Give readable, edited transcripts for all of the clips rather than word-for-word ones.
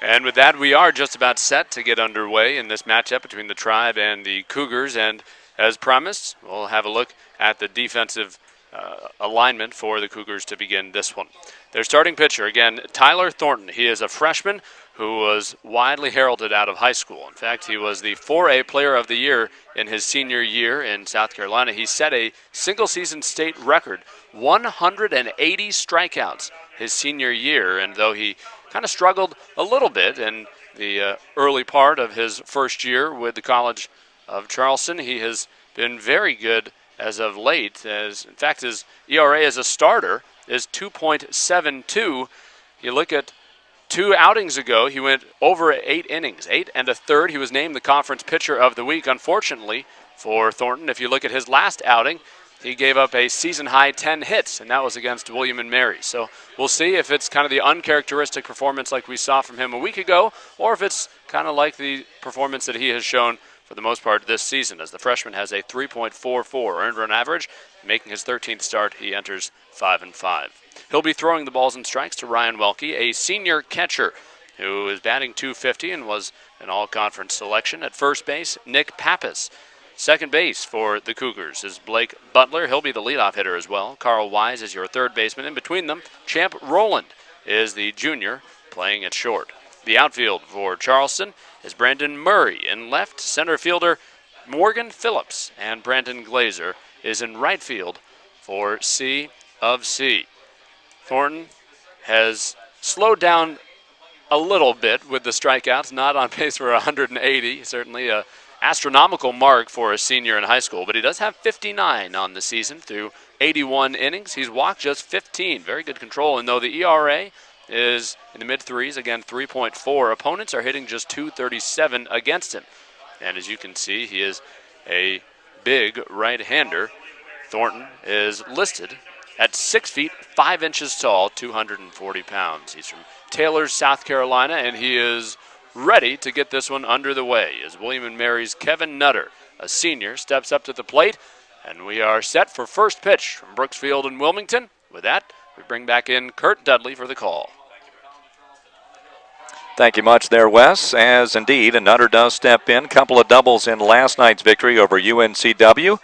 And with that, we are just about set to get underway in this matchup between the Tribe and the Cougars. And as promised, we'll have a look at the defensive alignment for the Cougars to begin this one. Their starting pitcher, again, Tyler Thornton. He is a freshman who was widely heralded out of high school. In fact, he was the 4A Player of the Year in his senior year in South Carolina. He set a single-season state record, 180 strikeouts his senior year, and though he kind of struggled a little bit in the early part of his first year with the College of Charleston, he has been very good as of late. As in fact, his ERA as a starter is 2.72. You look at 2 outings ago, he went over 8 innings, 8 1/3. He was named the conference pitcher of the week. Unfortunately for Thornton, if you look at his last outing, he gave up a season-high 10 hits, and that was against William & Mary. So we'll see if it's kind of the uncharacteristic performance like we saw from him a week ago, or if it's kind of like the performance that he has shown for the most part this season, as the freshman has a 3.44 earned run average. Making his 13th start, he enters 5-5. He'll be throwing the balls and strikes to Ryan Welke, a senior catcher who is batting .250 and was an all-conference selection. At first base, Nick Pappas. Second base for the Cougars is Blake Butler. He'll be the leadoff hitter as well. Carl Weis is your third baseman. In between them, Champ Rowland is the junior playing at short. The outfield for Charleston is Brandon Murray. In left, center fielder Morgan Phillips. And Brandon Glaser is in right field for C of C. Thornton has slowed down a little bit with the strikeouts, not on pace for 180, certainly a astronomical mark for a senior in high school, but he does have 59 on the season through 81 innings. He's walked just 15. Very good control, and though the ERA is in the mid-threes, again 3.4, opponents are hitting just .237 against him. And as you can see, he is a big right-hander. Thornton is listed at 6 feet 5 inches tall, 240 pounds. He's from Taylor, South Carolina, and he is ready to get this one under the way as William & Mary's Kevin Nutter, a senior, steps up to the plate, and we are set for first pitch from Brooks Field in Wilmington. With that, we bring back in Kurt Dudley for the call. Thank you much there, Wes, as indeed Nutter does step in. Couple of doubles in last night's victory over UNCW.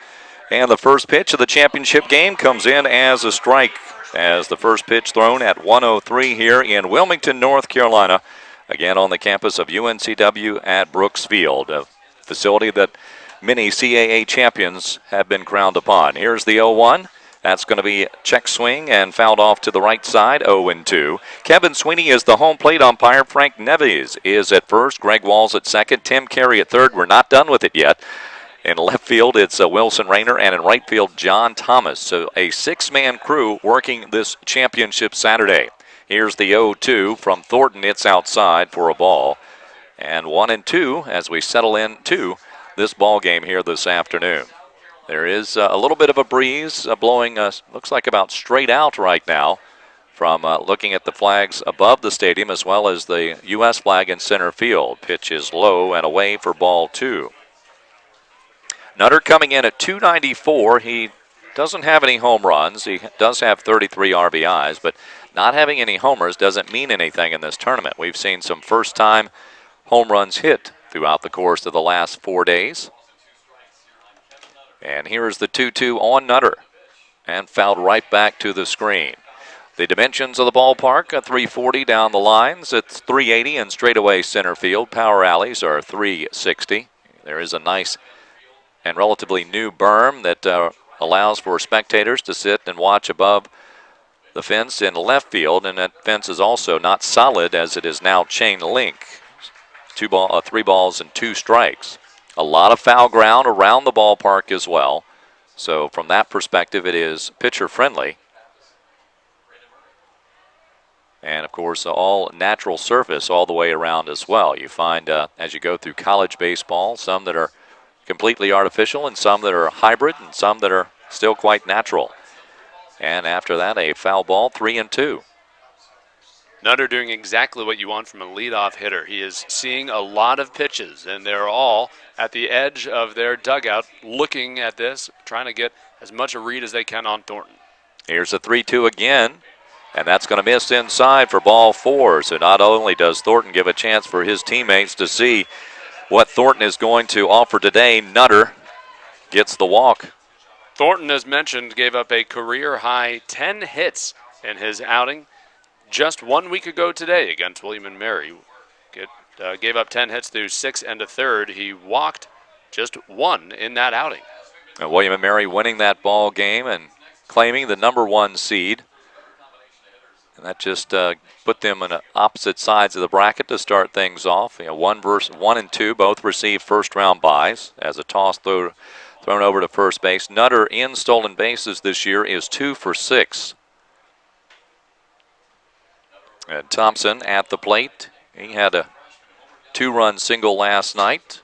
And the first pitch of the championship game comes in as a strike, as the first pitch thrown at 1:03 here in Wilmington, North Carolina. Again, on the campus of UNCW at Brooks Field, a facility that many CAA champions have been crowned upon. Here's the 0-1. That's going to be check swing and fouled off to the right side, 0-2. Kevin Sweeney is the home plate umpire. Frank Neves is at first. Greg Walls at second. Tim Carey at third. We're not done with it yet. In left field, it's Wilson Rayner, and in right field, John Thomas. So a 6-man crew working this championship Saturday. Here's the 0-2 from Thornton. It's outside for a ball. And 1-2 as we settle into this ball game here this afternoon. There is a little bit of a breeze blowing, looks like about straight out right now from looking at the flags above the stadium as well as the U.S. flag in center field. Pitch is low and away for ball 2. Nutter coming in at 294. He doesn't have any home runs. He does have 33 RBIs, but not having any homers doesn't mean anything in this tournament. We've seen some first-time home runs hit throughout the course of the last 4 days. And here's the 2-2 on Nutter, and fouled right back to the screen. The dimensions of the ballpark, 340 down the lines. It's 380 in straightaway center field. Power alleys are 360. There is a nice and relatively new berm that allows for spectators to sit and watch above the fence in left field, and that fence is also not solid as it is now chain link. 3 balls and 2 strikes. A lot of foul ground around the ballpark as well. So from that perspective, it is pitcher friendly. And of course, all natural surface all the way around as well. You find as you go through college baseball, some that are completely artificial and some that are hybrid and some that are still quite natural. And after that, a foul ball, 3-2. Nutter doing exactly what you want from a leadoff hitter. He is seeing a lot of pitches, and they're all at the edge of their dugout looking at this, trying to get as much a read as they can on Thornton. Here's a 3-2 again. And that's going to miss inside for ball 4. So not only does Thornton give a chance for his teammates to see what Thornton is going to offer today, Nutter gets the walk. Thornton, as mentioned, gave up a career-high 10 hits in his outing just 1 week ago today against William & Mary. Gave up 10 hits through 6 and a third. He walked just 1 in that outing. And William & Mary winning that ball game and claiming the #1 seed. And that just put them on opposite sides of the bracket to start things off. 1 and 2 both received first-round byes as a toss thrown over to first base. Nutter in stolen bases this year is 2 for 6. And Thompson at the plate. He had a 2-run single last night.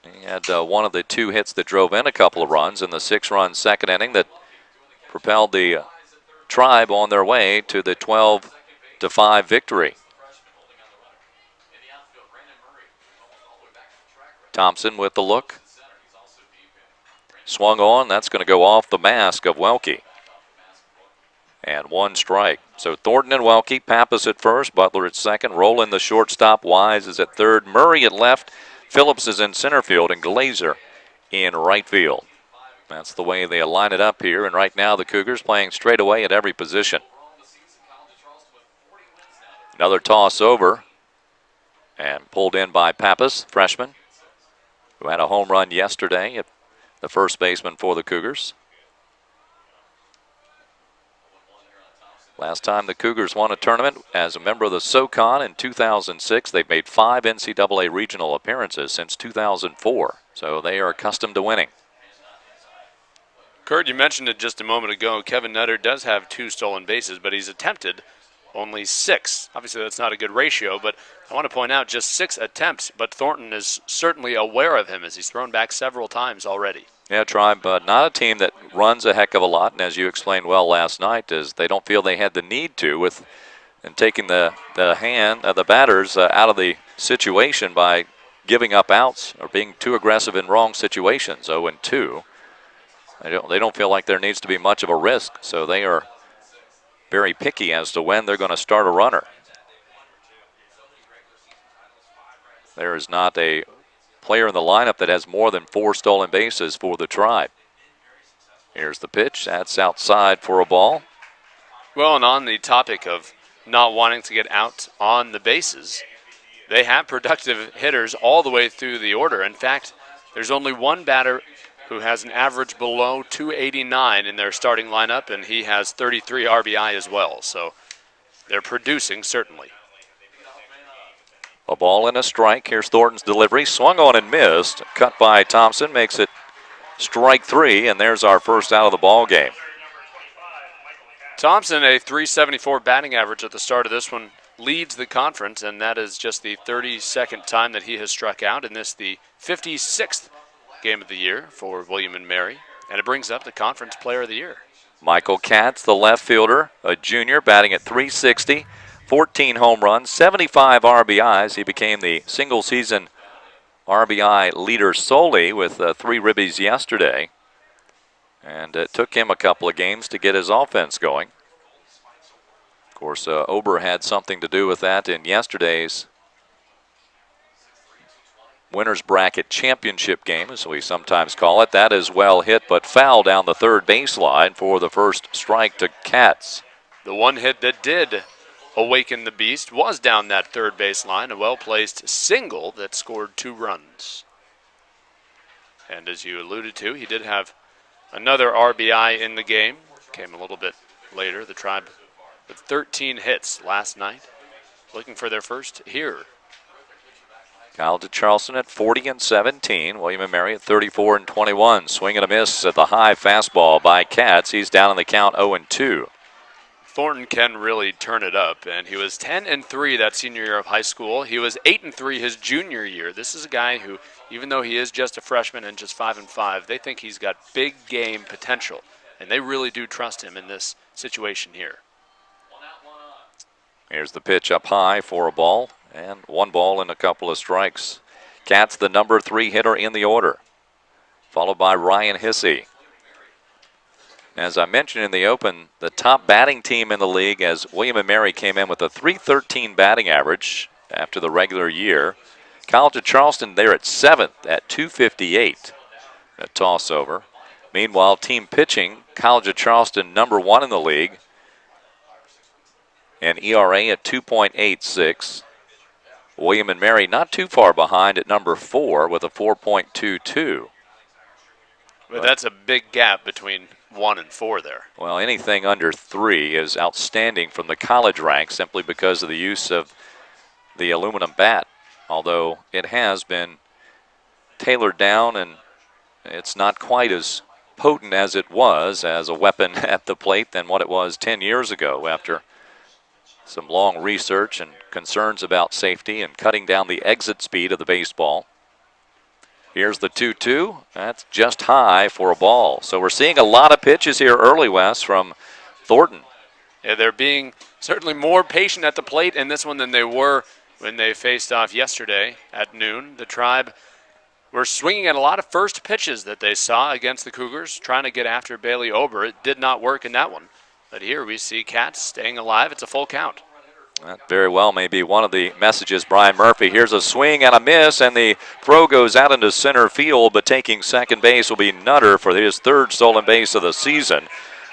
He had one of the 2 hits that drove in a couple of runs in the 6-run second inning that propelled the Tribe on their way to the 12-5 victory. Thompson with the look. Swung on. That's going to go off the mask of Welke. And 1 strike. So Thornton and Welke, Pappas at first, Butler at second, Rowland the shortstop, Weis is at third, Murray at left, Phillips is in center field, and Glaser in right field. That's the way they line it up here, and right now the Cougars playing straight away at every position. Another toss over, and pulled in by Pappas, freshman, who had a home run yesterday at the first baseman for the Cougars. Last time the Cougars won a tournament as a member of the SoCon in 2006. They've made 5 NCAA regional appearances since 2004, so they are accustomed to winning. Kurt, you mentioned it just a moment ago. Kevin Nutter does have 2 stolen bases, but he's attempted only 6. Obviously, that's not a good ratio, but I want to point out just 6 attempts, but Thornton is certainly aware of him as he's thrown back several times already. Yeah, Tribe, not a team that runs a heck of a lot, and as you explained well last night, is they don't feel they had the need to and taking the batters out of the situation by giving up outs or being too aggressive in wrong situations. 0-2. They don't feel like there needs to be much of a risk, so they are very picky as to when they're going to start a runner. There is not a player in the lineup that has more than 4 stolen bases for the Tribe. Here's the pitch. That's outside for a ball. Well, and on the topic of not wanting to get out on the bases, they have productive hitters all the way through the order. In fact, there's only one batter who has an average below 289 in their starting lineup, and he has 33 RBI as well. So they're producing, certainly. A ball and a strike. Here's Thornton's delivery. Swung on and missed. Cut by Thompson makes it strike 3, and there's our first out of the ball game. Thompson, a .374 batting average at the start of this one, leads the conference, and that is just the 32nd time that he has struck out, and this the 56th game of the year for William & Mary, and it brings up the Conference Player of the Year. Michael Katz, the left fielder, a junior, batting at .360, 14 home runs, 75 RBIs. He became the single-season RBI leader solely with 3 ribbies yesterday, and it took him a couple of games to get his offense going. Of course, Ober had something to do with that in yesterday's winner's bracket championship game, as we sometimes call it. That is well hit, but foul down the third baseline for the first strike to Katz. The one hit that did awaken the beast was down that third baseline, a well-placed single that scored 2 runs. And as you alluded to, he did have another RBI in the game. Came a little bit later. The Tribe with 13 hits last night, looking for their first here. Kyle to Charleston at 40-17. William & Mary at 34-21. Swing and a miss at the high fastball by Katz. He's down in the count 0-2. Thornton can really turn it up, and he was 10-3 that senior year of high school. He was 8-3 his junior year. This is a guy who, even though he is just a freshman and just 5-5, they think he's got big game potential, and they really do trust him in this situation here. Here's the pitch up high for a ball, and 1 ball and a couple of strikes. Katz, the number 3 hitter in the order, followed by Ryan Hissey. As I mentioned in the open, the top batting team in the league as William & Mary came in with a .313 batting average after the regular year. College of Charleston, they're at 7th at .258, a toss over. Meanwhile, team pitching, College of Charleston number 1 in the league, and ERA at 2.86. William & Mary not too far behind at number 4 with a 4.22. But that's a big gap between 1 and 4 there. Well, anything under 3 is outstanding from the college ranks simply because of the use of the aluminum bat, although it has been tailored down and it's not quite as potent as it was as a weapon at the plate than what it was 10 years ago after some long research and concerns about safety and cutting down the exit speed of the baseball. Here's the 2-2. That's just high for a ball. So we're seeing a lot of pitches here early, Wes, from Thornton. Yeah, they're being certainly more patient at the plate in this one than they were when they faced off yesterday at noon. The Tribe were swinging at a lot of first pitches that they saw against the Cougars, trying to get after Bailey Ober. It did not work in that one. But here we see Katz staying alive. It's a full count. That very well may be one of the messages. Brian Murphy. Here's a swing and a miss, and the throw goes out into center field, but taking second base will be Nutter for his 3rd stolen base of the season.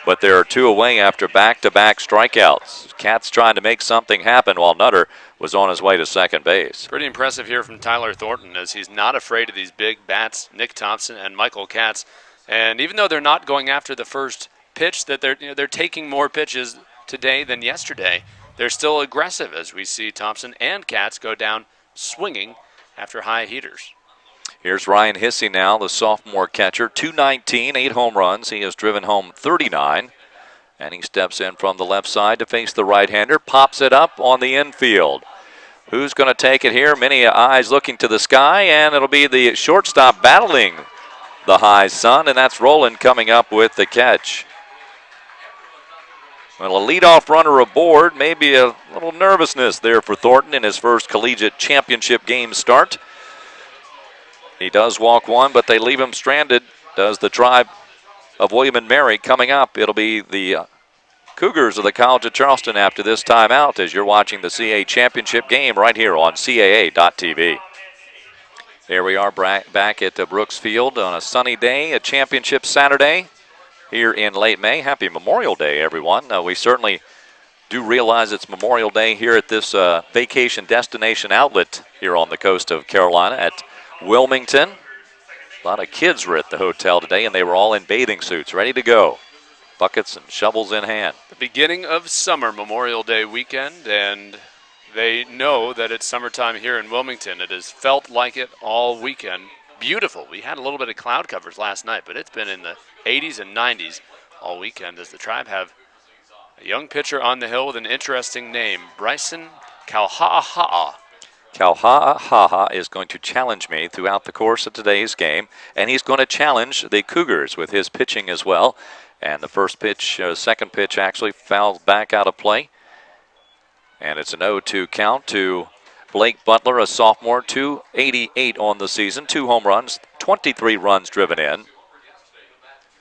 But there are 2 away after back-to-back strikeouts. Katz trying to make something happen while Nutter was on his way to second base. Pretty impressive here from Tyler Thornton as he's not afraid of these big bats, Nick Thompson and Michael Katz. And even though they're not going after the first pitch, that they're taking more pitches today than yesterday, they're still aggressive as we see Thompson and Katz go down swinging after high heaters. Here's Ryan Hissey now, the sophomore catcher. .219, 8 home runs. He has driven home 39. And he steps in from the left side to face the right-hander. Pops it up on the infield. Who's going to take it here? Many eyes looking to the sky, and it'll be the shortstop battling the high sun, and that's Rowland coming up with the catch. Well, a leadoff runner aboard, maybe a little nervousness there for Thornton in his first collegiate championship game start. He does walk one, but they leave him stranded. Does the Tribe of William & Mary coming up. It'll be the Cougars of the College of Charleston after this timeout as you're watching the CAA championship game right here on CAA.tv. There we are back at Brooks Field on a sunny day, a championship Saturday here in late May. Happy Memorial Day, everyone. We certainly do realize it's Memorial Day here at this vacation destination outlet here on the coast of Carolina at Wilmington. A lot of kids were at the hotel today, and they were all in bathing suits, ready to go. Buckets and shovels in hand. The beginning of summer, Memorial Day weekend, and they know that it's summertime here in Wilmington. It has felt like it all weekend. Beautiful. We had a little bit of cloud covers last night, but it's been in the 80s and 90s all weekend as the Tribe have a young pitcher on the hill with an interesting name, Bryson Kauha'aha'a. Kauha'aha'a is going to challenge me throughout the course of today's game, and he's going to challenge the Cougars with his pitching as well. And the first pitch, second pitch actually fouls back out of play. And it's an 0-2 count to Blake Butler, a sophomore, 288 on the season, 2 home runs, 23 runs driven in.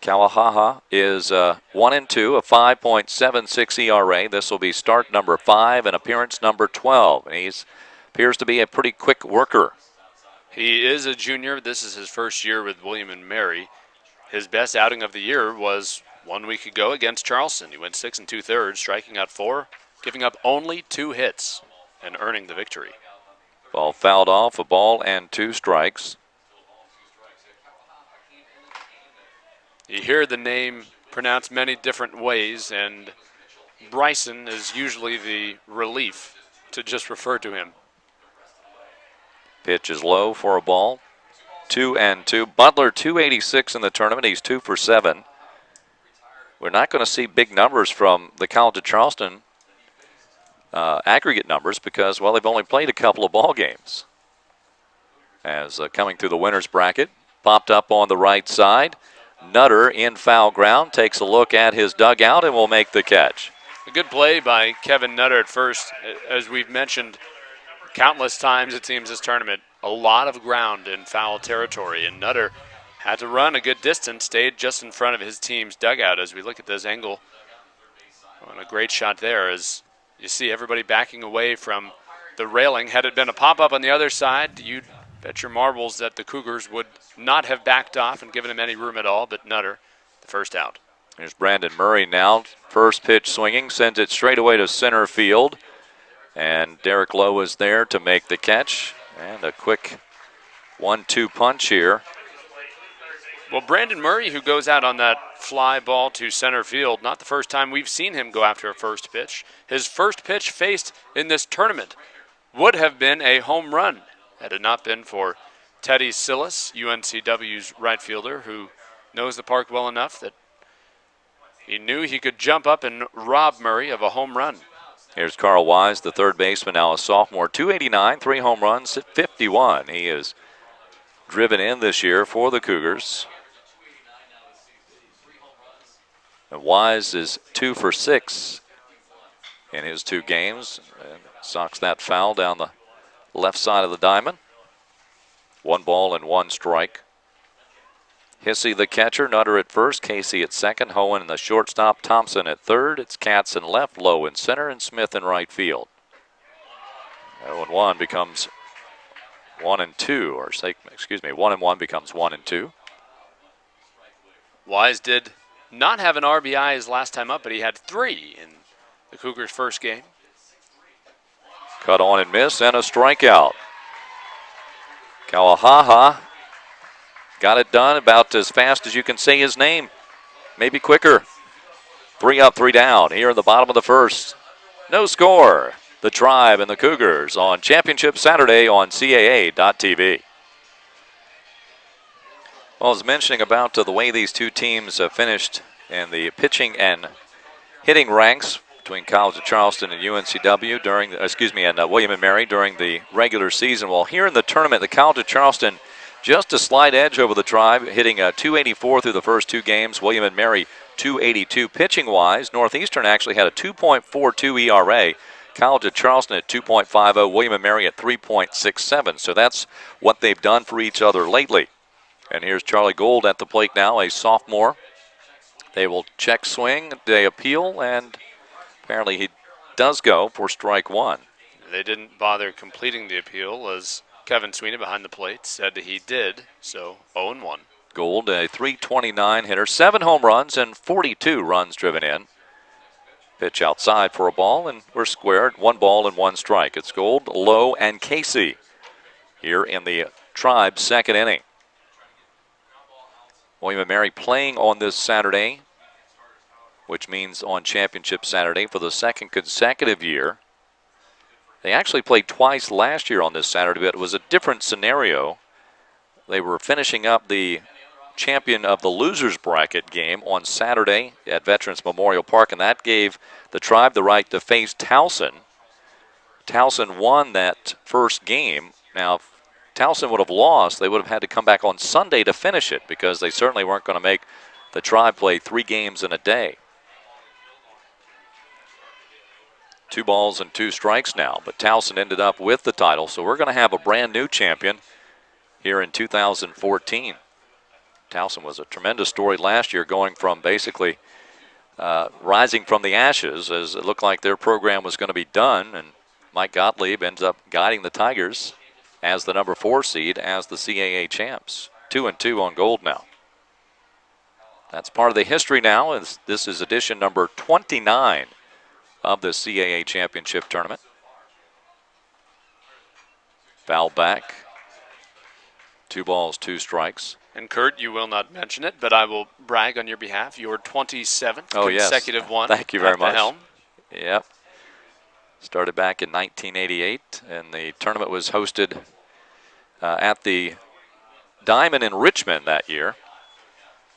Kauha'aha'a is 1-2, a 5.76 ERA. This will be start number 5 and appearance number 12. And he appears to be a pretty quick worker. He is a junior. This is his first year with William & Mary. His best outing of the year was 1 week ago against Charleston. He went 6 2/3, striking out 4, giving up only 2 hits, and earning the victory. Ball fouled off, a ball and 2 strikes. You hear the name pronounced many different ways, and Bryson is usually the relief to just refer to him. Pitch is low for a ball. 2-2. Butler 286 in the tournament. He's 2 for 7. We're not going to see big numbers from the College of Charleston aggregate numbers because, well, they've only played a couple of ball games. As coming through the winner's bracket, popped up on the right side. Nutter in foul ground, takes a look at his dugout and will make the catch. A good play by Kevin Nutter at first. As we've mentioned countless times, it seems, this tournament, a lot of ground in foul territory, and Nutter had to run a good distance, stayed just in front of his team's dugout as we look at this angle. And a great shot there as you see everybody backing away from the railing. Had it been a pop-up on the other side, you'd bet your marbles that the Cougars would not have backed off and given him any room at all, but Nutter, the first out. Here's Brandon Murray now. First pitch swinging, sends it straight away to center field. And Derek Lowe is there to make the catch. And a quick 1-2 punch here. Well, Brandon Murray, who goes out on that fly ball to center field, not the first time we've seen him go after a first pitch. His first pitch faced in this tournament would have been a home run had it not been for Teddy Silas, UNCW's right fielder, who knows the park well enough that he knew he could jump up and rob Murray of a home run. Here's Carl Weis, the third baseman, now a sophomore. 289, 3 home runs, 51. He is driven in this year for the Cougars. And Weis is 2 for 6 in his 2 games. And socks that foul down the left side of the diamond. 1 ball and 1 strike. Hissey the catcher, Nutter at first, Casey at second, Hohen in the shortstop, Thompson at third. It's Katz in left, Lowe in center, and Smith in right field. 0-1 becomes 1-2, or say, excuse me, 1-1 becomes 1-2. Weis did not have an RBI his last time up, but he had 3 in the Cougars' first game. Cut on and miss, and a strikeout. Kawahaha got it done about as fast as you can say his name. Maybe quicker. 3 up, 3 down here in the bottom of the first. No score. The Tribe and the Cougars on Championship Saturday on CAA.TV. Well, I was mentioning about the way these two teams finished in the pitching and hitting ranks between College of Charleston and UNCW during, and William & Mary during the regular season. Well, here in the tournament, the College of Charleston just a slight edge over the Tribe, hitting a 284 through the first 2 games. William & Mary 282 pitching-wise. Northeastern actually had a 2.42 ERA. College of Charleston at 2.50, William & Mary at 3.67. So that's what they've done for each other lately. And here's Charlie Gould at the plate now, a sophomore. They will check swing, they appeal, and apparently he does go for strike 1. They didn't bother completing the appeal as Kevin Sweeney behind the plate said that he did, so 0-1. Gould, a 329 hitter, 7 home runs and 42 runs driven in. Pitch outside for a ball, and we're squared. 1 ball and 1 strike. It's Gould, Lowe, and Casey here in the Tribe's second inning. William & Mary playing on this Saturday, which means on Championship Saturday for the second consecutive year. They actually played twice last year on this Saturday, but it was a different scenario. They were finishing up the champion of the losers bracket game on Saturday at Veterans Memorial Park, and that gave the Tribe the right to face Towson. Towson won that first game. Now, if Towson would have lost, they would have had to come back on Sunday to finish it because they certainly weren't going to make the Tribe play 3 games in a day. 2 balls and 2 strikes now, but Towson ended up with the title, so we're going to have a brand new champion here in 2014. Towson was a tremendous story last year, going from basically rising from the ashes as it looked like their program was going to be done, and Mike Gottlieb ends up guiding the Tigers as the number 4 seed as the CAA champs. 2-2 on Gold now. That's part of the history now, as this is edition number 29 of the CAA Championship Tournament. Foul back. 2 balls, 2 strikes. And Kurt, you will not mention it, but I will brag on your behalf. Your 27th consecutive one. Thank you very much. Helm. Yep. Started back in 1988, and the tournament was hosted at the Diamond in Richmond that year,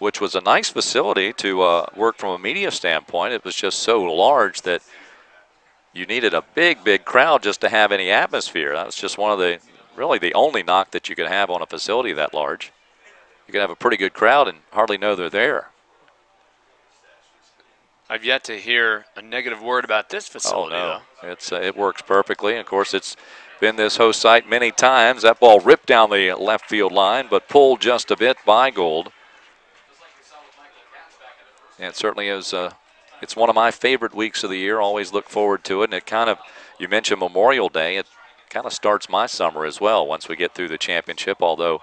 which was a nice facility to work from a media standpoint. It was just so large that you needed a big, big crowd just to have any atmosphere. That was just one of the, really the only knock that you could have on a facility that large. You could have a pretty good crowd and hardly know they're there. I've yet to hear a negative word about this facility. Oh, no. It works perfectly. Of course, it's been this host site many times. That ball ripped down the left field line, but pulled just a bit by Gold. And it certainly is. It's one of my favorite weeks of the year. Always look forward to it. And it kind of, you mentioned Memorial Day. It kind of starts my summer as well once we get through the championship, although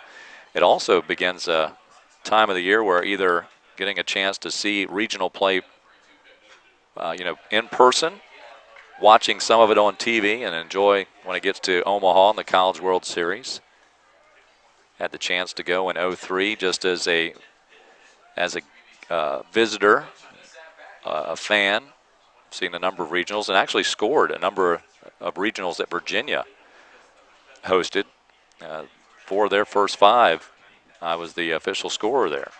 it also begins a time of the year where either getting a chance to see regional play in person, watching some of it on TV, and enjoy when it gets to Omaha in the College World Series. Had the chance to go in 03 just as a visitor, a fan, seen a number of regionals, and actually scored a number of regionals that Virginia hosted. For their first 5, I was the official scorer there.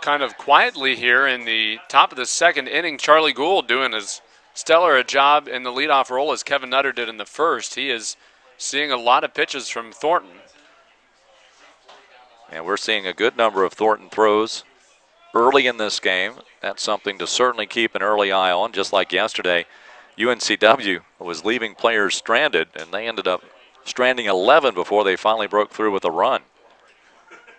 Kind of quietly here in the top of the second inning, Charlie Gould doing as stellar a job in the leadoff role as Kevin Nutter did in the first. He is seeing a lot of pitches from Thornton. And we're seeing a good number of Thornton throws early in this game. That's something to certainly keep an early eye on. Just like yesterday, UNCW was leaving players stranded, and they ended up stranding 11 before they finally broke through with a run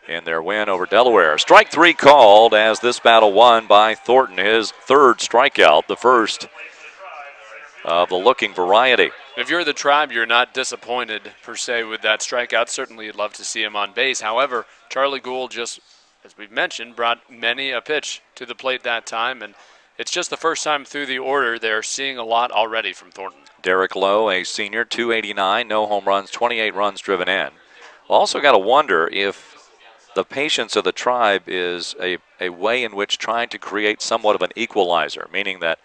in their win over Delaware. Strike 3 called as this battle won by Thornton, his 3rd strikeout, the first of the looking variety. If you're the Tribe, you're not disappointed per se with that strikeout. Certainly you'd love to see him on base. However, Charlie Gould just, as we've mentioned, brought many a pitch to the plate that time, and it's just the first time through the order they're seeing a lot already from Thornton. Derek Lowe, a senior, 289, no home runs, 28 runs driven in. Also got to wonder if the patience of the Tribe is a way in which trying to create somewhat of an equalizer, meaning that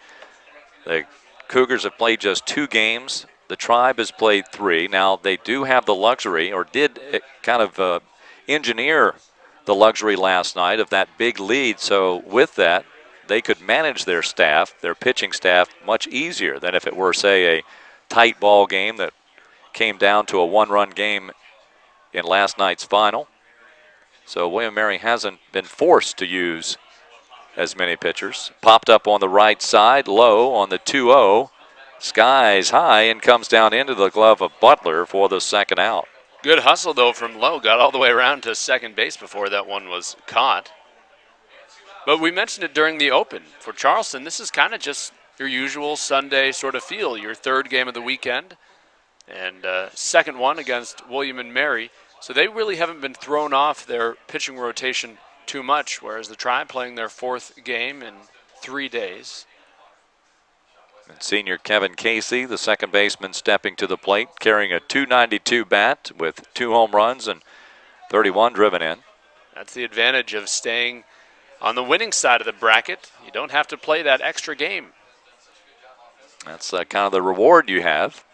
the Cougars have played just 2 games. The Tribe has played 3. Now, they do have the luxury, or did kind of engineer the luxury last night of that big lead. So with that, they could manage their staff, their pitching staff, much easier than if it were, say, a tight ball game that came down to a 1-run game in last night's final. So William & Mary hasn't been forced to use as many pitchers. Popped up on the right side, low on the 2-0. Skies high and comes down into the glove of Butler for the second out. Good hustle, though, from Lowe. Got all the way around to second base before that one was caught. But we mentioned it during the open. For Charleston, this is kind of just your usual Sunday sort of feel. Your 3rd game of the weekend and second one against William & Mary. So they really haven't been thrown off their pitching rotation too much, whereas the Tribe playing their 4th game in 3 days. And senior Kevin Casey, the second baseman, stepping to the plate, carrying a .292 bat with 2 home runs and 31 driven in. That's the advantage of staying on the winning side of the bracket. You don't have to play that extra game. That's kind of the reward you have.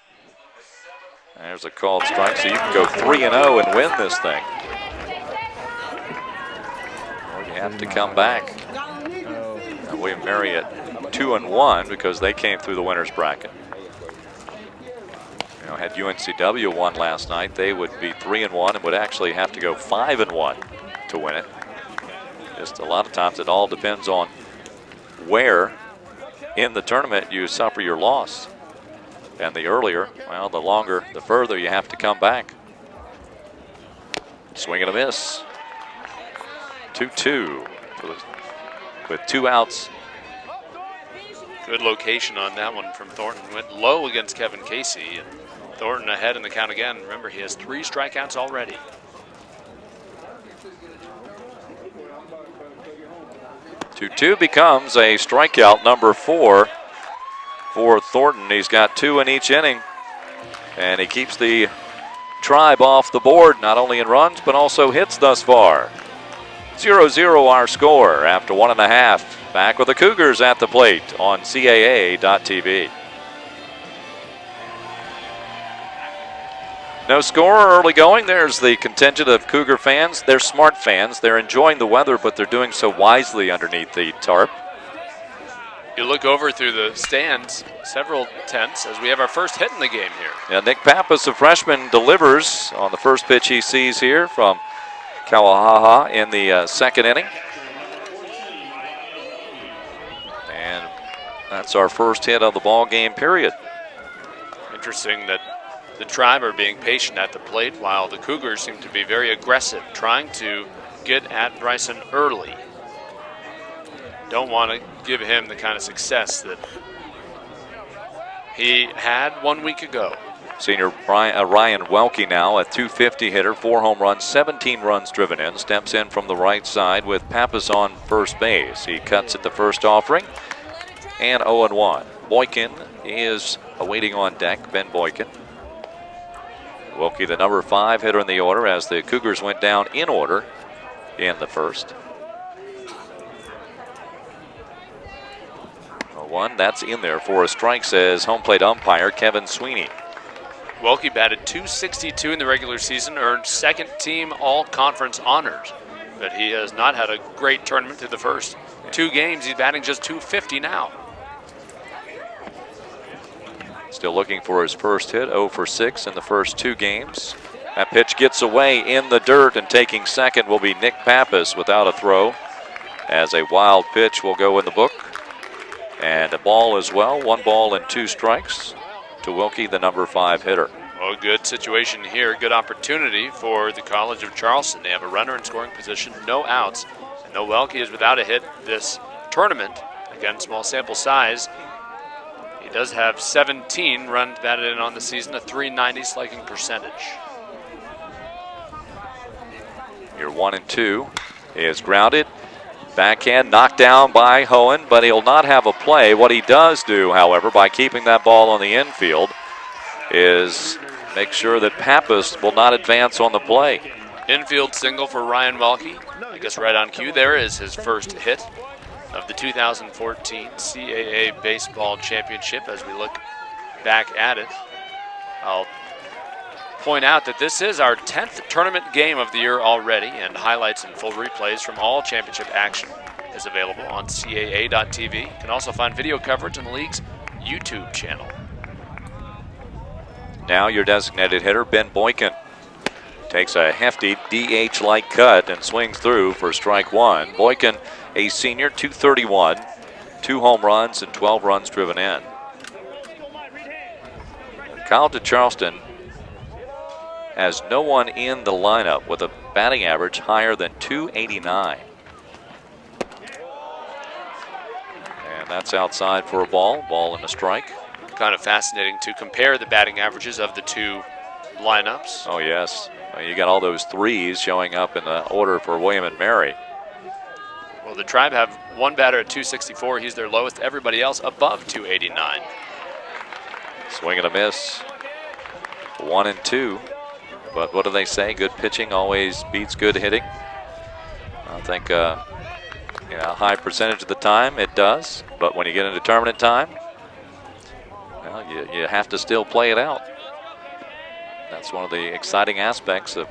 There's a called strike, so you can go 3-0 and win this thing. Or you have to come back. William & Mary at 2-1 because they came through the winner's bracket. Had UNCW won last night, they would be 3-1 and would actually have to go 5-1 to win it. Just a lot of times it all depends on where in the tournament you suffer your loss. And the earlier, well, the longer, the further you have to come back. Swing and a miss. 2-2 with 2 outs. Good location on that one from Thornton. Went low against Kevin Casey, and Thornton ahead in the count again. Remember, he has 3 strikeouts already. Two becomes a strikeout number 4 for Thornton. He's got 2 in each inning, and he keeps the Tribe off the board, not only in runs, but also hits thus far. 0-0 our score after 1.5. Back with the Cougars at the plate on CAA.TV. No score early going. There's the contingent of Cougar fans. They're smart fans. They're enjoying the weather, but they're doing so wisely underneath the tarp. You look over through the stands, several tents, as we have our first hit in the game here. Yeah, Nick Pappas, a freshman, delivers on the first pitch he sees here from Kawahaha in the second inning. That's our first hit of the ball game, period. Interesting that the Tribe are being patient at the plate while the Cougars seem to be very aggressive, trying to get at Bryson early. Don't want to give him the kind of success that he had 1 week ago. Senior Ryan Welke now, a .250 hitter, 4 home runs, 17 runs driven in, steps in from the right side with Pappas on first base. He cuts at the first offering, and 0-1. Boykin is awaiting on deck, Ben Boykin. Welke, the number 5 hitter in the order, as the Cougars went down in order in the first. 0-1, that's in there for a strike, says home plate umpire Kevin Sweeney. Welke batted .262 in the regular season, earned second-team all-conference honors, but he has not had a great tournament through the first 2 games. He's batting just .250 now. Still looking for his first hit, 0 for 6 in the first 2 games. That pitch gets away in the dirt, and taking second will be Nick Pappas without a throw, as a wild pitch will go in the book. And a ball as well, 1 ball and 2 strikes to Welke, the number 5 hitter. Well, good situation here, good opportunity for the College of Charleston. They have a runner in scoring position, no outs, and though Welke is without a hit this tournament, again, small sample size, he does have 17 runs batted in on the season, a .390 slugging percentage. Here 1-2 is grounded. Backhand knocked down by Hohen, but he'll not have a play. What he does do, however, by keeping that ball on the infield, is make sure that Pappas will not advance on the play. Infield single for Ryan Welke. I guess right on cue there is his first hit of the 2014 CAA Baseball Championship. As we look back at it, I'll point out that this is our 10th tournament game of the year already, and highlights and full replays from all championship action is available on CAA.tv. You can also find video coverage on the league's YouTube channel. Now your designated hitter, Ben Boykin, takes a hefty DH-like cut and swings through for strike 1. Boykin, a senior, .231, 2 home runs and 12 runs driven in. College of Charleston has no one in the lineup with a batting average higher than .289. And that's outside for a ball and a strike. Kind of fascinating to compare the batting averages of the 2 lineups. Oh, yes. Well, you got all those 3s showing up in the order for William and Mary. Well, the Tribe have 1 batter at .264. He's their lowest. Everybody else above .289. Swing and a miss. 1-2. But what do they say? Good pitching always beats good hitting. I think a high percentage of the time it does. But when you get into tournament time, well, you have to still play it out. That's one of the exciting aspects of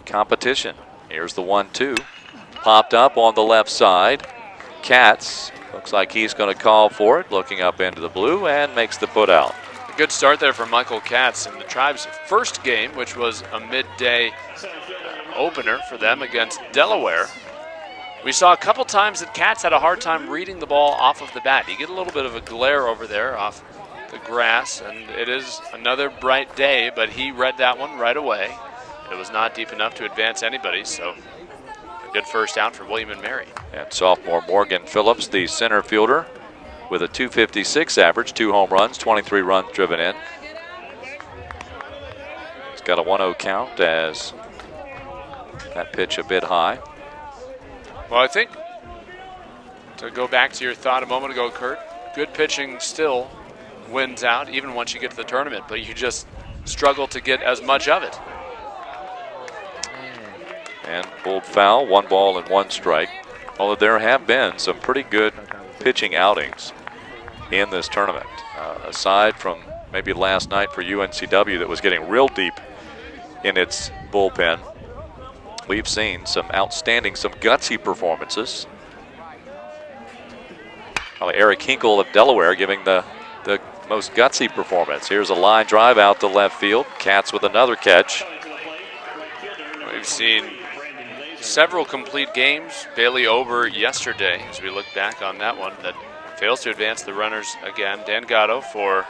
competition. Here's the 1-2. Popped up on the left side. Katz looks like he's going to call for it, looking up into the blue, and makes the put out. A good start there for Michael Katz in the Tribe's first game, which was a midday opener for them against Delaware. We saw a couple times that Katz had a hard time reading the ball off of the bat. You get a little bit of a glare over there off the grass, and it is another bright day, but he read that one right away. It was not deep enough to advance anybody, so a good first out for William and Mary. And sophomore Morgan Phillips, the center fielder, with a .256 average, 2 home runs, 23 runs driven in. He's got a 1-0 count as that pitch a bit high. Well, I think to go back to your thought a moment ago, Kurt, good pitching still wins out even once you get to the tournament, but you just struggle to get as much of it. And pulled foul, 1 ball and 1 strike. Although there have been some pretty good pitching outings in this tournament. Aside from maybe last night for UNCW that was getting real deep in its bullpen, we've seen some outstanding, some gutsy performances. Eric Hinkle of Delaware giving the most gutsy performance. Here's a line drive out to left field. Katz with another catch. We've seen several complete games. Bailey over yesterday, as we look back on that one, that Fails to advance the runners again. Dan Gatto for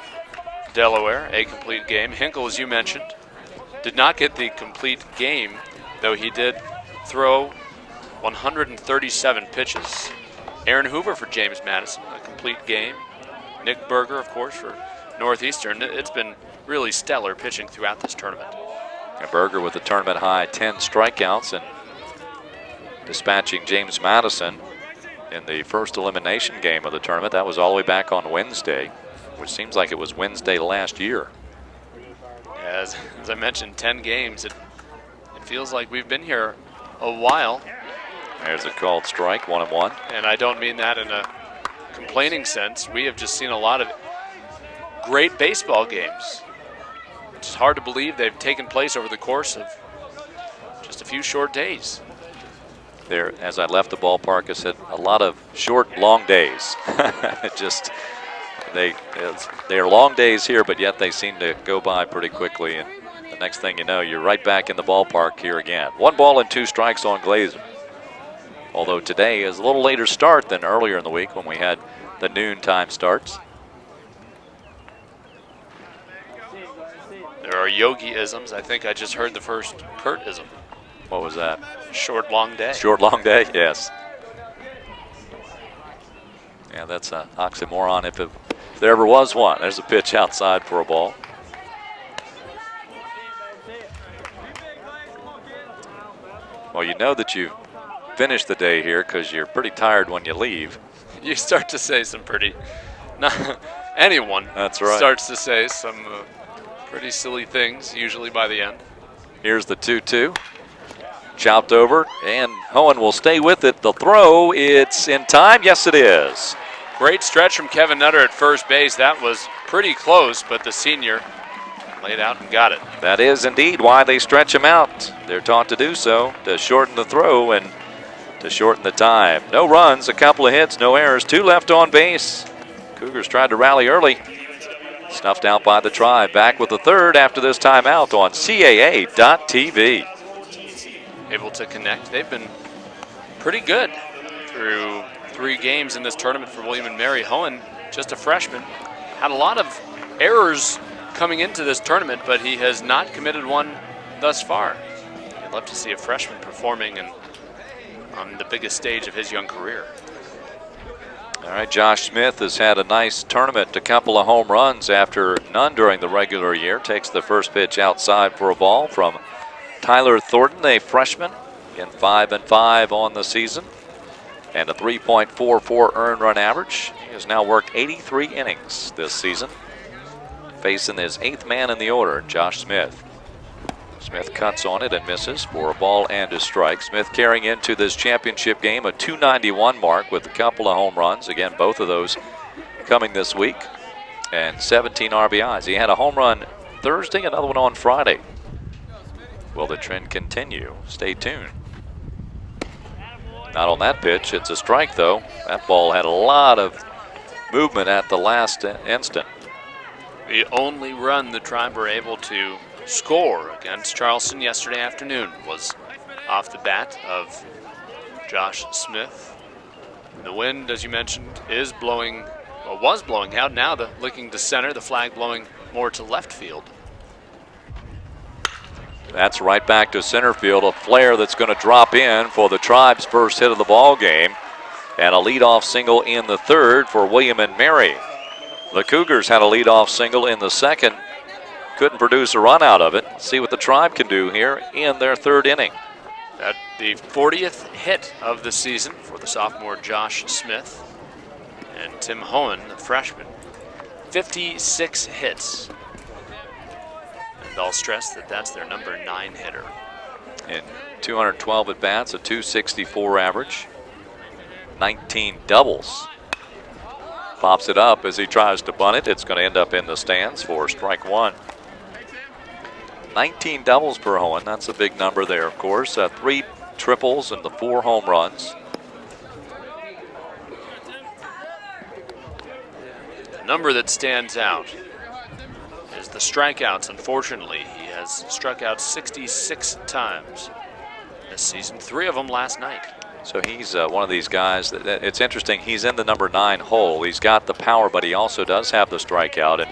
Delaware, a complete game. Hinkle, as you mentioned, did not get the complete game, though he did throw 137 pitches. Aaron Hoover for James Madison, a complete game. Nick Berger, of course, for Northeastern. It's been really stellar pitching throughout this tournament. And Berger with the tournament high 10 strikeouts and dispatching James Madison in the first elimination game of the tournament. That was all the way back on Wednesday, which seems like it was Wednesday last year. As I mentioned, 10 games. It feels like we've been here a while. There's a called strike, 1-1. And I don't mean that in a complaining sense. We have just seen a lot of great baseball games. It's hard to believe they've taken place over the course of just a few short days. There, as I left the ballpark, I said a lot of short, long days. They are long days here, but yet they seem to go by pretty quickly. And the next thing you know, you're right back in the ballpark here again. 1 ball and 2 strikes on Glaser. Although today is a little later start than earlier in the week when we had the noontime starts. There are Yogi-isms. I think I just heard the first Kurt-ism. What was that? Short, long day. Short, long day, yes. Yeah, that's an oxymoron if there ever was one. There's a pitch outside for a ball. Well, you know that you've finished the day here because you're pretty tired when you leave. You start to say some pretty... anyone That's right. starts to say some pretty silly things, usually by the end. Here's the 2-2. Chopped over, and Hohen will stay with it. The throw, it's in time. Yes, it is. Great stretch from Kevin Nutter at first base. That was pretty close, but the senior laid out and got it. That is indeed why they stretch him out. They're taught to do so, to shorten the throw and to shorten the time. No runs, a couple of hits, no errors, 2 left on base. Cougars tried to rally early. Snuffed out by the Tribe. Back with the third after this timeout on CAA.TV. Able to connect. They've been pretty good through 3 games in this tournament for William and Mary. Hohen, just a freshman, had a lot of errors coming into this tournament, but he has not committed one thus far. I'd love to see a freshman performing on the biggest stage of his young career. All right, Josh Smith has had a nice tournament, a couple of home runs after none during the regular year. Takes the first pitch outside for a ball from Tyler Thornton, a freshman, again 5-5 on the season, and a 3.44 earned run average. He has now worked 83 innings this season, facing his 8th man in the order, Josh Smith. Smith cuts on it and misses for a ball and a strike. Smith carrying into this championship game a .291 mark with a couple of home runs. Again, both of those coming this week, and 17 RBIs. He had a home run Thursday, another one on Friday. Will the trend continue? Stay tuned. Not on that pitch. It's a strike, though. That ball had a lot of movement at the last instant. The only run the Tribe were able to score against Charleston yesterday afternoon was off the bat of Josh Smith. The wind, as you mentioned, is blowing, or was blowing out. Now looking to center, the flag blowing more to left field. That's right back to center field. A flare that's going to drop in for the Tribe's first hit of the ball game, and a leadoff single in the third for William and Mary. The Cougars had a leadoff single in the second. Couldn't produce a run out of it. See what the Tribe can do here in their third inning. That the 40th hit of the season for the sophomore Josh Smith. And Tim Hohen, the freshman, 56 hits. And I'll stress that that's their number 9 hitter. In 212 at-bats, a .264 average, 19 doubles. Pops it up as he tries to bunt it. It's going to end up in the stands for strike 1. 19 doubles per Hohen. That's a big number there, of course. 3 triples and the 4 home runs. The number that stands out is the strikeouts. Unfortunately, he has struck out 66 times this season, 3 of them last night. So he's one of these guys that it's interesting. He's in the number 9 hole. He's got the power, but he also does have the strikeout. And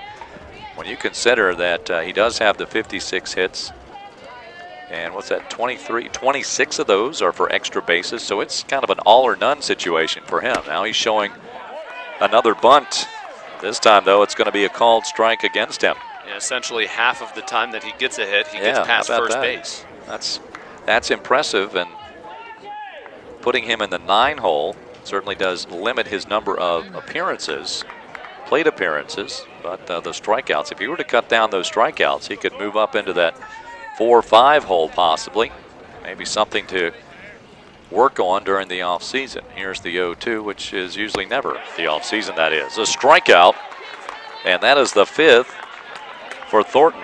when you consider that he does have the 56 hits, and what's that, 26 of those are for extra bases. So it's kind of an all or none situation for him. Now he's showing another bunt. This time, though, it's going to be a called strike against him. Yeah, essentially half of the time that he gets a hit, he gets past first base. That's impressive, and putting him in the 9 hole certainly does limit his number of appearances, plate appearances, but the strikeouts. If he were to cut down those strikeouts, he could move up into that 4 or 5 hole possibly. Maybe something to work on during the offseason. Here's the 0-2, which is usually never the offseason, that is. A strikeout, and that is the 5th for Thornton.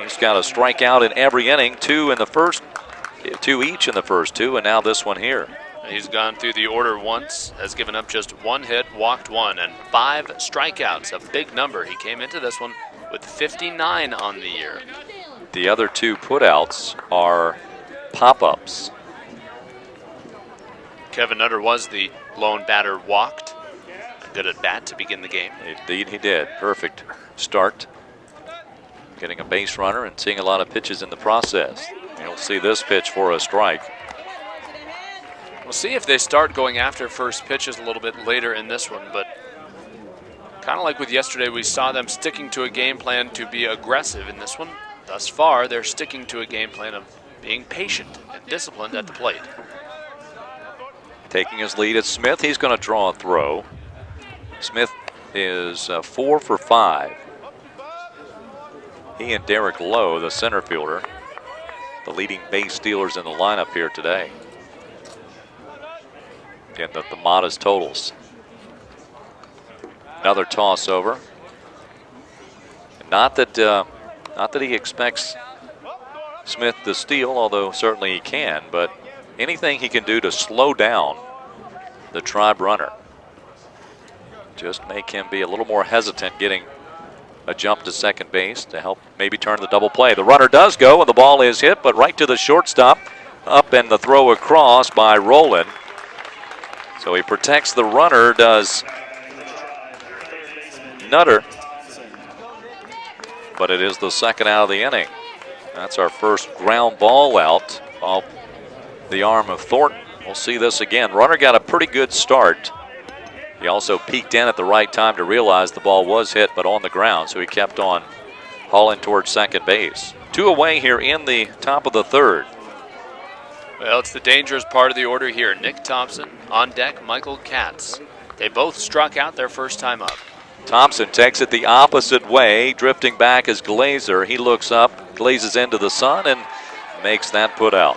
He's got a strikeout in every inning, 2 each in the first 2, and now this one here. He's gone through the order once, has given up just 1 hit, walked 1, and 5 strikeouts, a big number. He came into this one with 59 on the year. The other 2 putouts are pop-ups. Kevin Nutter was the lone batter walked. A good at bat to begin the game. Indeed he did. Perfect start. Getting a base runner and seeing a lot of pitches in the process. You'll see this pitch for a strike. We'll see if they start going after first pitches a little bit later in this one, but kind of like with yesterday, we saw them sticking to a game plan to be aggressive in this one. Thus far, they're sticking to a game plan of being patient and disciplined at the plate. Taking his lead is Smith. He's going to draw a throw. Smith is 4 for 5. He and Derek Lowe, the center fielder, the leading base stealers in the lineup here today. Again, the modest totals. Another toss over. Not that he expects Smith to steal, although certainly he can, but anything he can do to slow down the Tribe runner. Just make him be a little more hesitant getting a jump to second base to help maybe turn the double play. The runner does go, and the ball is hit, but right to the shortstop. Up and the throw across by Rowland. So he protects the runner, does Nutter. But it is the second out of the inning. That's our first ground ball out off the arm of Thornton. We'll see this again. Runner got a pretty good start. He also peeked in at the right time to realize the ball was hit but on the ground, so he kept on hauling towards second base. 2 away here in the top of the 3rd. Well, it's the dangerous part of the order here. Nick Thompson on deck, Michael Katz. They both struck out their first time up. Thompson takes it the opposite way, drifting back as Glaser. He looks up, glazes into the sun, and makes that put out.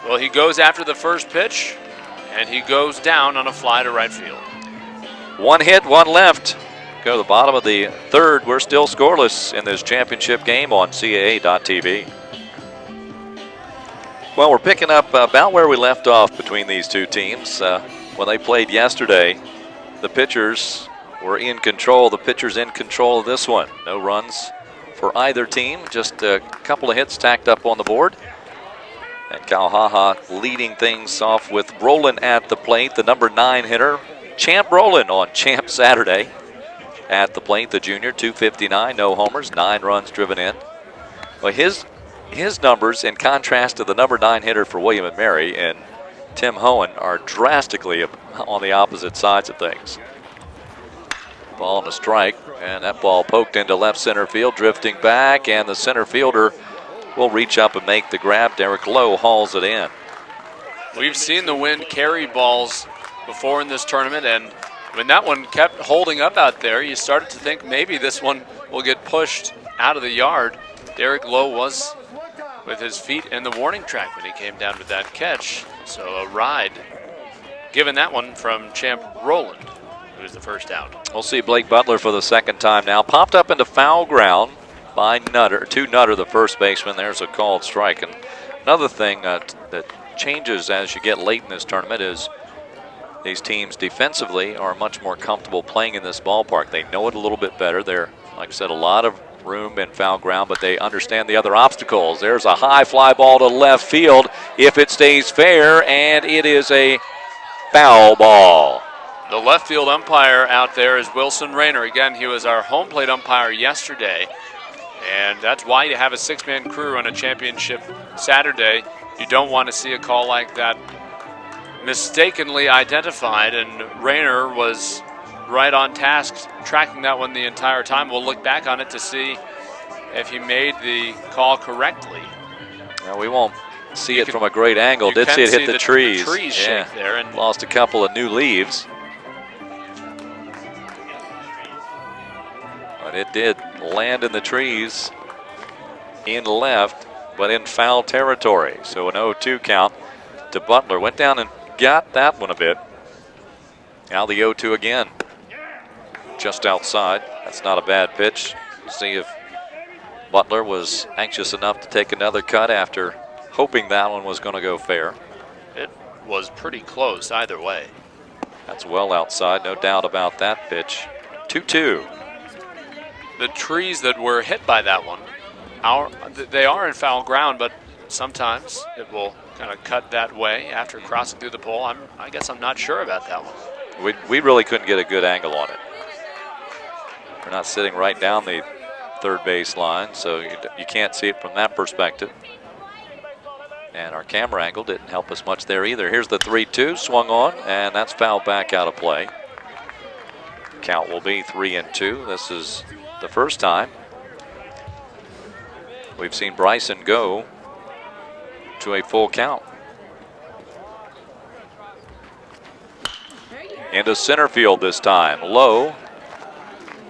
Well, he goes after the first pitch, and he goes down on a fly to right field. 1 hit, 1 left. Go to the bottom of the 3rd. We're still scoreless in this championship game on CAA.TV. Well, we're picking up about where we left off between these 2 teams. When they played yesterday, the pitchers were in control. The pitchers in control of this one. No runs for either team. Just a couple of hits stacked up on the board. And Kauhaha leading things off with Rowland at the plate, the number 9 hitter. Champ Rowland on Champ Saturday at the plate, the junior, 259, no homers, 9 runs driven in. Well, his numbers, in contrast to the number 9 hitter for William and Mary and Tim Hohen, are drastically on the opposite sides of things. Ball and a strike, and that ball poked into left center field, drifting back, and the center fielder will reach up and make the grab. Derek Lowe hauls it in. We've seen the wind carry balls before in this tournament, and when that one kept holding up out there, you started to think maybe this one will get pushed out of the yard. Derek Lowe was with his feet in the warning track when he came down with that catch. So a ride given that one from Champ Rowland, who was the first out. We'll see Blake Butler for the second time now. Popped up into foul ground by Nutter, to Nutter, the first baseman. There's a called strike. And another thing that changes as you get late in this tournament is these teams defensively are much more comfortable playing in this ballpark. They know it a little bit better. There, like I said, a lot of room and foul ground, but they understand the other obstacles. There's a high fly ball to left field if it stays fair, and it is a foul ball. The left field umpire out there is Wilson Rayner. Again, he was our home plate umpire yesterday, and that's why you have a six-man crew on a championship Saturday. You don't want to see a call like that mistakenly identified, and Rayner was right on task tracking that one the entire time. We'll look back on it to see if he made the call correctly. Now, we won't see it from a great angle. Did see it hit the trees. The trees shake there. And lost a couple of new leaves. But it did land in the trees in left, but in foul territory. So an 0-2 count to Butler. Went down and got that one a bit. Now the 0-2 again. Just outside. That's not a bad pitch. See if Butler was anxious enough to take another cut after hoping that one was going to go fair. It was pretty close either way. That's well outside, no doubt about that pitch. 2-2. The trees that were hit by that one, they are in foul ground, but sometimes it will kind of cut that way after crossing through the pole. I guess I'm not sure about that one. We really couldn't get a good angle on it. We're not sitting right down the third base line, so you can't see it from that perspective. And our camera angle didn't help us much there either. Here's the 3-2, swung on, and that's fouled back out of play. Count will be 3-2. This is the first time we've seen Bryson go to a full count. Into center field this time. Lowe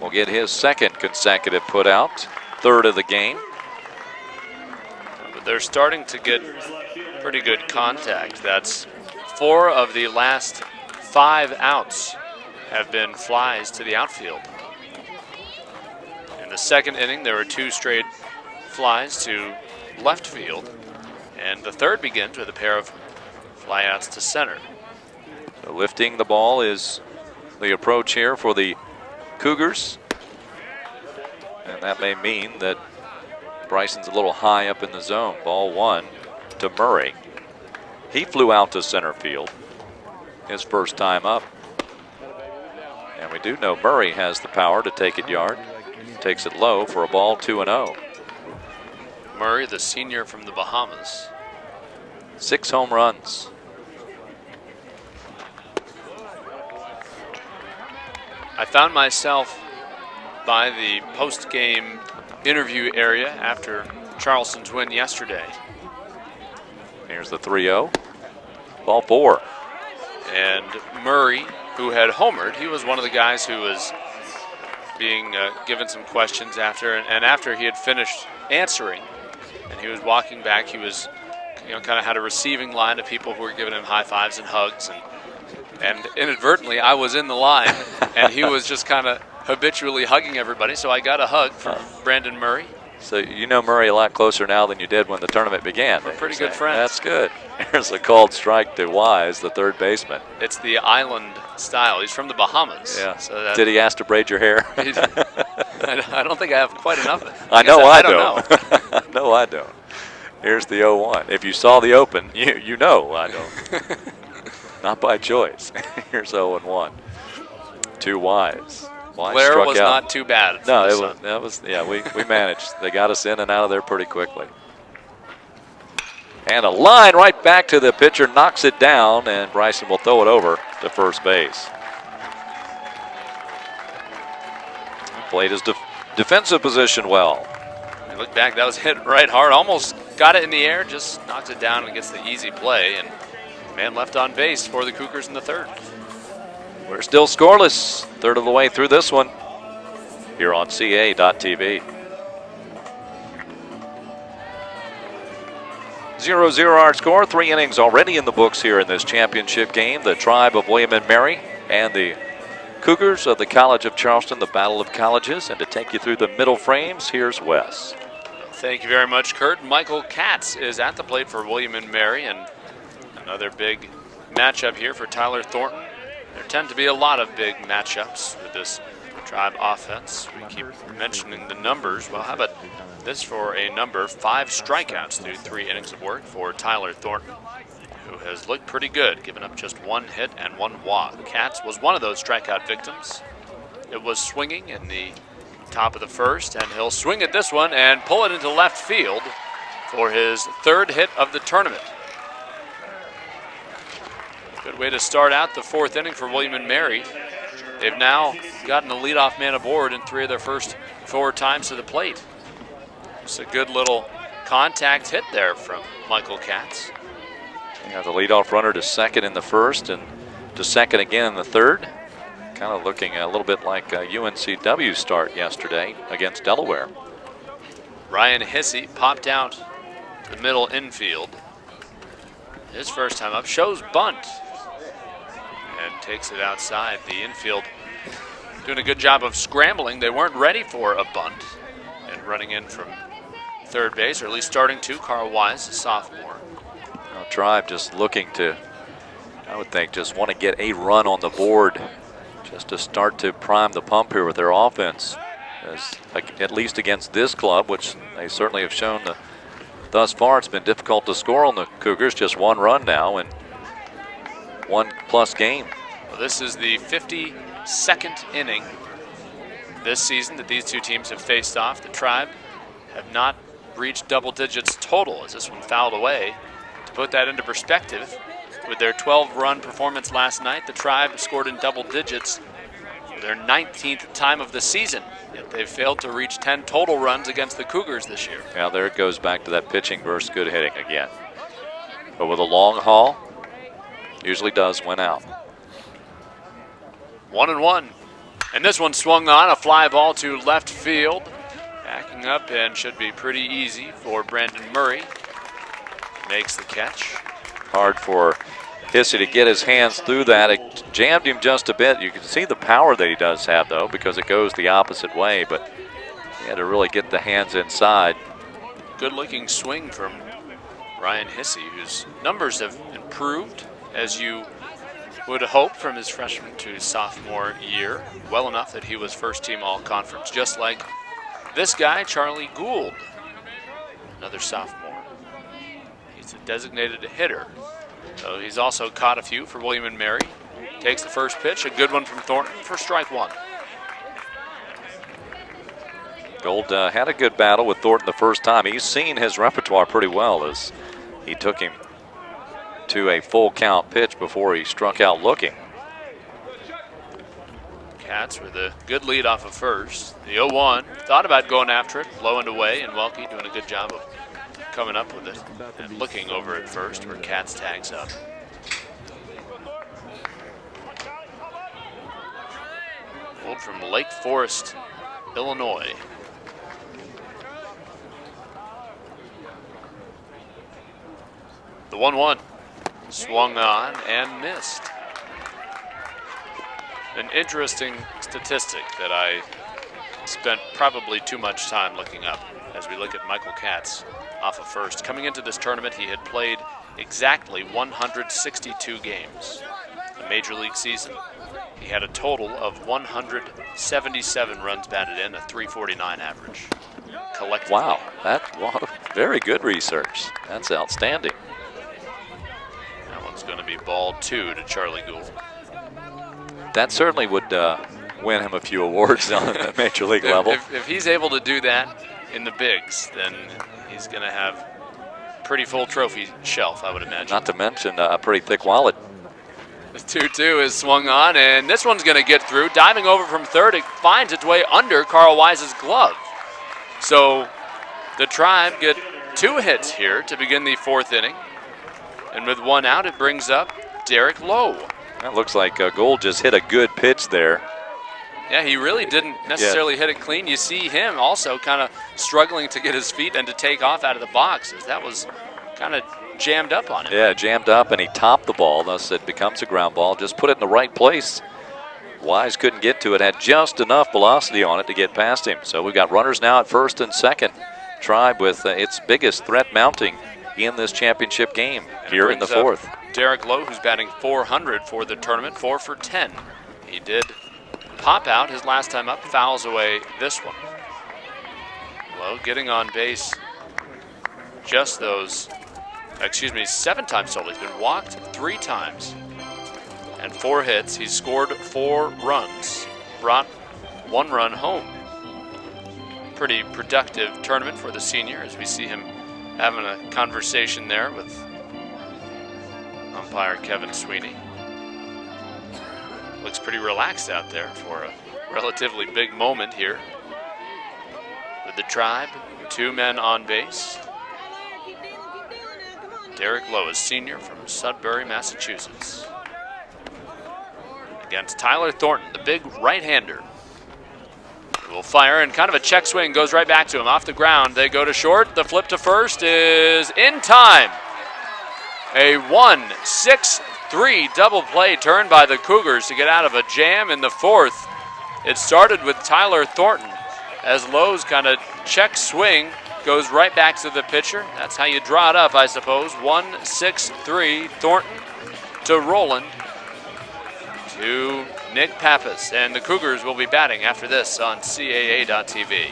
will get his second consecutive put out, third of the game. But they're starting to get pretty good contact. That's 4 of the last 5 outs have been flies to the outfield. In the second inning, there were 2 straight flies to left field, and the third begins with a pair of flyouts to center. So lifting the ball is the approach here for the Cougars, and that may mean that Bryson's a little high up in the zone. Ball 1 to Murray. He flew out to center field his first time up. And we do know Murray has the power to take it yard. Takes it low for a ball, 2-0. Murray, the senior from the Bahamas. 6 home runs. I found myself by the post-game interview area after Charleston's win yesterday. Here's the 3-0. Ball 4. And Murray, who had homered, he was one of the guys who was being given some questions after, and after he had finished answering, and he was walking back, he was, kind of had a receiving line of people who were giving him high fives and hugs, and inadvertently I was in the line, and he was just kind of habitually hugging everybody, so I got a hug from Brandon Murray. So you know Murray a lot closer now than you did when the tournament began. We're pretty good friends. That's good. There's a called strike to Weis, the third baseman. It's the island style. He's from the Bahamas. Yeah. So did he ask to braid your hair? I don't think I have quite enough. I know I don't. No, I don't. Here's the 0-1. If you saw the open, you know I don't. Not by choice. Here's 0-1. To Weis. Blair was not too bad. No, that was we managed. They got us in and out of there pretty quickly. And a line right back to the pitcher, knocks it down, and Bryson will throw it over to first base. Played his defensive position well. You look back, that was hit right hard, almost got it in the air, just knocks it down and gets the easy play, and man left on base for the Cougars in the third. We're still scoreless, third of the way through this one here on CAA.TV. 0-0 our score, 3 innings already in the books here in this championship game. The Tribe of William and Mary and the Cougars of the College of Charleston, the Battle of Colleges. And to take you through the middle frames, here's Wes. Thank you very much, Kurt. Michael Katz is at the plate for William and Mary, and another big matchup here for Tyler Thornton There tend to be a lot of big matchups with this Tribe offense. We keep mentioning the numbers. Well, how about this for a number? 5 strikeouts through 3 innings of work for Tyler Thornton, who has looked pretty good, giving up just 1 hit and 1 walk. Katz was one of those strikeout victims. It was swinging in the top of the first, and he'll swing at this one and pull it into left field for his 3rd hit of the tournament. Good way to start out the 4th inning for William & Mary. They've now gotten a leadoff man aboard in 3 of their first 4 times to the plate. It's a good little contact hit there from Michael Katz. Yeah, the leadoff runner to second in the first and to second again in the third. Kind of looking a little bit like UNCW's start yesterday against Delaware. Ryan Hissey popped out to the middle infield. His first time up, shows bunt, and takes it outside. The infield doing a good job of scrambling. They weren't ready for a bunt, and running in from third base, or at least starting to, Carl Weis, a sophomore. Now, Tribe just looking to, I would think, just want to get a run on the board just to start to prime the pump here with their offense. As, at least against this club, which they certainly have shown thus far, it's been difficult to score on the Cougars. Just 1 run now in 1+ game. Well, this is the 52nd inning this season that these 2 teams have faced off. The Tribe have not reached double digits total, as this one fouled away. To put that into perspective, with their 12-run performance last night, the Tribe scored in double digits for their 19th time of the season. Yet they've failed to reach 10 total runs against the Cougars this year. Now there it goes back to that pitching versus good hitting again. But with a long haul, usually does win out. 1-1. And this one swung on, a fly ball to left field. Backing up and should be pretty easy for Brandon Murray. Makes the catch. Hard for Hissey to get his hands through that. It jammed him just a bit. You can see the power that he does have, though, because it goes the opposite way. But he had to really get the hands inside. Good-looking swing from Ryan Hissey, whose numbers have improved, as you would hope, from his freshman to sophomore year. Well enough that he was first-team all-conference, just like this guy, Charlie Gould, another sophomore. He's a designated hitter, so he's also caught a few for William & Mary. Takes the first pitch, a good one from Thornton for strike 1. Gould had a good battle with Thornton the first time. He's seen his repertoire pretty well as he took him to a full count pitch before he struck out looking. Katz with a good lead off of first. The 0-1, thought about going after it, low and away, and Welke doing a good job of coming up with it and looking over at first where Katz tags up. Gould from Lake Forest, Illinois. The 1-1 swung on and missed. An interesting statistic that I spent probably too much time looking up as we look at Michael Katz off of first. Coming into this tournament, he had played exactly 162 games, a major league season. He had a total of 177 runs batted in, a .349 average collectively. Wow, that's very good research. That's outstanding. That one's going to be ball 2 to Charlie Gould. That certainly would win him a few awards on the major league level. If he's able to do that in the bigs, then he's going to have a pretty full trophy shelf, I would imagine. Not to mention a pretty thick wallet. The 2-2 is swung on, and this one's going to get through. Diving over from third, it finds its way under Carl Weis's glove. So the Tribe get 2 hits here to begin the 4th inning. And with 1 out, it brings up Derek Lowe. That looks like Gould just hit a good pitch there. Yeah, he really didn't necessarily hit it clean. You see him also kind of struggling to get his feet and to take off out of the box, as that was kind of jammed up on him. Yeah, jammed up, and he topped the ball, thus it becomes a ground ball. Just put it in the right place. Weis couldn't get to it, had just enough velocity on it to get past him. So we've got runners now at first and second. Tribe with its biggest threat mounting in this championship game And here in the fourth. Derek Lowe, who's batting .400 for the tournament, 4 for 10. He did pop out his last time up, fouls away this one. Lowe getting on base just those, 7 times total. He's been walked 3 times and 4 hits. He's scored 4 runs, brought 1 run home. Pretty productive tournament for the senior, as we see him having a conversation there with umpire Kevin Sweeney. Looks pretty relaxed out there for a relatively big moment here. With the Tribe, 2 men on base. Derek Lowe, a senior from Sudbury, Massachusetts. Against Tyler Thornton, the big right-hander. Will fire, and kind of a check swing goes right back to him. Off the ground, they go to short. The flip to first is in time. A 1-6-3 double play turn by the Cougars to get out of a jam in the fourth. It started with Tyler Thornton as Lowe's kind of check swing goes right back to the pitcher. That's how you draw it up, I suppose. 1-6-3 Thornton to Roland to Nick Pappas, and the Cougars will be batting after this on CAA.TV.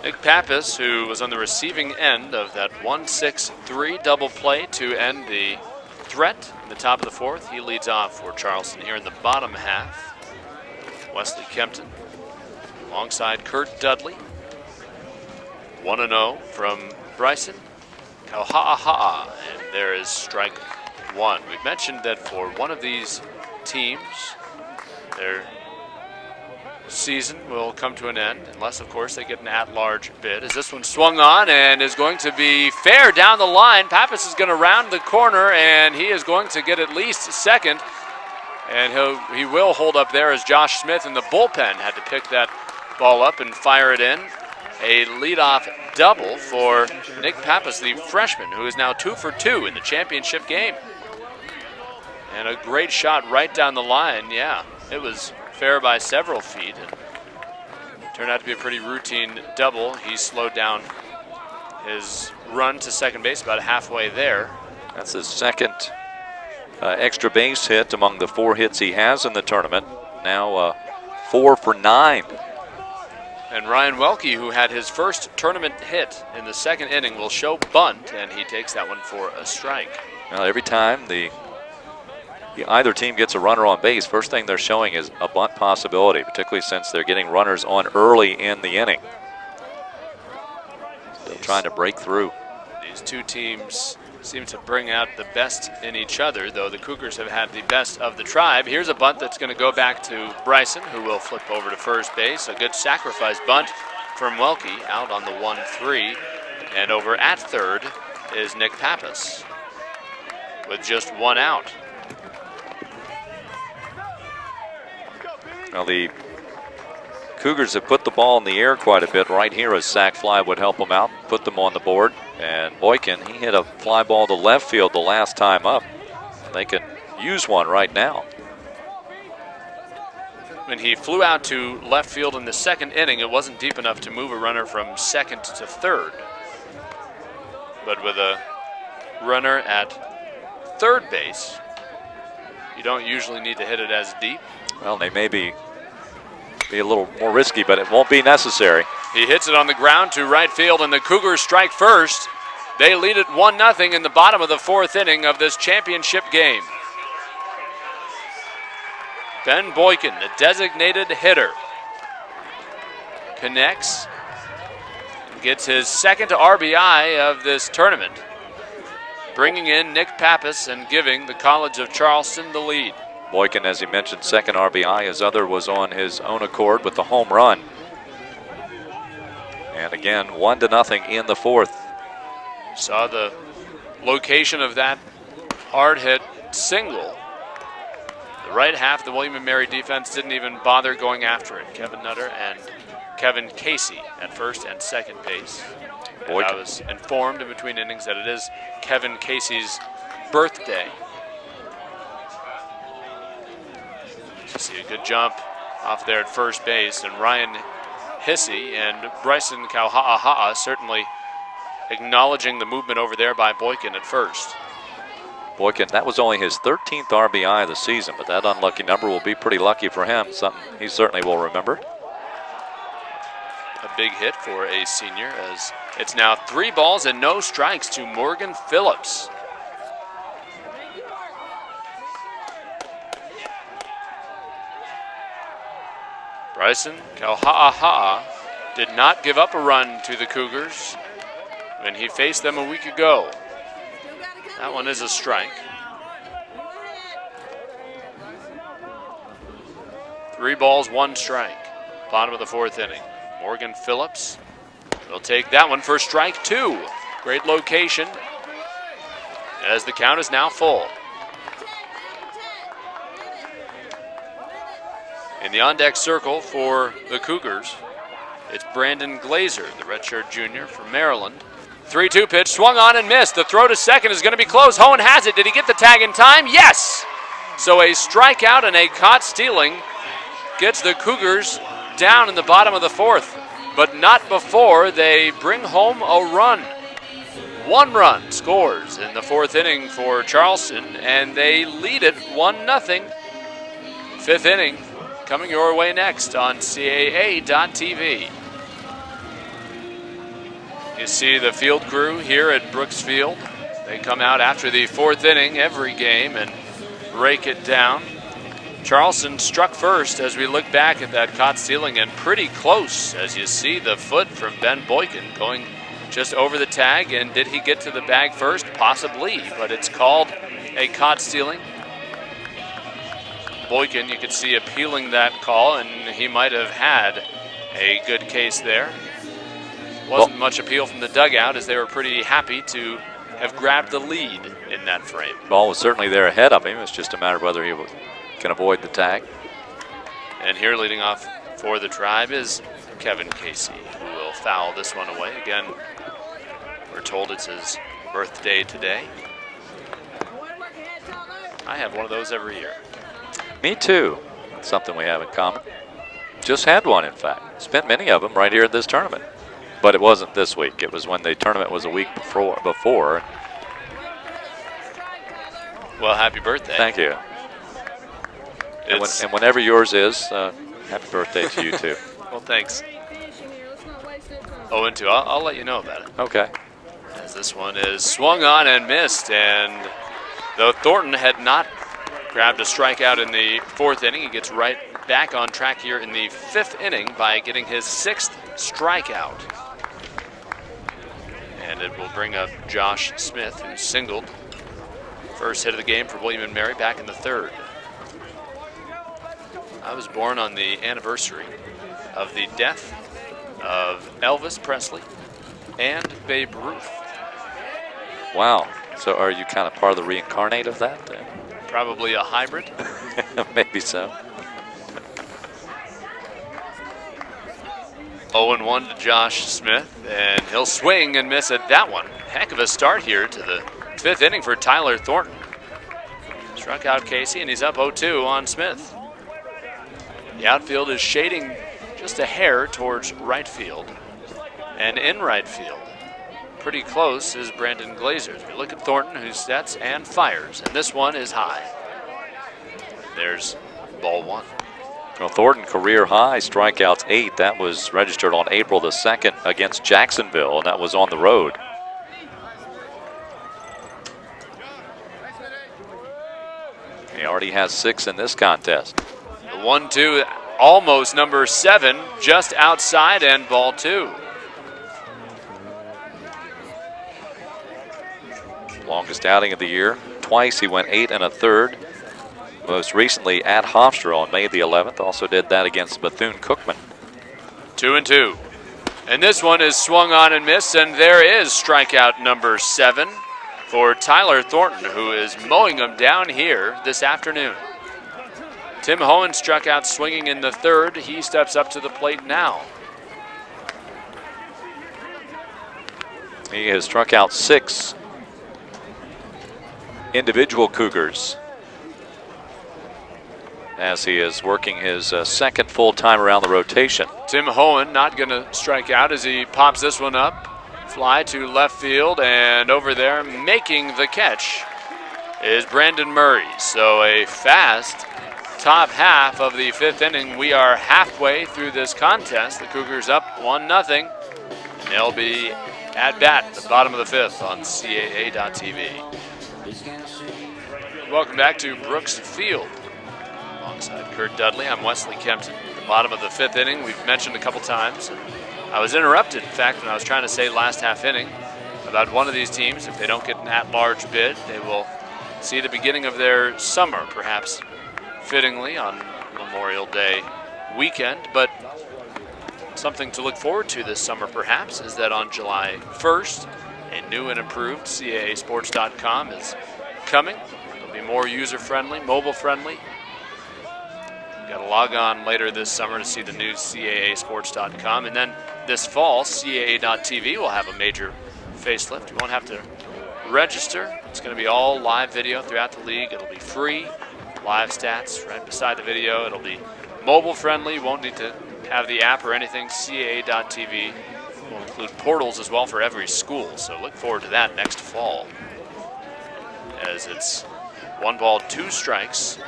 Nick Pappas, who was on the receiving end of that 1-6-3 double play to end the threat in the top of the fourth. He leads off for Charleston here in the bottom half. Wesley Kempton alongside Kurt Dudley. 1-0 from Bryson Kauha'aha'a, and there is strike 1. We've mentioned that for one of these teams, their season will come to an end, unless, of course, they get an at-large bid. As this one swung on and is going to be fair down the line. Pappas is going to round the corner, and he is going to get at least second. And he will hold up there as Josh Smith in the bullpen had to pick that ball up and fire it in. A leadoff double for Nick Pappas, the freshman, who is now 2 for 2 in the championship game. And a great shot right down the line. Yeah, it was fair by several feet. And turned out to be a pretty routine double. He slowed down his run to second base about halfway there. That's his second extra base hit among the 4 hits he has in the tournament. Now 4 for 9. And Ryan Welke, who had his first tournament hit in the second inning, will show bunt, and he takes that one for a strike. Well, every time either team gets a runner on base, first thing they're showing is a bunt possibility, particularly since they're getting runners on early in the inning. Still trying to break through. These two teams seem to bring out the best in each other, though the Cougars have had the best of the Tribe. Here's a bunt that's going to go back to Bryson, who will flip over to first base. A good sacrifice bunt from Welke out on the 1-3. And over at third is Nick Pappas with just 1 out. Now the Cougars have put the ball in the air quite a bit. Right here, a sac fly would help them out, put them on the board. And Boykin, he hit a fly ball to left field the last time up. They can use one right now. When he flew out to left field in the second inning, it wasn't deep enough to move a runner from second to third. But with a runner at third base, you don't usually need to hit it as deep. Well, they may be a little more risky, but it won't be necessary. He hits it on the ground to right field, and the Cougars strike first. They lead it 1-0 in the bottom of the fourth inning of this championship game. Ben Boykin, the designated hitter, connects and gets his second RBI of this tournament, bringing in Nick Pappas and giving the College of Charleston the lead. Boykin, as he mentioned, second RBI. His other was on his own accord with the home run. And again, 1-0 in the fourth. Saw the location of that hard hit single. The right half of the William & Mary defense didn't even bother going after it. Kevin Nutter and Kevin Casey at first and second base. And I was informed in between innings that it is Kevin Casey's birthday. See a good jump off there at first base, and Ryan Hissey and Bryson Kauha'aha'a certainly acknowledging the movement over there by Boykin at first. Boykin, that was only his 13th RBI of the season, but that unlucky number will be pretty lucky for him, something he certainly will remember. A big hit for a senior, as it's now 3 balls and no strikes to Morgan Phillips. Bryson Kauha'aha'a did not give up a run to the Cougars when he faced them a week ago. That one is a strike. 3 balls, 1 strike. Bottom of the 4th inning. Morgan Phillips will take that one for strike 2. Great location as the count is now full. In the on-deck circle for the Cougars, it's Brandon Glaser, the redshirt junior from Maryland. 3-2 pitch, swung on and missed. The throw to second is going to be close. Hohen has it. Did he get the tag in time? Yes! So a strikeout and a caught stealing gets the Cougars down in the bottom of the 4th, but not before they bring home a run. 1 run scores in the 4th inning for Charleston, and they lead it 1-0. 5th inning coming your way next on CAA.TV. You see the field crew here at Brooks Field. They come out after the 4th inning every game and rake it down. Charleston struck first as we look back at that caught stealing, and pretty close as you see the foot from Ben Boykin going just over the tag. And did he get to the bag first? Possibly, but it's called a caught stealing. Boykin, you could see appealing that call, and he might have had a good case there. Wasn't much appeal from the dugout, as they were pretty happy to have grabbed the lead in that frame. Ball was certainly there ahead of him. It's just a matter of whether he can avoid the tag. And here leading off for the Tribe is Kevin Casey, who will foul this one away. Again, we're told it's his birthday today. I have one of those every year. Me too. Something we have in common. Just had one, in fact. Spent many of them right here at this tournament. But it wasn't this week. It was when the tournament was a week before. Well, happy birthday. Thank you. And whenever yours is, happy birthday to you too. Well, thanks. 0-2. I'll let you know about it. Okay. As this one is swung on and missed, and though Thornton had not grabbed a strikeout in the 4th inning, he gets right back on track here in the 5th inning by getting his 6th strikeout. And it will bring up Josh Smith, who singled. First hit of the game for William & Mary back in the 3rd. I was born on the anniversary of the death of Elvis Presley and Babe Ruth. Wow. So are you kind of part of the reincarnate of that then? Probably a hybrid. Maybe so. 0-1 to Josh Smith, and he'll swing and miss at that one. Heck of a start here to the 5th inning for Tyler Thornton. Struck out Casey, and he's up 0-2 on Smith. The outfield is shading just a hair towards right field. And in right field, pretty close, is Brandon Glaser. If you look at Thornton, who sets and fires, and this one is high. There's ball 1. Well, Thornton career high strikeouts 8. That was registered on April the 2nd against Jacksonville, and that was on the road. He already has 6 in this contest. The 1-2, almost number 7, just outside, and ball 2. Longest outing of the year. Twice he went 8 1/3. Most recently at Hofstra on May the 11th. Also did that against Bethune-Cookman. 2-2. And this one is swung on and missed, and there is strikeout number 7 for Tyler Thornton, who is mowing them down here this afternoon. Tim Hohen struck out swinging in the 3rd. He steps up to the plate now. He has struck out 6 individual Cougars as he is working his 2nd full time around the rotation. Tim Hohen not going to strike out as he pops this one up Fly to left field, and over there making the catch is Brandon Murray. So a fast top half of the 5th inning. We are halfway through this contest. The Cougars up 1-0. They'll be at bat at the bottom of the 5th on CAA.TV. Welcome back to Brooks Field. Alongside Kurt Dudley, I'm Wesley Kempton. At the bottom of the 5th inning, we've mentioned a couple times. I was interrupted, in fact, when I was trying to say last half inning about one of these teams. If they don't get an at-large bid, they will see the beginning of their summer, perhaps fittingly on Memorial Day weekend. But something to look forward to this summer, perhaps, is that on July 1st, a new and improved CAAsports.com is coming. It'll be more user-friendly, mobile-friendly. Got to log on later this summer to see the new CAAsports.com. And then this fall, CAA.TV will have a major facelift. You won't have to register. It's going to be all live video throughout the league. It'll be free, live stats right beside the video. It'll be mobile friendly. You won't need to have the app or anything. CAA.TV will include portals as well for every school. So look forward to that next fall, as it's 1 ball, 2 strikes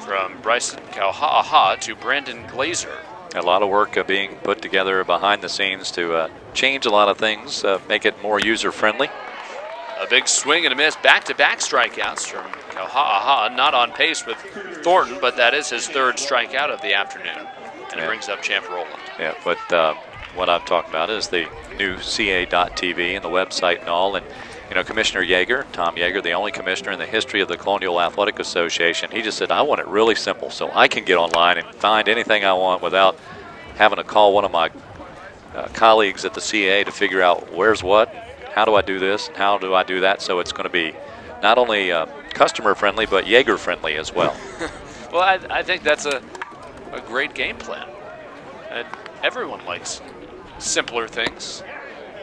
from Bryson Kauha'aha to Brandon Glaser. A lot of work being put together behind the scenes to change a lot of things, make it more user-friendly. A big swing and a miss, back-to-back strikeouts from Kauha'aha. Not on pace with Thornton, but that is his 3rd strikeout of the afternoon. And it brings up Champ Rowland. Yeah, but what I'm talking about is the new CA.TV and the website and all. And, you know, Commissioner Yeager, Tom Yeager, the only commissioner in the history of the Colonial Athletic Association, he just said, I want it really simple so I can get online and find anything I want without having to call one of my colleagues at the CAA to figure out where's what, how do I do this, and how do I do that. So it's going to be not only customer-friendly, but Yeager-friendly as well. Well, I think that's a great game plan. And everyone likes simpler things.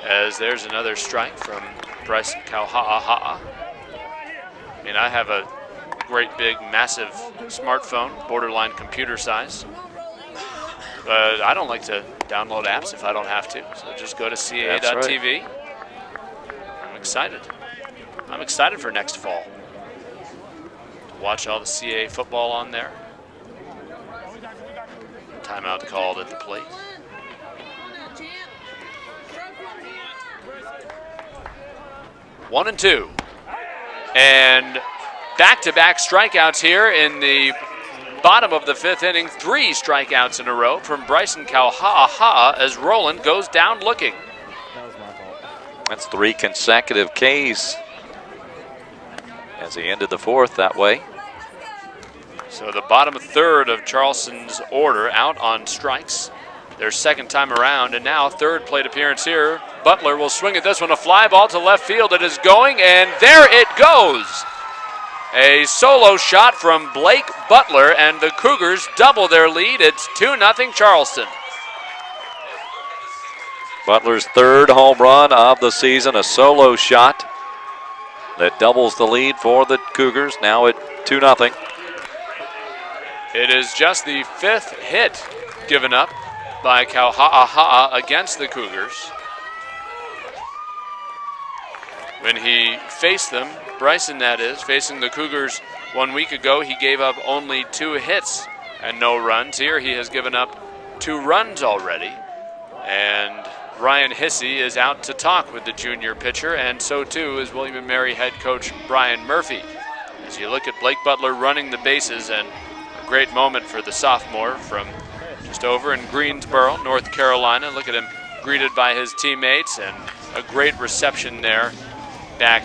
As there's another strike from Bryson Kauha'aha. I mean, I have a great big massive smartphone, borderline computer size, but I don't like to download apps if I don't have to, so just go to CAA.TV. Right. I'm excited for next fall to watch all the CAA football on there. Timeout called at the plate. One and two. And back-to-back strikeouts here in the bottom of the 5th inning. 3 strikeouts in a row from Bryson Kauha'aha as Rowland goes down looking. That's 3 consecutive Ks as he ended the 4th that way. So the bottom 3rd of Charleston's order out on strikes. Their 2nd time around, and now 3rd plate appearance here. Butler will swing at this one, a fly ball to left field. It is going, and there it goes. A solo shot from Blake Butler, and the Cougars double their lead. It's 2-0 Charleston. Butler's 3rd home run of the season, a solo shot that doubles the lead for the Cougars, now at 2-0. It is just the 5th hit given up by Kauha'aha against the Cougars. When he faced them, Bryson that is, facing the Cougars 1 week ago, he gave up only 2 hits and no runs. Here he has given up 2 runs already. And Ryan Hissey is out to talk with the junior pitcher, and so too is William & Mary head coach Brian Murphy. As you look at Blake Butler running the bases, and a great moment for the sophomore from just over in Greensboro, North Carolina. Look at him greeted by his teammates, and a great reception there back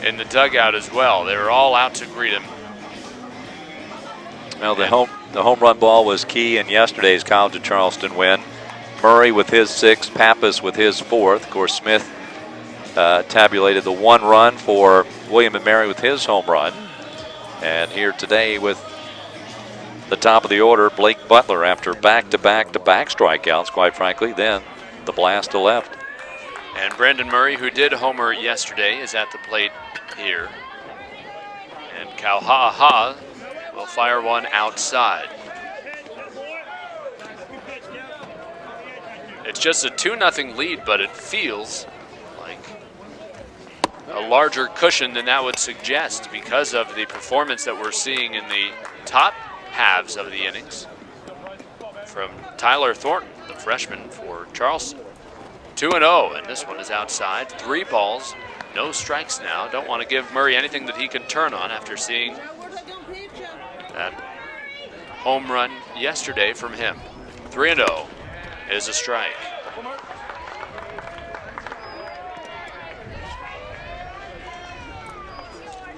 in the dugout as well. They were all out to greet him. Well, the home run ball was key in yesterday's College of Charleston win. Murray with his 6th, Pappas with his 4th. Of course, Smith tabulated the 1 run for William & Mary with his home run. And here today with the top of the order, Blake Butler, after back-to-back-to-back strikeouts, quite frankly, then the blast to left. And Brandon Murray, who did homer yesterday, is at the plate here. And Kauha'aha will fire one outside. It's just a 2-0 lead, but it feels like a larger cushion than that would suggest because of the performance that we're seeing in the top halves of the innings from Tyler Thornton, the freshman for Charleston. 2-0, and this one is outside. 3 balls, no strikes now. Don't want to give Murray anything that he can turn on after seeing that home run yesterday from him. 3-0 is a strike.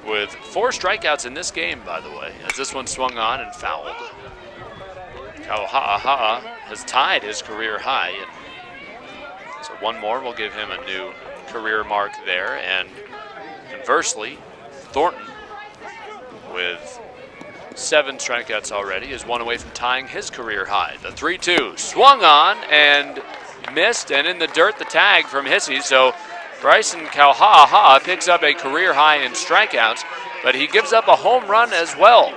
With 4 strikeouts in this game, by the way, as this one swung on and fouled. Kauha'a has tied his career high, and so one more will give him a new career mark there. And conversely, Thornton, with 7 strikeouts already, is 1 away from tying his career high. The 3-2 swung on and missed, and in the dirt, the tag from Hissey. So Bryson Kauha'a picks up a career high in strikeouts, but he gives up a home run as well.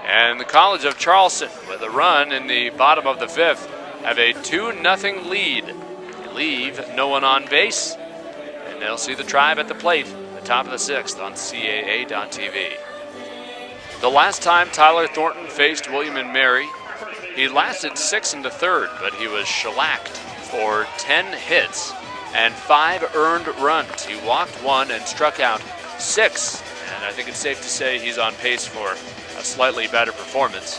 And the College of Charleston, with a run in the bottom of the 5th, have a 2-0 lead. They leave no one on base, and they'll see the Tribe at the plate, the top of the 6th on CAA.TV. The last time Tyler Thornton faced William & Mary, he lasted 6 1/3, but he was shellacked for 10 hits and 5 earned runs. He walked 1 and struck out 6, and I think it's safe to say he's on pace for a slightly better performance.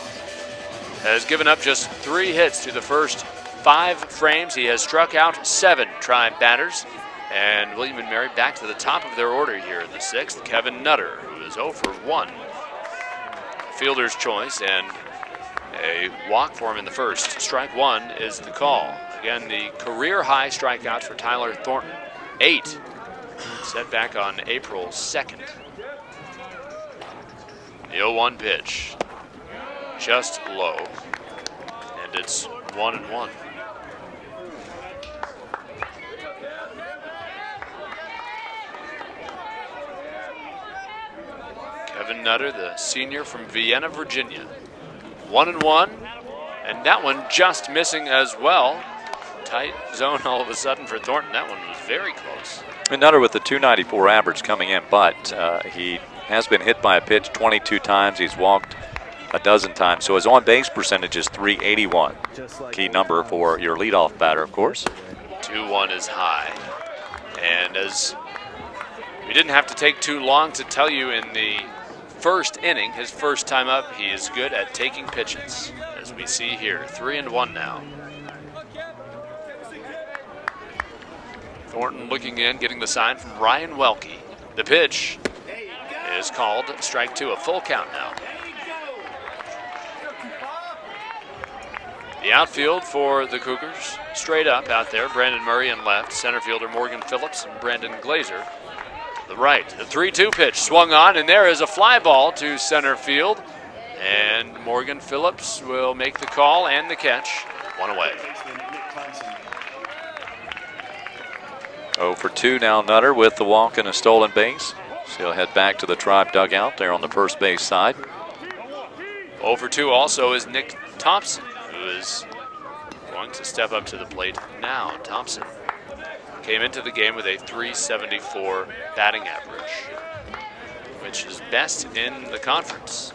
Has given up just 3 hits through the first 5 frames. He has struck out 7 Tribe batters, and William & Mary back to the top of their order here in the 6th. Kevin Nutter, who is 0 for 1. Fielder's choice and a walk for him in the first. Strike 1 is the call. Again, the career high strikeouts for Tyler Thornton, 8, set back on April 2nd. The 0-1 pitch, just low, and it's 1-1. Kevin Nutter, the senior from Vienna, Virginia. 1-1, and that one just missing as well. Tight zone all of a sudden for Thornton. That one was very close. And Nutter with the 294 average coming in, but he has been hit by a pitch 22 times. He's walked a dozen times, so his on-base percentage is .381. Key number for your leadoff batter, of course. 2-1 is high, and as we didn't have to take too long to tell you in the first inning, his first time up, he is good at taking pitches, as we see here. 3-1 now. Thornton looking in, getting the sign from Ryan Welke. The pitch is called strike 2, a full count now. The outfield for the Cougars, straight up out there, Brandon Murray in left, center fielder Morgan Phillips and Brandon Glaser to the right. The 3-2 pitch swung on, and there is a fly ball to center field, and Morgan Phillips will make the call and the catch. 1 away. 0 for 2 now Nutter with the walk and a stolen base. So he'll head back to the Tribe dugout there on the first base side. 0 for 2 also is Nick Thompson, who is going to step up to the plate now. Thompson came into the game with a .374 batting average, which is best in the conference.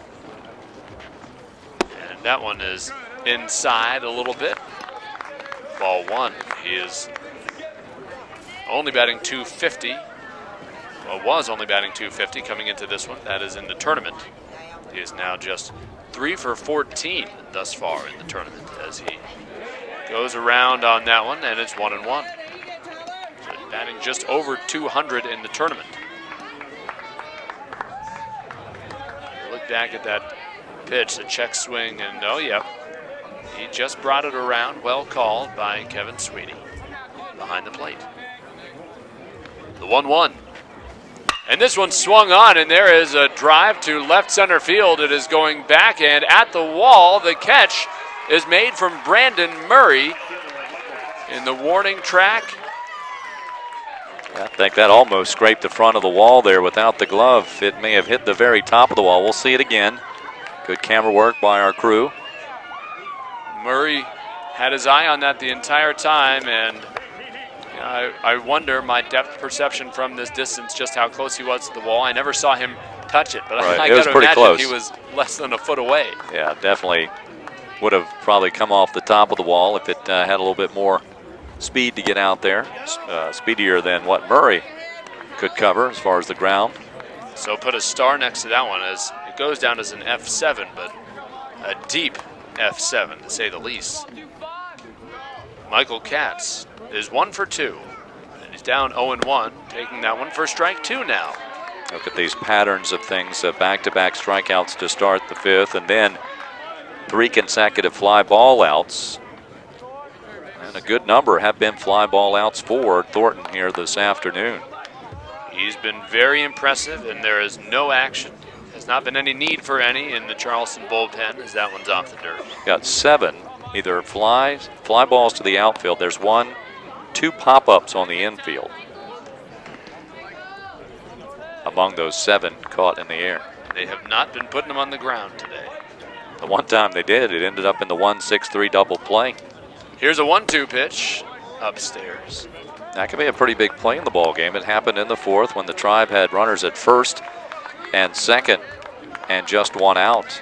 And that one is inside a little bit. Ball 1. He is only batting .250. Well, was only batting .250 coming into this one. That is in the tournament. He is now just 3 for 14 thus far in the tournament as he goes around on that one, and it's 1-1. So batting just over 200 in the tournament. Look back at that pitch, the check swing, and oh, yeah, he just brought it around. Well called by Kevin Sweeney behind the plate. The 1-1. And this one swung on, and there is a drive to left center field. It is going back, and at the wall, the catch is made from Brandon Murray in the warning track. I think that almost scraped the front of the wall there without the glove. It may have hit the very top of the wall. We'll see it again. Good camera work by our crew. Murray had his eye on that the entire time, and I wonder, my depth perception from this distance, just how close he was to the wall. I never saw him touch it, but right. I It was got to pretty imagine close. he was less than a foot away. Yeah, definitely would have probably come off the top of the wall if it had a little bit more speed to get out there, speedier than what Murray could cover as far as the ground. So put a star next to that one, as it goes down as an F7, but a deep F7 to say the least. Michael Katz is 1 for 2, and he's down 0-1, taking that one for strike 2 now. Look at these patterns of things, back-to-back strikeouts to start the fifth, and then 3 consecutive fly ball outs. And a good number have been fly ball outs for Thornton here this afternoon. He's been very impressive, and there is no action. There's not been any need for any in the Charleston bullpen, as that one's off the dirt. Got 7 either fly balls to the outfield. There's 2 pop-ups on the infield among those 7 caught in the air. They have not been putting them on the ground today. The one time they did, it ended up in the 1-6-3 double play. Here's a 1-2 pitch upstairs. That could be a pretty big play in the ball game. It happened in the 4th when the Tribe had runners at first and second and just 1 out.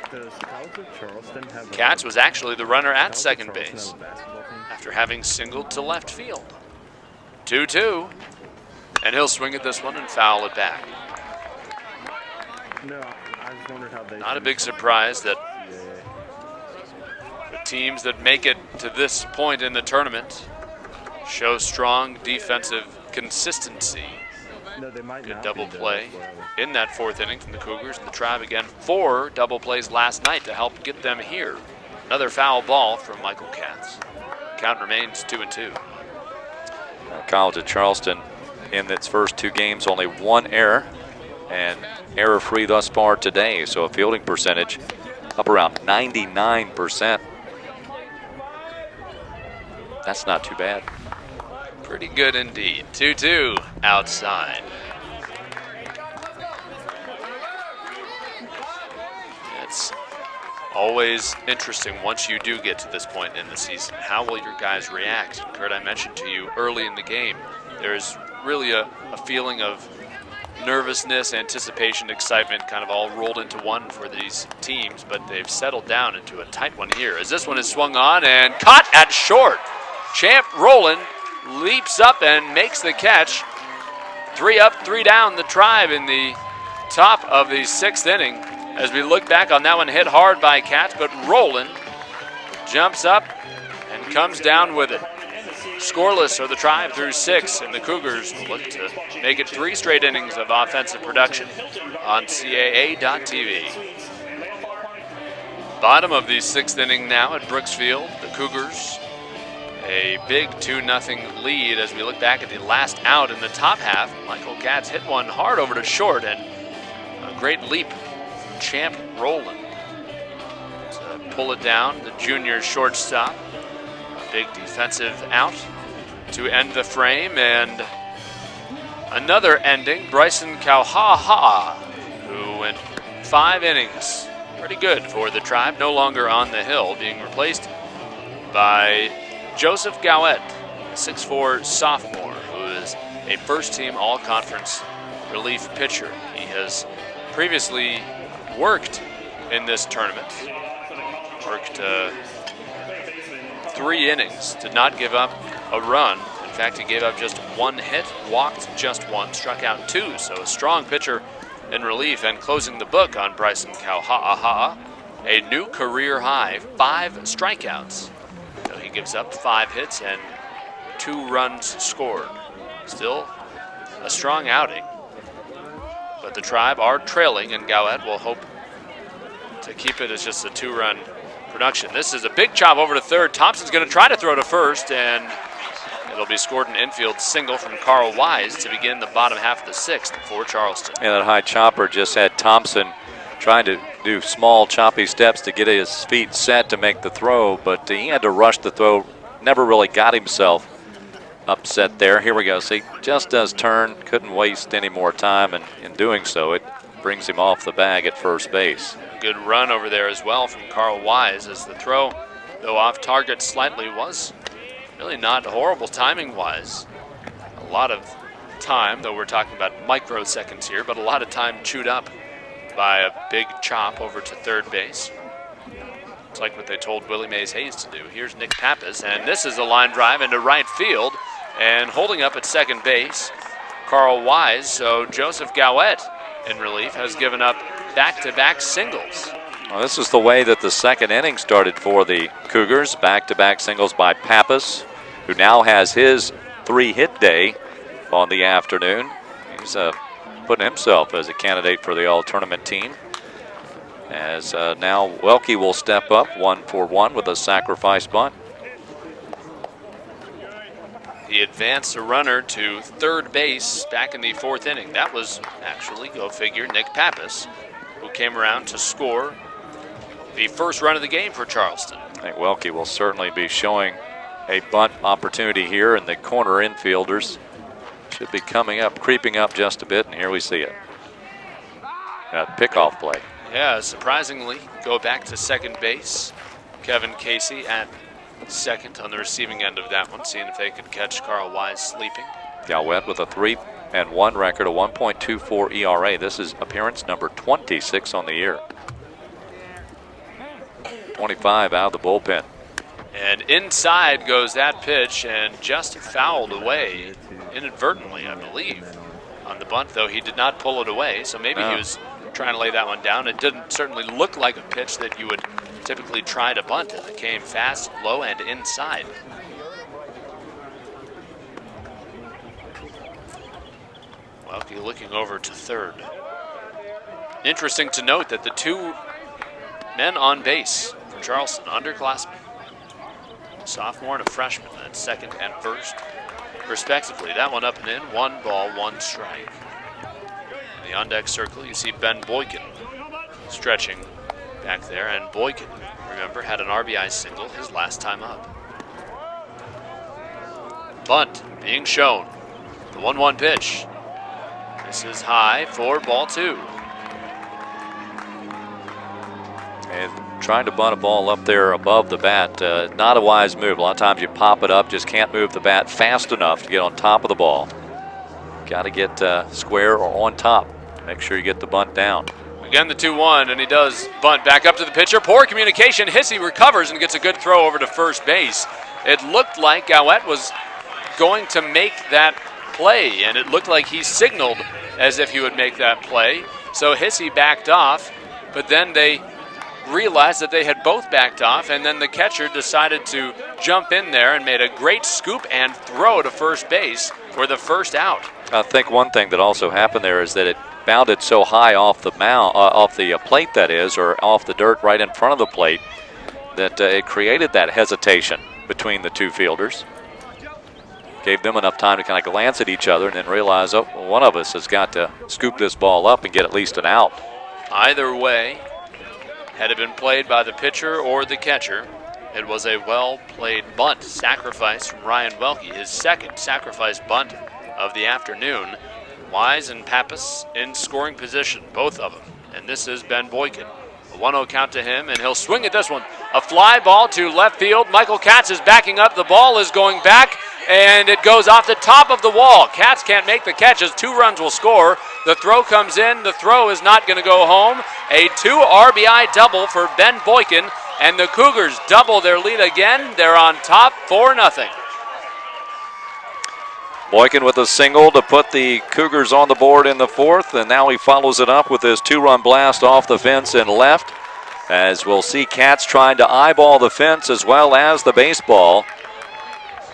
Katz was actually the runner at second base after having singled to left field. 2-2, and he'll swing at this one and foul it back. Not a big surprise that the teams that make it to this point in the tournament show strong defensive consistency. Good double play in that 4th inning from the Cougars, and the Tribe again 4 double plays last night to help get them here. Another foul ball from Michael Katz. Count remains 2-2. College of Charleston in its first 2 games only 1 error and error-free thus far today, so a fielding percentage up around 99%. That's not too bad. Pretty good indeed. 2-2 outside. It's always interesting once you do get to this point in the season. How will your guys react? Kurt, I mentioned to you early in the game, there's really a feeling of nervousness, anticipation, excitement kind of all rolled into one for these teams, but they've settled down into a tight one here as this one is swung on and caught at short. Champ Rowland leaps up and makes the catch. 3 up, 3 down, the Tribe in the top of the 6th inning. As we look back on that one, hit hard by Katz, but Rowland jumps up and comes down with it. Scoreless are the Tribe through 6, and the Cougars look to make it 3 straight innings of offensive production on CAA.TV. Bottom of the 6th inning now at Brooks Field. The Cougars a big 2-0 lead as we look back at the last out in the top half. Michael Katz hit one hard over to short, and a great leap from Champ Rowland to pull it down. The junior shortstop. A big defensive out to end the frame, and another ending. Bryson Kauhaha, who went 5 innings. Pretty good for the Tribe. No longer on the hill, being replaced by Joseph Gowett, a 6'4" sophomore who is a first-team all-conference relief pitcher. He has previously worked in this tournament, worked 3 innings, did not give up a run. In fact, he gave up just 1 hit, walked just 1, struck out 2. So a strong pitcher in relief, and closing the book on Bryson Kauhaha, a new career high, 5 strikeouts. So he gives up 5 hits and 2 runs scored. Still a strong outing. But the Tribe are trailing, and Gowett will hope to keep it as just a 2-run production. This is a big chop over to third. Thompson's going to try to throw to first, and it'll be scored an infield single from Carl Weis to begin the bottom half of the 6th for Charleston. And that high chopper just had Thompson trying to do small choppy steps to get his feet set to make the throw, but he had to rush the throw. Never really got himself upset there. Here we go. See, just does turn, couldn't waste any more time, and in doing so, it brings him off the bag at first base. Good run over there as well from Carl Weis as the throw though off target slightly, was really not horrible timing-wise. A lot of time, though we're talking about microseconds here, but a lot of time chewed up by a big chop over to third base. It's like what they told Willie Mays Hayes to do. Here's Nick Pappas, and this is a line drive into right field, and holding up at second base, Carl Weis. So Joseph Gowett in relief has given up back-to-back singles. Well, this is the way that the second inning started for the Cougars. Back-to-back singles by Pappas, who now has his 3-hit day on the afternoon. He's putting himself as a candidate for the all-tournament team. As now Welke will step up 1-for-1 with a sacrifice bunt. He advanced a runner to third base back in the fourth inning. That was actually, go figure, Nick Pappas, who came around to score the first run of the game for Charleston. I think Welke will certainly be showing a bunt opportunity here, and the corner infielders should be coming up, creeping up just a bit, and here we see it. A pickoff play. Yeah, surprisingly, go back to second base. Kevin Casey at second on the receiving end of that one, seeing if they could catch Carl Weis sleeping. Gowett with a 3-1 record, a 1.24 ERA. This is appearance number 26 on the year. 25 out of the bullpen. And inside goes that pitch, and just fouled away inadvertently, I believe, on the bunt, though he did not pull it away. So maybe he was trying to lay that one down. It didn't certainly look like a pitch that you would typically try to bunt. It came fast, low, and inside. Welke looking over to third. Interesting to note that the two men on base for Charleston, underclassmen, a sophomore and a freshman at second and first, respectively. That one up and in, 1 ball, 1 strike. In the on-deck circle, you see Ben Boykin stretching back there, and Boykin, remember, had an RBI single his last time up. Bunt being shown. The 1-1 pitch. This is high for ball 2. And trying to bunt a ball up there above the bat, not a wise move. A lot of times you pop it up, just can't move the bat fast enough to get on top of the ball. Got to get square or on top. Make sure you get the bunt down. Again, the 2-1, and he does bunt back up to the pitcher. Poor communication. Hissey recovers and gets a good throw over to first base. It looked like Gowett was going to make that play, and it looked like he signaled as if he would make that play. So Hissey backed off, but then they realized that they had both backed off, and then the catcher decided to jump in there and made a great scoop and throw to first base for the first out. I think one thing that also happened there is that it bounded so high off the plate, that is, or off the dirt right in front of the plate, that it created that hesitation between the two fielders. Gave them enough time to kind of glance at each other and then realize, oh, well, one of us has got to scoop this ball up and get at least an out. Either way, had it been played by the pitcher or the catcher, it was a well-played bunt sacrifice from Ryan Welke, his second sacrifice bunt of the afternoon. Weis and Pappas in scoring position, both of them. And this is Ben Boykin. A 1-0 count to him, and he'll swing at this one. A fly ball to left field. Michael Katz is backing up. The ball is going back, and it goes off the top of the wall. Katz can't make the catches. 2 runs will score. The throw comes in. The throw is not going to go home. A 2 RBI double for Ben Boykin, and the Cougars double their lead again. They're on top 4-0. Boykin with a single to put the Cougars on the board in the fourth, and now he follows it up with his 2-run blast off the fence and left, as we'll see Katz trying to eyeball the fence as well as the baseball.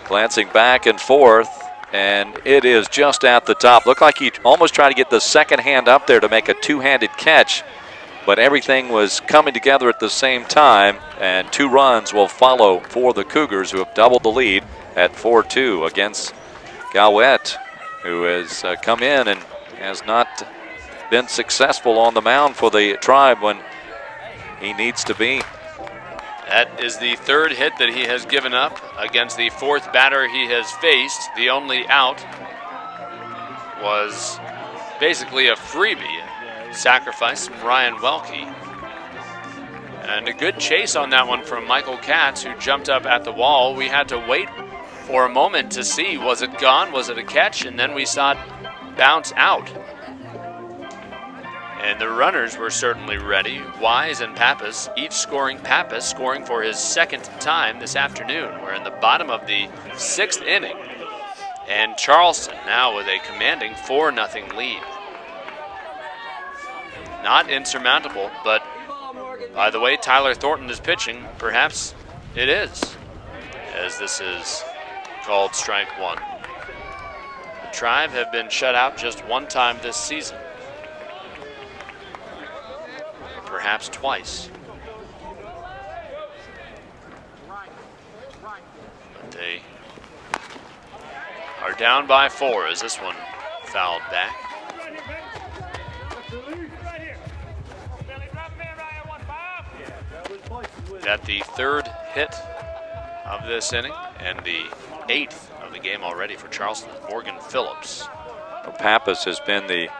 Glancing back and forth, and it is just at the top. Looked like he almost tried to get the second hand up there to make a two-handed catch, but everything was coming together at the same time, and 2 runs will follow for the Cougars, who have doubled the lead at 4-2 against Gowett, who has come in and has not been successful on the mound for the Tribe when he needs to be. That is the 3rd hit that he has given up against the 4th batter he has faced. The only out was basically a freebie sacrifice from Ryan Welke. And a good chase on that one from Michael Katz, who jumped up at the wall. We had to wait for a moment to see, was it gone, was it a catch, and then we saw it bounce out. And the runners were certainly ready. Weis and Pappas each scoring. Pappas scoring for his second time this afternoon. We're in the bottom of the 6th inning. And Charleston now with a commanding 4-0 lead. Not insurmountable, but by the way Tyler Thornton is pitching, perhaps it is, as this is called strike one. The Tribe have been shut out just one time this season. Perhaps twice. But they are down by 4 as this one fouled back. At the 3rd hit of this inning and the 8th of the game already for Charleston, Morgan Phillips. Well, Pappas has been the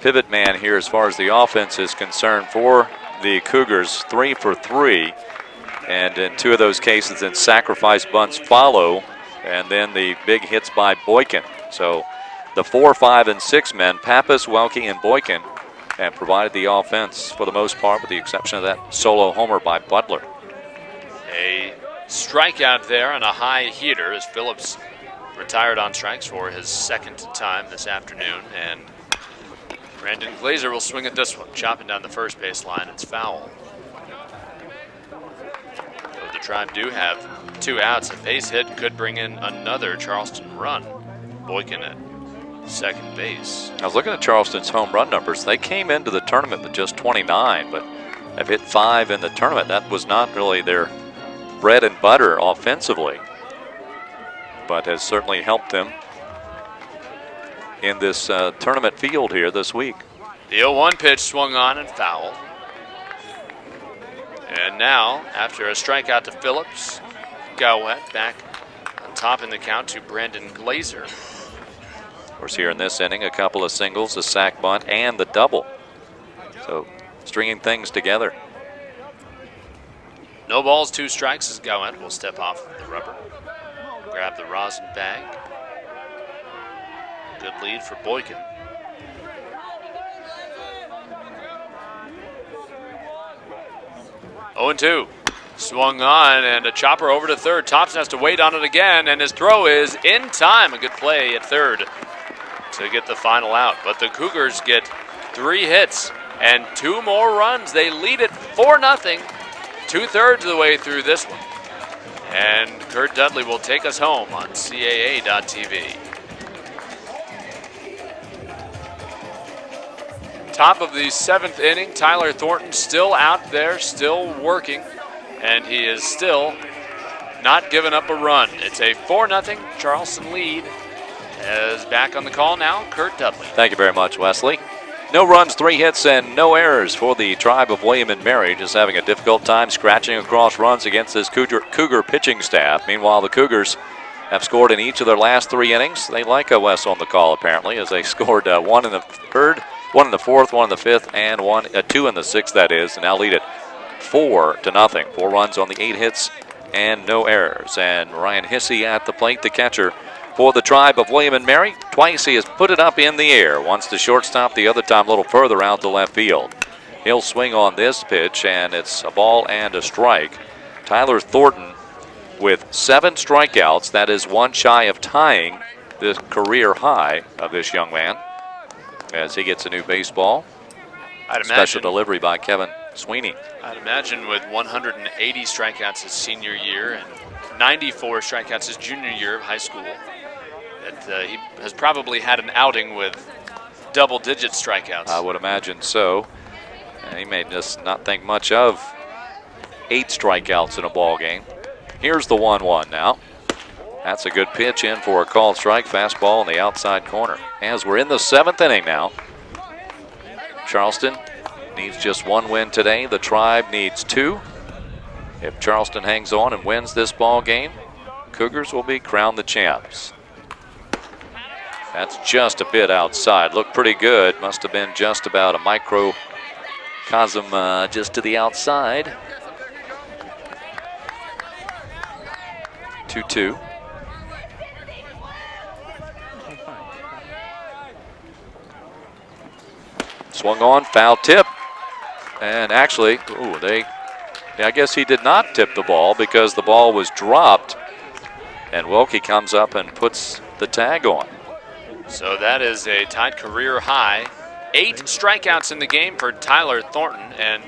pivot man here as far as the offense is concerned for the Cougars. 3 for 3, and in 2 of those cases, then sacrifice bunts follow, and then the big hits by Boykin. So the 4, 5, and 6 men, Pappas, Welke, and Boykin, and provided the offense for the most part, with the exception of that solo homer by Butler. A strikeout there and a high heater as Phillips retired on strikes for his 2nd time this afternoon. And Brandon Glaser will swing at this one, chopping down the first base line. It's foul. So the Tribe do have 2 outs. A base hit could bring in another Charleston run. Boykin at second base. I was looking at Charleston's home run numbers. They came into the tournament with just 29, but have hit 5 in the tournament. That was not really their bread and butter offensively, but has certainly helped them in this tournament field here this week. The 0-1 pitch swung on and fouled. And now, after a strikeout to Phillips, Gowett back on top in the count to Brandon Glaser. Of course, here in this inning, a couple of singles, a sac bunt, and the double. So, stringing things together. No balls, 2 strikes as Gowett will step off the rubber. Grab the rosin bag. Good lead for Boykin. Oh, 0-2. Swung on, and a chopper over to third. Thompson has to wait on it again, and his throw is in time. A good play at third to get the final out. But the Cougars get 3 hits and 2 more runs. They lead it 4-0, 2/3 of the way through this one. And Kurt Dudley will take us home on CAA.TV. Top of the 7th inning, Tyler Thornton still out there, still working, and he is still not giving up a run. It's a 4-0 Charleston lead. As back on the call now, Kurt Dudley. Thank you very much, Wesley. No runs, 3 hits, and no errors for the Tribe of William and Mary. Just having a difficult time scratching across runs against this Cougar pitching staff. Meanwhile, the Cougars have scored in each of their last 3 innings. They like a Wes on the call, apparently, as they scored 1 in the 3rd, 1 in the 4th, 1 in the 5th, and 2 in the 6th, that is, and now lead it 4-0. 4 runs on the 8 hits and no errors. And Ryan Hissey at the plate, the catcher for the Tribe of William and Mary. Twice he has put it up in the air. Once to shortstop, the other time a little further out to left field. He'll swing on this pitch, and it's a ball and a strike. Tyler Thornton with 7 strikeouts. That is 1 shy of tying the career high of this young man as he gets a new baseball. Special delivery by Kevin Sweeney. I'd imagine with 180 strikeouts his senior year and 94 strikeouts his junior year of high school, that he has probably had an outing with double-digit strikeouts. I would imagine so. And he may just not think much of 8 strikeouts in a ball game. Here's the 1-1 now. That's a good pitch in for a called strike. Fastball in the outside corner. As we're in the 7th inning now. Charleston needs just 1 win today. The Tribe needs 2. If Charleston hangs on and wins this ball game, Cougars will be crowned the champs. That's just a bit outside. Looked pretty good. Must have been just about a micro Kazum just to the outside. 2-2. Swung on, foul tip. And actually, I guess he did not tip the ball because the ball was dropped. And Wilkie comes up and puts the tag on. So that is a tied career high. 8 strikeouts in the game for Tyler Thornton, and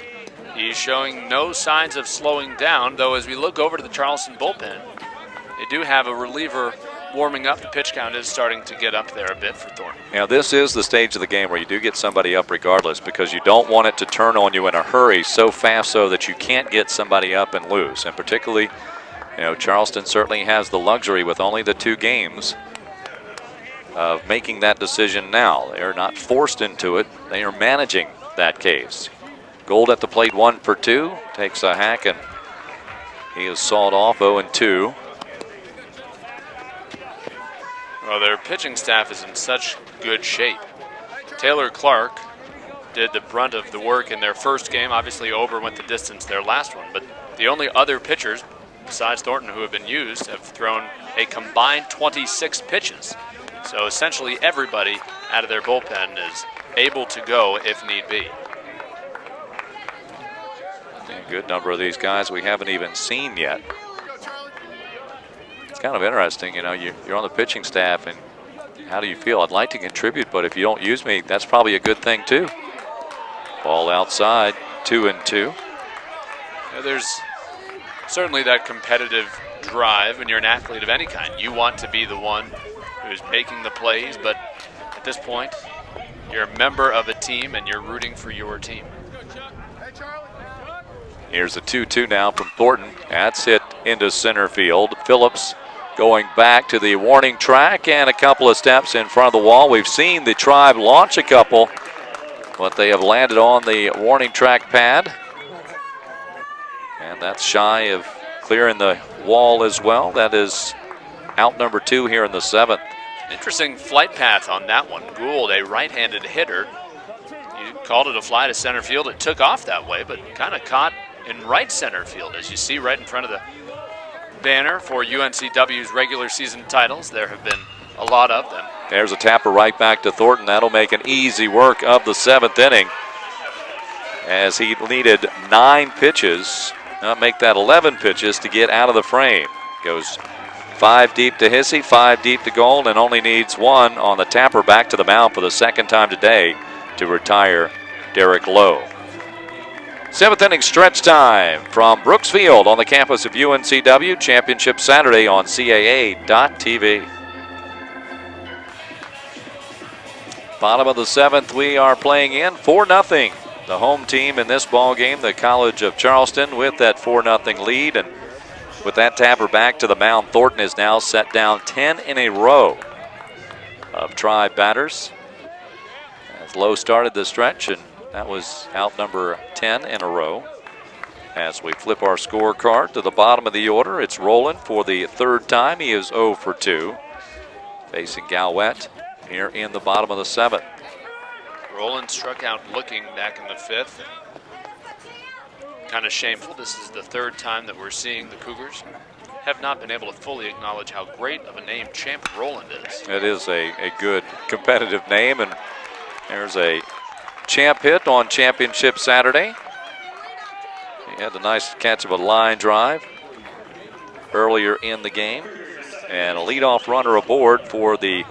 he's showing no signs of slowing down, though as we look over to the Charleston bullpen, they do have a reliever warming up. The pitch count is starting to get up there a bit for Thornton. Now, this is the stage of the game where you do get somebody up regardless, because you don't want it to turn on you in a hurry so fast so that you can't get somebody up and lose. And particularly, Charleston certainly has the luxury with only the 2 games of making that decision now. They're not forced into it. They are managing that case. Gold at the plate, 1 for 2. Takes a hack, and he is sawed off, 0-2. Well, their pitching staff is in such good shape. Taylor Clark did the brunt of the work in their first game. Obviously, Ober went the distance their last one, but the only other pitchers besides Thornton who have been used have thrown a combined 26 pitches. So essentially everybody out of their bullpen is able to go if need be. A good number of these guys we haven't even seen yet. It's kind of interesting, you're on the pitching staff, and how do you feel? I'd like to contribute, but if you don't use me, that's probably a good thing too. Ball outside, 2-2. There's certainly that competitive drive when you're an athlete of any kind. You want to be the one who's making the plays, but at this point, you're a member of a team and you're rooting for your team. Here's a 2-2 now from Thornton. That's hit into center field. Phillips going back to the warning track and a couple of steps in front of the wall. We've seen the Tribe launch a couple, but they have landed on the warning track pad. And that's shy of clearing the wall as well. That is out number 2 here in the 7th. Interesting flight path on that one. Gould, a right-handed hitter. You called it a fly to center field. It took off that way, but kind of caught in right center field. As you see right in front of the banner for UNCW's regular season titles, there have been a lot of them. There's a tapper right back to Thornton. That'll make an easy work of the 7th inning, as he needed 9 pitches, make that 11 pitches to get out of the frame. Goes 5 deep to Hissey, 5 deep to Gold, and only needs 1 on the tapper back to the mound for the 2nd time today to retire Derek Lowe. 7th inning stretch time from Brooks Field on the campus of UNCW. Championship Saturday on CAA.TV. Bottom of the 7th, we are playing in 4-0. The home team in this ball game, the College of Charleston, with that 4-0 lead. And with that tapper back to the mound, Thornton is now set down 10 in a row of Tribe batters. As Lowe started the stretch, and that was out number 10 in a row. As we flip our scorecard to the bottom of the order, it's Rowland for the 3rd time. He is 0 for 2. Facing Galwet here in the bottom of the 7th. Rowland struck out looking back in the 5th. Kind of shameful. This is the 3rd time that we're seeing the Cougars have not been able to fully acknowledge how great of a name Champ Rowland is. It is a good competitive name, and there's a Champ hit on Championship Saturday. He had a nice catch of a line drive earlier in the game, and a leadoff runner aboard for the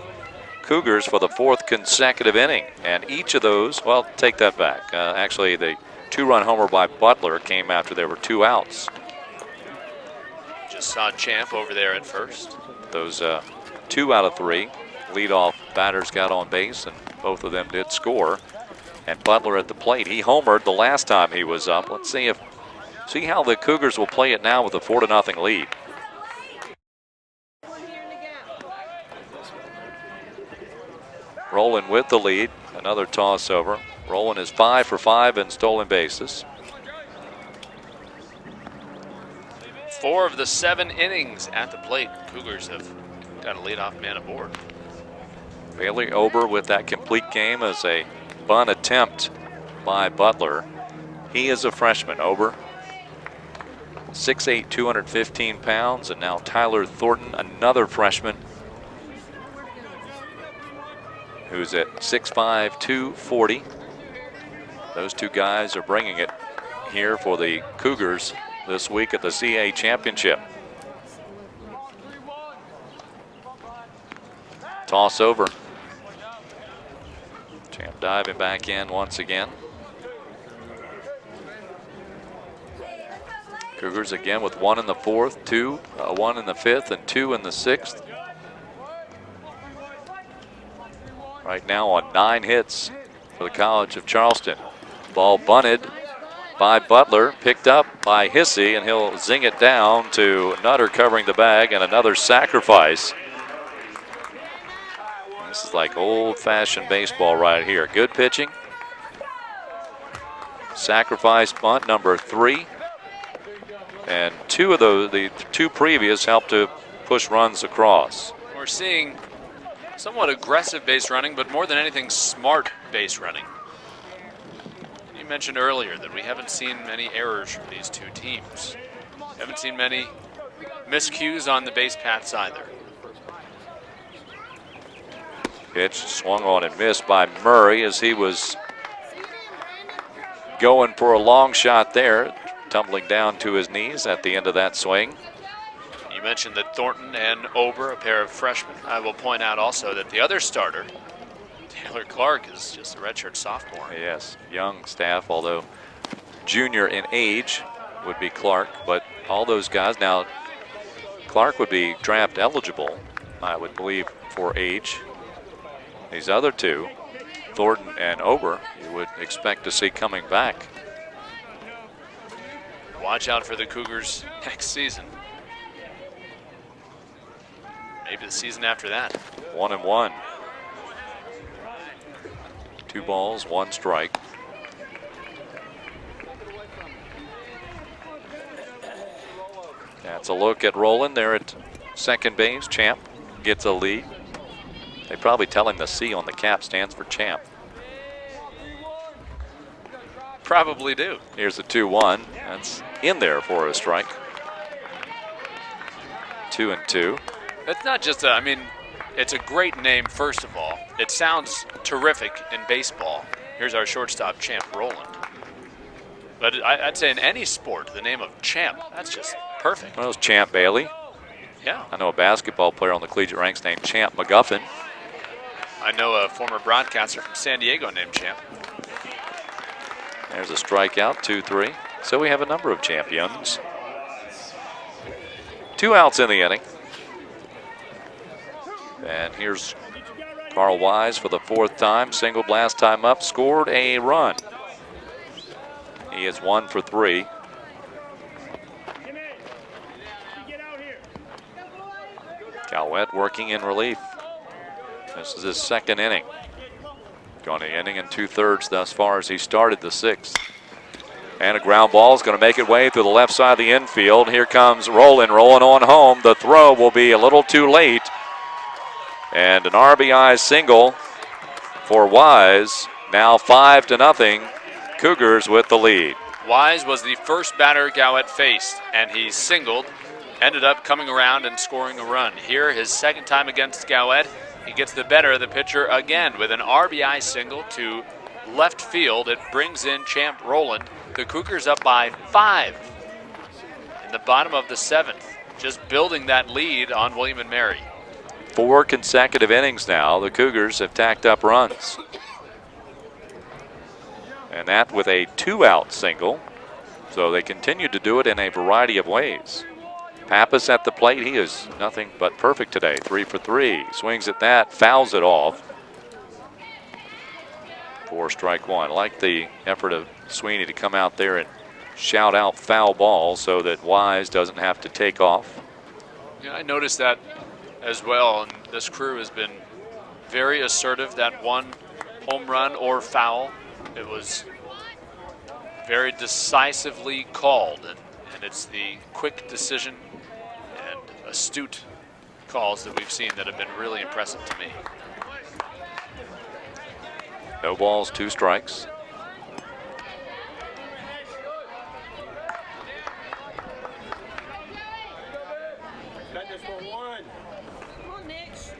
Cougars for the 4th consecutive inning. And each of those, well, take that back. Actually, the 2-run homer by Butler came after there were 2 outs. Just saw Champ over there at first. Those 2 out of 3 leadoff batters got on base, and both of them did score. And Butler at the plate, he homered the last time he was up. Let's see how the Cougars will play it now with a 4-0 lead. Rowland with the lead, another toss over. Rowland is 5 for 5 in stolen bases. 4 of the 7 innings at the plate. Cougars have got a leadoff man aboard. Bailey Ober with that complete game as a bunt attempt by Butler. He is a freshman. Ober, 6'8", 215 pounds. And now Tyler Thornton, another freshman, who's at 6'5", 240. Those two guys are bringing it here for the Cougars this week at the CAA Championship. Toss over. Champ diving back in once again. Cougars again with 1 in the 4th, 1 in the 5th, and 2 in the 6th. Right now on 9 hits for the College of Charleston. Ball bunted by Butler, picked up by Hissey, and he'll zing it down to Nutter covering the bag, and another sacrifice. This is like old-fashioned baseball right here. Good pitching. Sacrifice bunt number 3. And 2 of those, the 2 previous, helped to push runs across. We're seeing somewhat aggressive base running, but more than anything, smart base running. You mentioned earlier that we haven't seen many errors from these 2 teams. Haven't seen many miscues on the base paths either. Pitch swung on and missed by Murray as he was going for a long shot there, tumbling down to his knees at the end of that swing. You mentioned that Thornton and Ober, a pair of freshmen. I will point out also that the other starter, Taylor Clark, is just a redshirt sophomore. Yes, young staff, although junior in age would be Clark, but all those guys now, Clark would be draft eligible, I would believe, for age. These other 2, Thornton and Ober, you would expect to see coming back. Watch out for the Cougars next season. Maybe the season after that. 1-1. 2 balls, 1 strike. That's a look at Rowland there at second base. Champ gets a lead. They probably tell him the C on the cap stands for Champ. Probably do. Here's the 2-1. That's in there for a strike. 2-2. It's not just I mean, it's a great name, first of all. It sounds terrific in baseball. Here's our shortstop, Champ Rowland. But I'd say in any sport, the name of Champ, that's just perfect. Well, it's Champ Bailey. Yeah. I know a basketball player on the collegiate ranks named Champ McGuffin. I know a former broadcaster from San Diego named Champ. There's a strikeout, 2-3. So we have a number of champions. 2 outs in the inning. And here's Carl Weis for the 4th time. Singled last time up, scored a run. He is 1 for 3. Calwett working in relief. This is his 2nd inning. Gone an inning and 2/3 thus far as he started the 6th. And a ground ball is going to make its way through the left side of the infield. Here comes Rowland, rolling on home. The throw will be a little too late. And an RBI single for Weis. Now 5-0. Cougars with the lead. Weis was the first batter Gowett faced, and he singled, ended up coming around and scoring a run. Here, his 2nd time against Gowett, he gets the better of the pitcher again with an RBI single to left field. It brings in Champ Rowland. The Cougars up by 5 in the bottom of the 7th, just building that lead on William & Mary. 4 consecutive innings now. The Cougars have tacked up runs. And that with a 2-out single. So they continue to do it in a variety of ways. Pappas at the plate. He is nothing but perfect today. 3 for 3. Swings at that, fouls it off. 4 strike 1. I like the effort of Sweeney to come out there and shout out foul ball so that Weis doesn't have to take off. Yeah, I noticed that as well, and this crew has been very assertive. That one home run or foul, it was very decisively called, and it's the quick decision and astute calls that we've seen that have been really impressive to me. No balls, 2 strikes.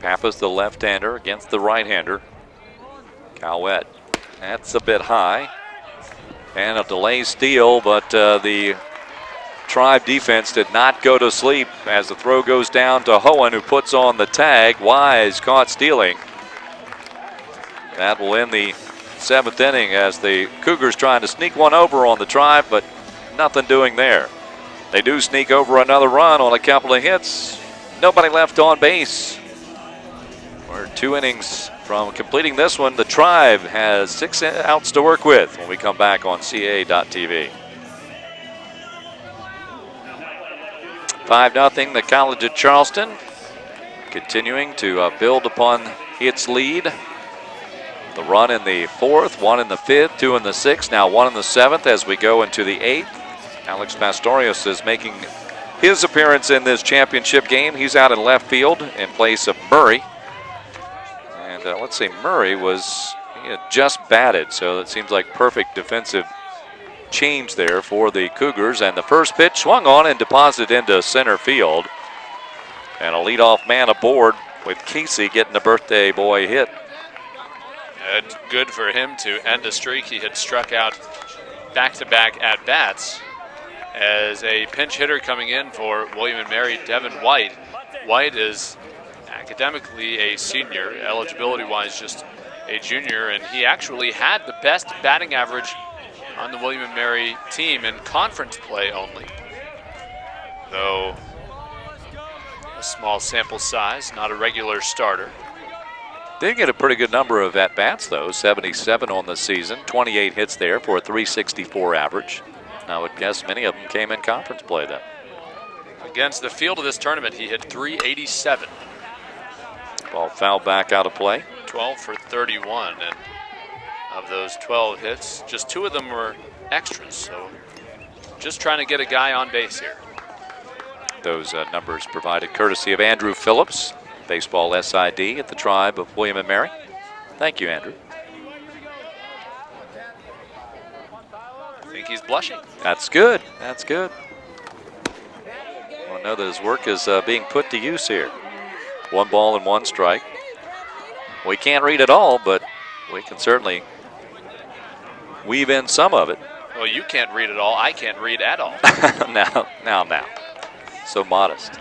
Pappas, the left-hander, against the right-hander. Cowett. That's a bit high. And a delay steal, but the Tribe defense did not go to sleep as the throw goes down to Hohen, who puts on the tag. Weis caught stealing. That will end the 7th inning as the Cougars trying to sneak one over on the Tribe, but nothing doing there. They do sneak over another run on a couple of hits. Nobody left on base. We're 2 innings from completing this one. The Tribe has 6 outs to work with when we come back on CAA.TV. 5-0, the College of Charleston continuing to build upon its lead. The run in the 4th, 1 in the 5th, 2 in the 6th, now 1 in the 7th as we go into the 8th. Alex Pastorius is making his appearance in this championship game. He's out in left field in place of Murray. And let's see, Murray he had just batted, so it seems like perfect defensive change there for the Cougars. And the first pitch swung on and deposited into center field. And a leadoff man aboard with Casey getting a birthday boy hit. It's good for him to end a streak. He had struck out back-to-back at-bats as a pinch hitter coming in for William & Mary, Devin White. White is academically a senior, eligibility-wise just a junior, and he actually had the best batting average on the William & Mary team in conference play only. Though a small sample size, not a regular starter. Did get a pretty good number of at-bats, though. 77 on the season, 28 hits there for a .364 average. I would guess many of them came in conference play then. Against the field of this tournament, he hit .387. Ball fouled back out of play. 12 for 31, and of those 12 hits, just 2 of them were extras, so just trying to get a guy on base here. Those numbers provided courtesy of Andrew Phillips, baseball SID at the Tribe of William & Mary. Thank you, Andrew. I think he's blushing. That's good. That's good. I know that his work is being put to use here. 1 ball and 1 strike. We can't read it all, but we can certainly weave in some of it. Well, you can't read it all. I can't read at all. Now. So modest.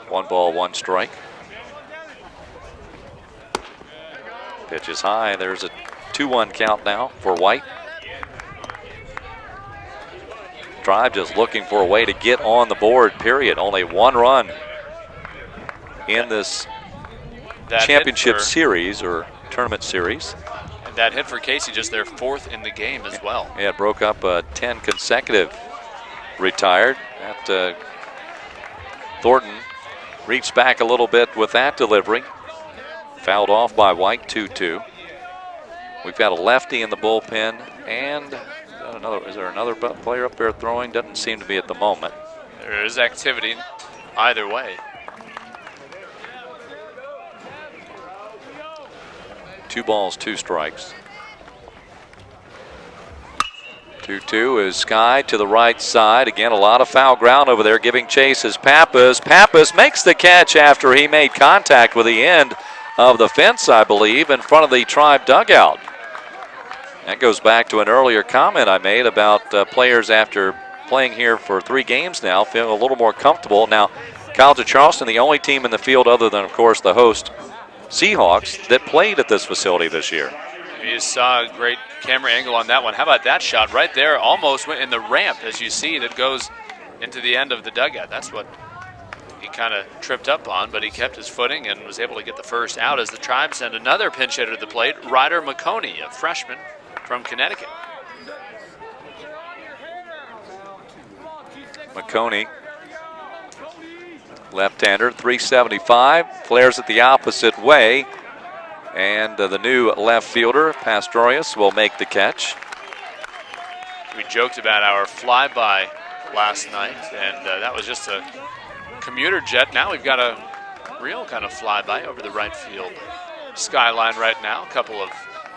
1 ball, 1 strike. Pitch is high. There's a 2-1 count now for White. Tribe just looking for a way to get on the board, period. Only 1 run in this championship series or tournament series. And that hit for Casey, just their 4th in the game as well. Yeah, it broke up 10 consecutive retired. That Thornton reached back a little bit with that delivery. Fouled off by White, 2-2. We've got a lefty in the bullpen, and is there another player up there throwing? Doesn't seem to be at the moment. There is activity either way. 2 balls, 2 strikes. 2-2 is Sky to the right side. Again, a lot of foul ground over there. Giving chase is Pappas. Pappas makes the catch after he made contact with the end of the fence, I believe, in front of the Tribe dugout. That goes back to an earlier comment I made about players after playing here for 3 games now feeling a little more comfortable. Now, College of Charleston, the only team in the field other than, of course, the host Seahawks that played at this facility this year. You saw a great camera angle on that one. How about that shot right there? Almost went in the ramp, as you see, that goes into the end of the dugout. That's what he kind of tripped up on, but he kept his footing and was able to get the first out as the Tribe send another pinch hitter to the plate, Ryder McConey, a freshman from Connecticut. McConey, left-hander, .375, flares it the opposite way. And the new left fielder, Pastorius, will make the catch. We joked about our flyby last night, and that was just a commuter jet. Now we've got a real kind of flyby over the right field skyline right now. A couple of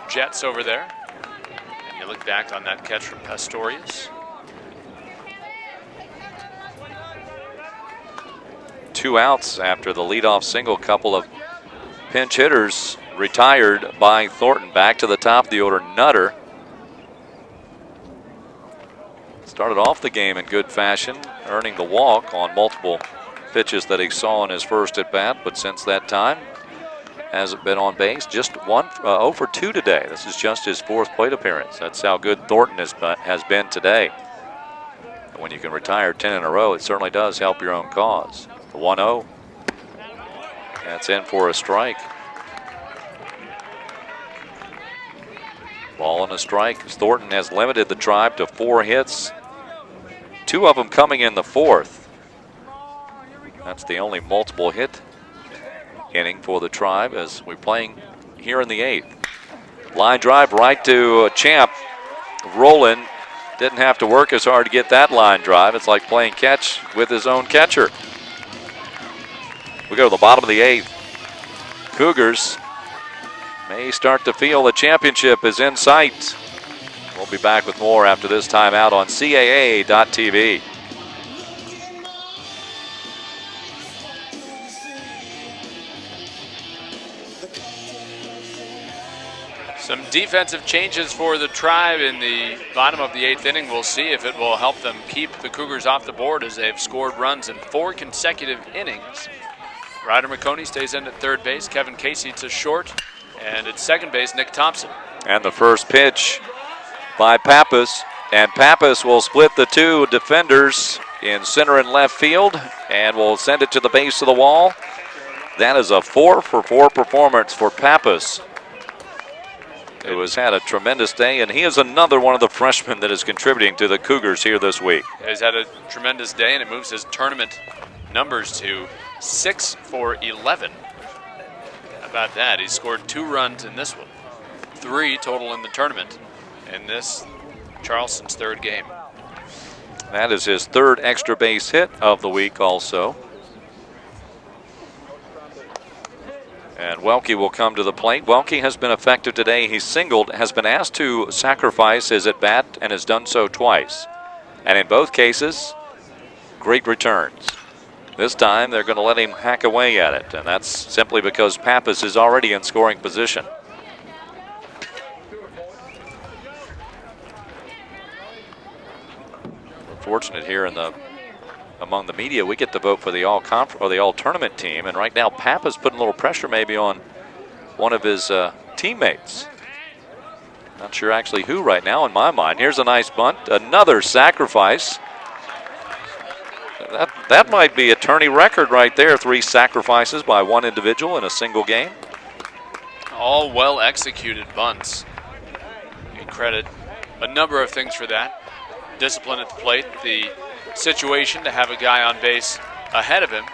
jets over there. And you look back on that catch from Pastorius. 2 outs after the leadoff single. Couple of pinch hitters retired by Thornton. Back to the top of the order, Nutter. Started off the game in good fashion, earning the walk on multiple pitches that he saw in his first at bat, but since that time hasn't been on base. Just 0 for 2 today. This is just his 4th plate appearance. That's how good Thornton has been today. When you can retire 10 in a row, it certainly does help your own cause. The 1-0. That's in for a strike. Ball and a strike. Thornton has limited the Tribe to 4 hits. 2 of them coming in the 4th. That's the only multiple hit inning for the Tribe as we're playing here in the 8th. Line drive right to Champ. Roland didn't have to work as hard to get that line drive. It's like playing catch with his own catcher. We go to the bottom of the 8th. Cougars may start to feel the championship is in sight. We'll be back with more after this timeout on CAA.TV. Some defensive changes for the Tribe in the bottom of the 8th inning. We'll see if it will help them keep the Cougars off the board as they've scored runs in 4 consecutive innings. Ryder McConey stays in at third base. Kevin Casey to short. And at second base, Nick Thompson. And the first pitch by Pappas. And Pappas will split the 2 defenders in center and left field and will send it to the base of the wall. That is a 4 for 4 performance for Pappas, who has had a tremendous day, and he is another one of the freshmen that is contributing to the Cougars here this week. He's had a tremendous day, and it moves his tournament numbers to 6 for 11. How about that? He scored 2 runs in this one, 3 total in the tournament in this Charleston's 3rd game. That is his 3rd extra base hit of the week also. And Welke will come to the plate. Welke has been effective today. He's singled, has been asked to sacrifice his at-bat, and has done so twice. And in both cases, great returns. This time, they're going to let him hack away at it, and that's simply because Pappas is already in scoring position. We're fortunate here among the media, we get to vote for the all-tournament team, and right now Pappas putting a little pressure maybe on one of his teammates. Not sure actually who right now in my mind. Here's a nice bunt, another sacrifice. That might be a tourney record right there, 3 sacrifices by one individual in a single game. All well executed bunts. You credit a number of things for that. Discipline at the plate, the situation to have a guy on base ahead of him.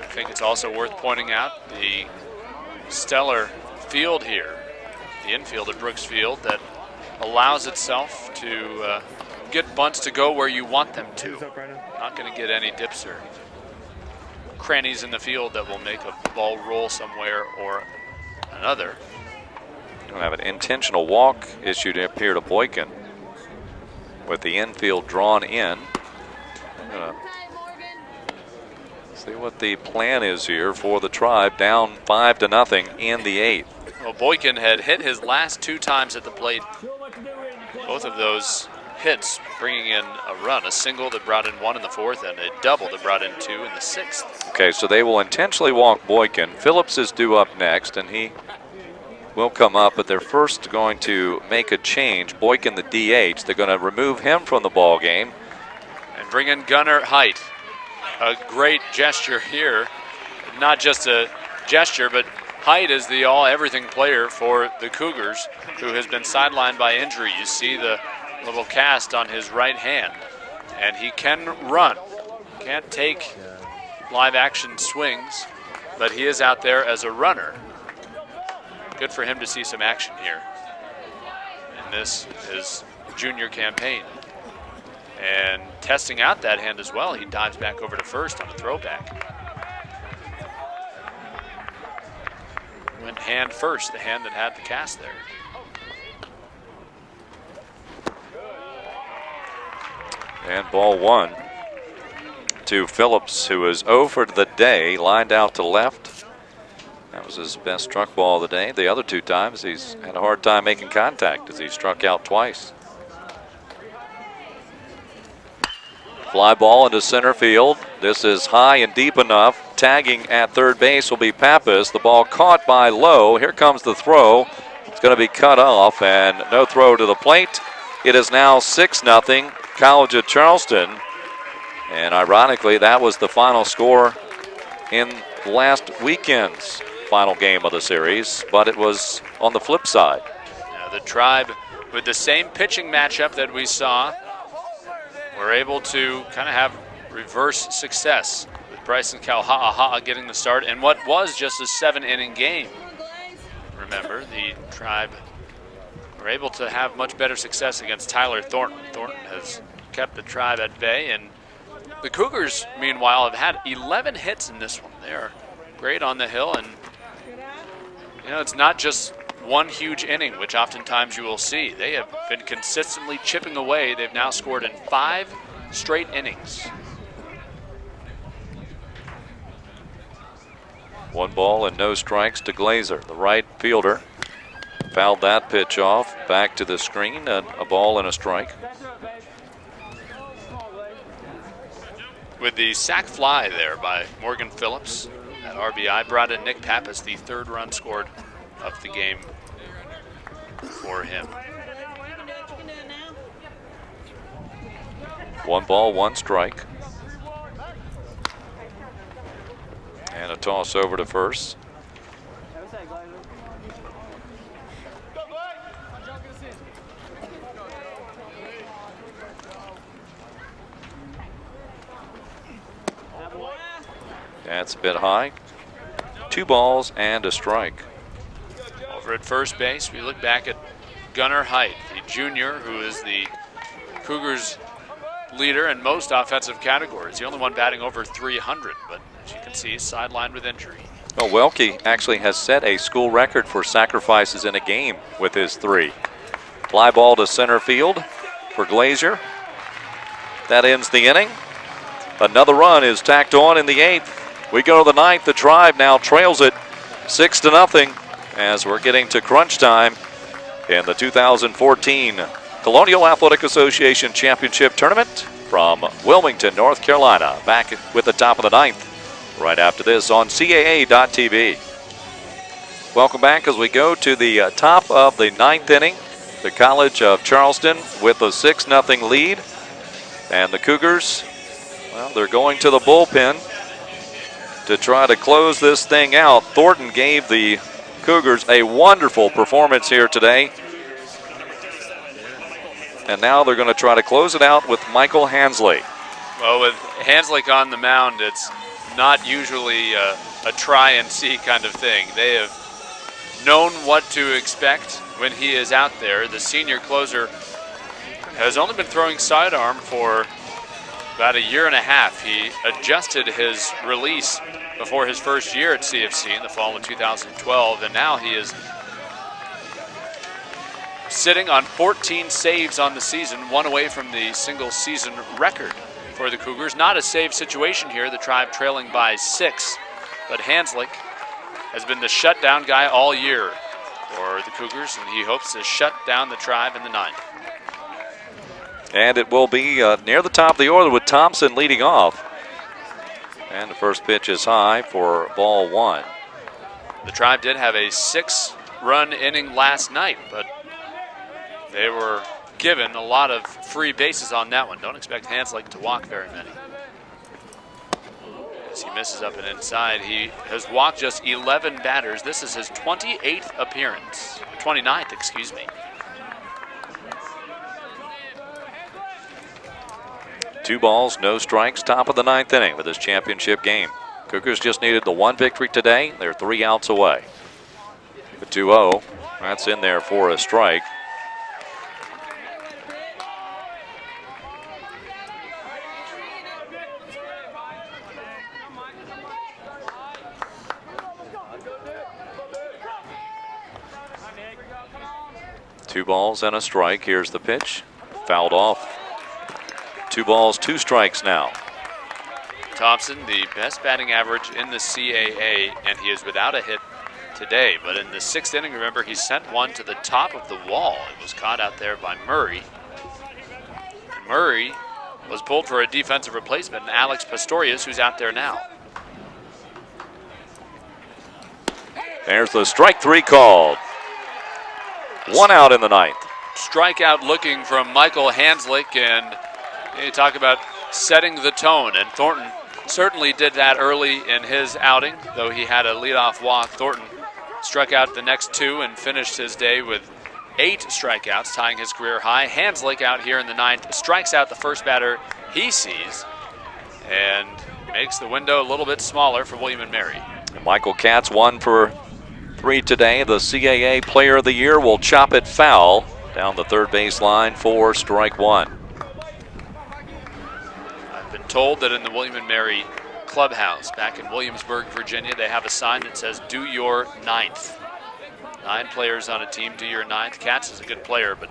I think it's also worth pointing out the stellar field here, the infield at Brooks Field, that allows itself to get bunts to go where you want them to. Not going to get any dips or crannies in the field that will make a ball roll somewhere or another. We'll have an intentional walk issued up here to Boykin, with the infield drawn in. I'm gonna see what the plan is here for the Tribe, down 5-0 in the 8th. Well, Boykin had hit his last 2 times at the plate. Both of those hits bringing in a run, a single that brought in 1 in the 4th and a double that brought in 2 in the 6th. Okay, so they will intentionally walk Boykin. Phillips is due up next, and he will come up, but they're first going to make a change. Boykin, the DH, they're going to remove him from the ball game and bring in Gunnar Height. A great gesture here. Not just a gesture, but Height is the all-everything player for the Cougars, who has been sidelined by injury. You see the little cast on his right hand, and he can run. Can't take live action swings, but he is out there as a runner. Good for him to see some action here in this his junior campaign. And testing out that hand as well, he dives back over to first on a throwback. Went hand first, the hand that had the cast there. And ball 1 to Phillips, who is 0 for the day, lined out to left. That was his best struck ball of the day. The other 2 times he's had a hard time making contact as he struck out twice. Fly ball into center field. This is high and deep enough. Tagging at third base will be Pappas. The ball caught by Lowe. Here comes the throw. It's going to be cut off and no throw to the plate. It is now 6-0 College of Charleston. And ironically, that was the final score in last weekend's final game of the series, but it was on the flip side. Now the Tribe, with the same pitching matchup that we saw, were able to kind of have reverse success with Bryson Kalha'a getting the start in what was just a 7-inning game. Remember, the Tribe were able to have much better success against Tyler Thornton. Thornton has kept the Tribe at bay, and the Cougars, meanwhile, have had 11 hits in this one. They are great on the hill, and it's not just one huge inning, which oftentimes you will see. They have been consistently chipping away. They've now scored in 5 straight innings. 1 ball and no strikes to Glaser, the right fielder. Fouled that pitch off, back to the screen, and a ball and a strike. With the sac fly there by Morgan Phillips, that RBI brought in Nick Pappas, the 3rd run scored of the game for him. 1 ball, 1 strike. And a toss over to first. That's a bit high. 2 balls and a strike. Over at first base, we look back at Gunnar Height, the junior who is the Cougars' leader in most offensive categories. The only one batting over 300, but as you can see, he's sidelined with injury. Well, Welke actually has set a school record for sacrifices in a game with his 3. Fly ball to center field for Glaser. That ends the inning. Another run is tacked on in the 8th. We go to the 9th. The Tribe now trails it 6-0 as we're getting to crunch time in the 2014 Colonial Athletic Association Championship Tournament from Wilmington, North Carolina. Back with the top of the 9th right after this on CAA.TV. Welcome back as we go to the top of the 9th inning. The College of Charleston with a 6-0 lead. And the Cougars, well, they're going to the bullpen to try to close this thing out. Thornton gave the Cougars a wonderful performance here today. And now they're going to try to close it out with Michael Hansley. Well, with Hansley on the mound, it's not usually a try and see kind of thing. They have known what to expect when he is out there. The senior closer has only been throwing sidearm for about 1.5 years. He adjusted his release before his first year at CFC in the fall of 2012, and now he is sitting on 14 saves on the season, 1 away from the single season record for the Cougars. Not a save situation here, the Tribe trailing by 6, but Hanslick has been the shutdown guy all year for the Cougars, and he hopes to shut down the Tribe in the 9th. And it will be near the top of the order with Thompson leading off. And the first pitch is high for ball 1. The Tribe did have a 6-run inning last night, but they were given a lot of free bases on that one. Don't expect Hanslick to walk very many. As he misses up and inside, he has walked just 11 batters. This is his 28th appearance, 29th, excuse me. 2 balls, no strikes, top of the 9th inning for this championship game. Cougars just needed the 1 victory today. They're 3 outs away. The 2-0, that's in there for a strike. Two balls and a strike. Here's the pitch. Fouled off. 2 balls, 2 strikes now. Thompson, the best batting average in the CAA, and he is without a hit today. But in the 6th inning, remember, he sent one to the top of the wall. It was caught out there by Murray. And Murray was pulled for a defensive replacement, and Alex Pastorius, who's out there now. There's the strike 3 called. 1 out in the 9th. Strikeout looking from Michael Hanslick, and you talk about setting the tone, and Thornton certainly did that early in his outing, though he had a leadoff walk. Thornton struck out the next 2 and finished his day with 8 strikeouts, tying his career high. Hanslick out here in the 9th strikes out the first batter he sees and makes the window a little bit smaller for William & Mary. And Michael Katz 1 for 3 today. The CAA Player of the Year will chop it foul down the third base line for strike 1. I've been told that in the William & Mary clubhouse back in Williamsburg, Virginia, they have a sign that says, "Do your 9th." 9 players on a team, do your 9th. Katz is a good player, but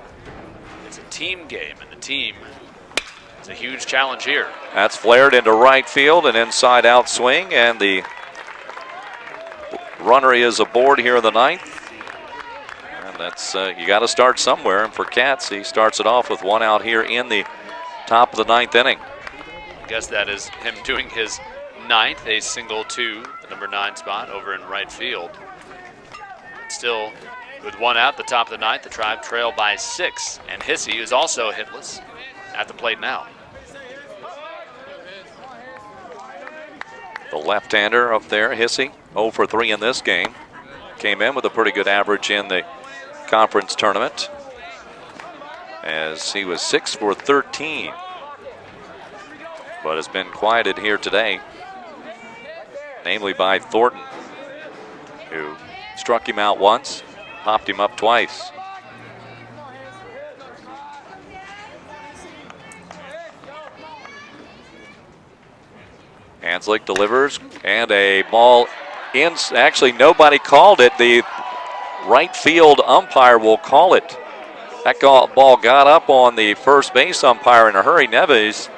it's a team game, and the team is a huge challenge here. That's flared into right field, an inside out swing, and the runner is aboard here in the 9th. And that's, you got to start somewhere, and for Katz, he starts it off with 1 out here in the top of the 9th inning. I guess that is him doing his 9th, a single to the number 9 spot over in right field. Still, with 1 out, the top of the 9th, the Tribe trail by 6. And Hissey is also hitless at the plate now. The left-hander up there, Hissey, 0 for 3 in this game. Came in with a pretty good average in the conference tournament, as he was 6 for 13. But has been quieted here today, namely by Thornton, who struck him out once, popped him up twice. Hanslick delivers, and a ball in. Actually, nobody called it. The right field umpire will call it. That ball got up on the first base umpire in a hurry, Neves,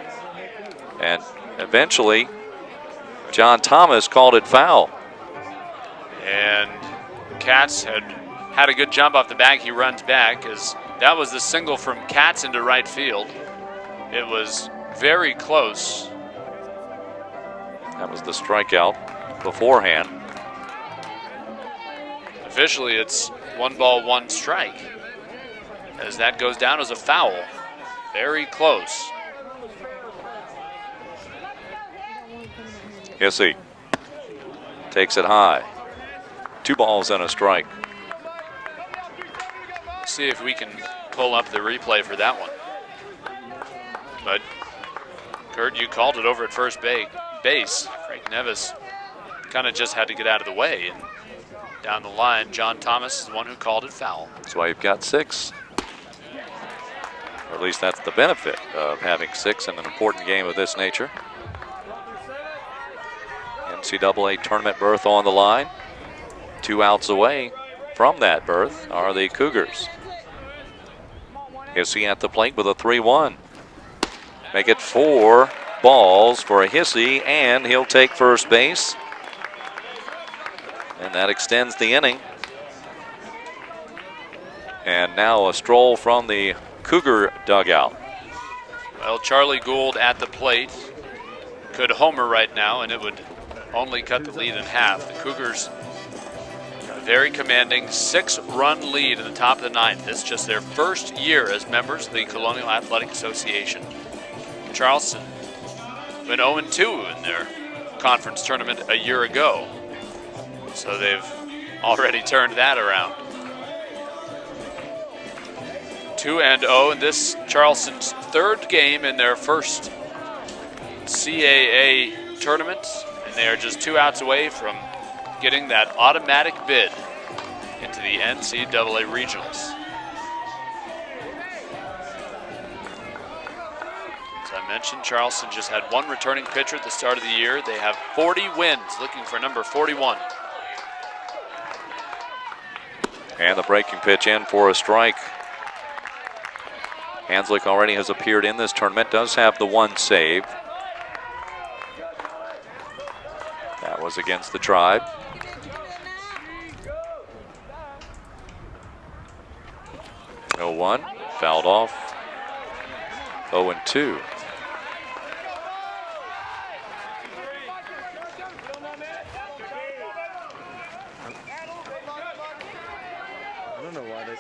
and eventually John Thomas called it foul. And Katz had a good jump off the bag. He runs back, as that was the single from Katz into right field. It was very close. That was the strikeout beforehand. Officially, it's 1 ball, 1 strike, as that goes down as a foul. Very close. Hissey takes it high. 2 balls and a strike. See if we can pull up the replay for that one. But Kurt, you called it over at first base. Frank Neves kind of just had to get out of the way. And down the line, John Thomas is the one who called it foul. That's why you've got 6. Or at least that's the benefit of having 6 in an important game of this nature. NCAA tournament berth on the line. 2 outs away from that berth are the Cougars. Hissey at the plate with a 3-1. Make it 4 balls for Hissey, and he'll take first base. And that extends the inning. And now a stroll from the Cougar dugout. Well, Charlie Gould at the plate could homer right now, and it would only cut the lead in half. The Cougars, a very commanding 6-run lead in the top of the 9th. This is just their first year as members of the Colonial Athletic Association. Charleston went 0-2 in their conference tournament a year ago, so they've already turned that around. 2-0, and this Charleston's 3rd game in their first CAA tournament, and they are just 2 outs away from getting that automatic bid into the NCAA regionals. As I mentioned, Charleston just had 1 returning pitcher at the start of the year. They have 40 wins, looking for number 41. And the breaking pitch in for a strike. Hanslick already has appeared in this tournament, does have the 1 save. was against the Tribe. No 1, fouled off. 0-2. I don't know why they.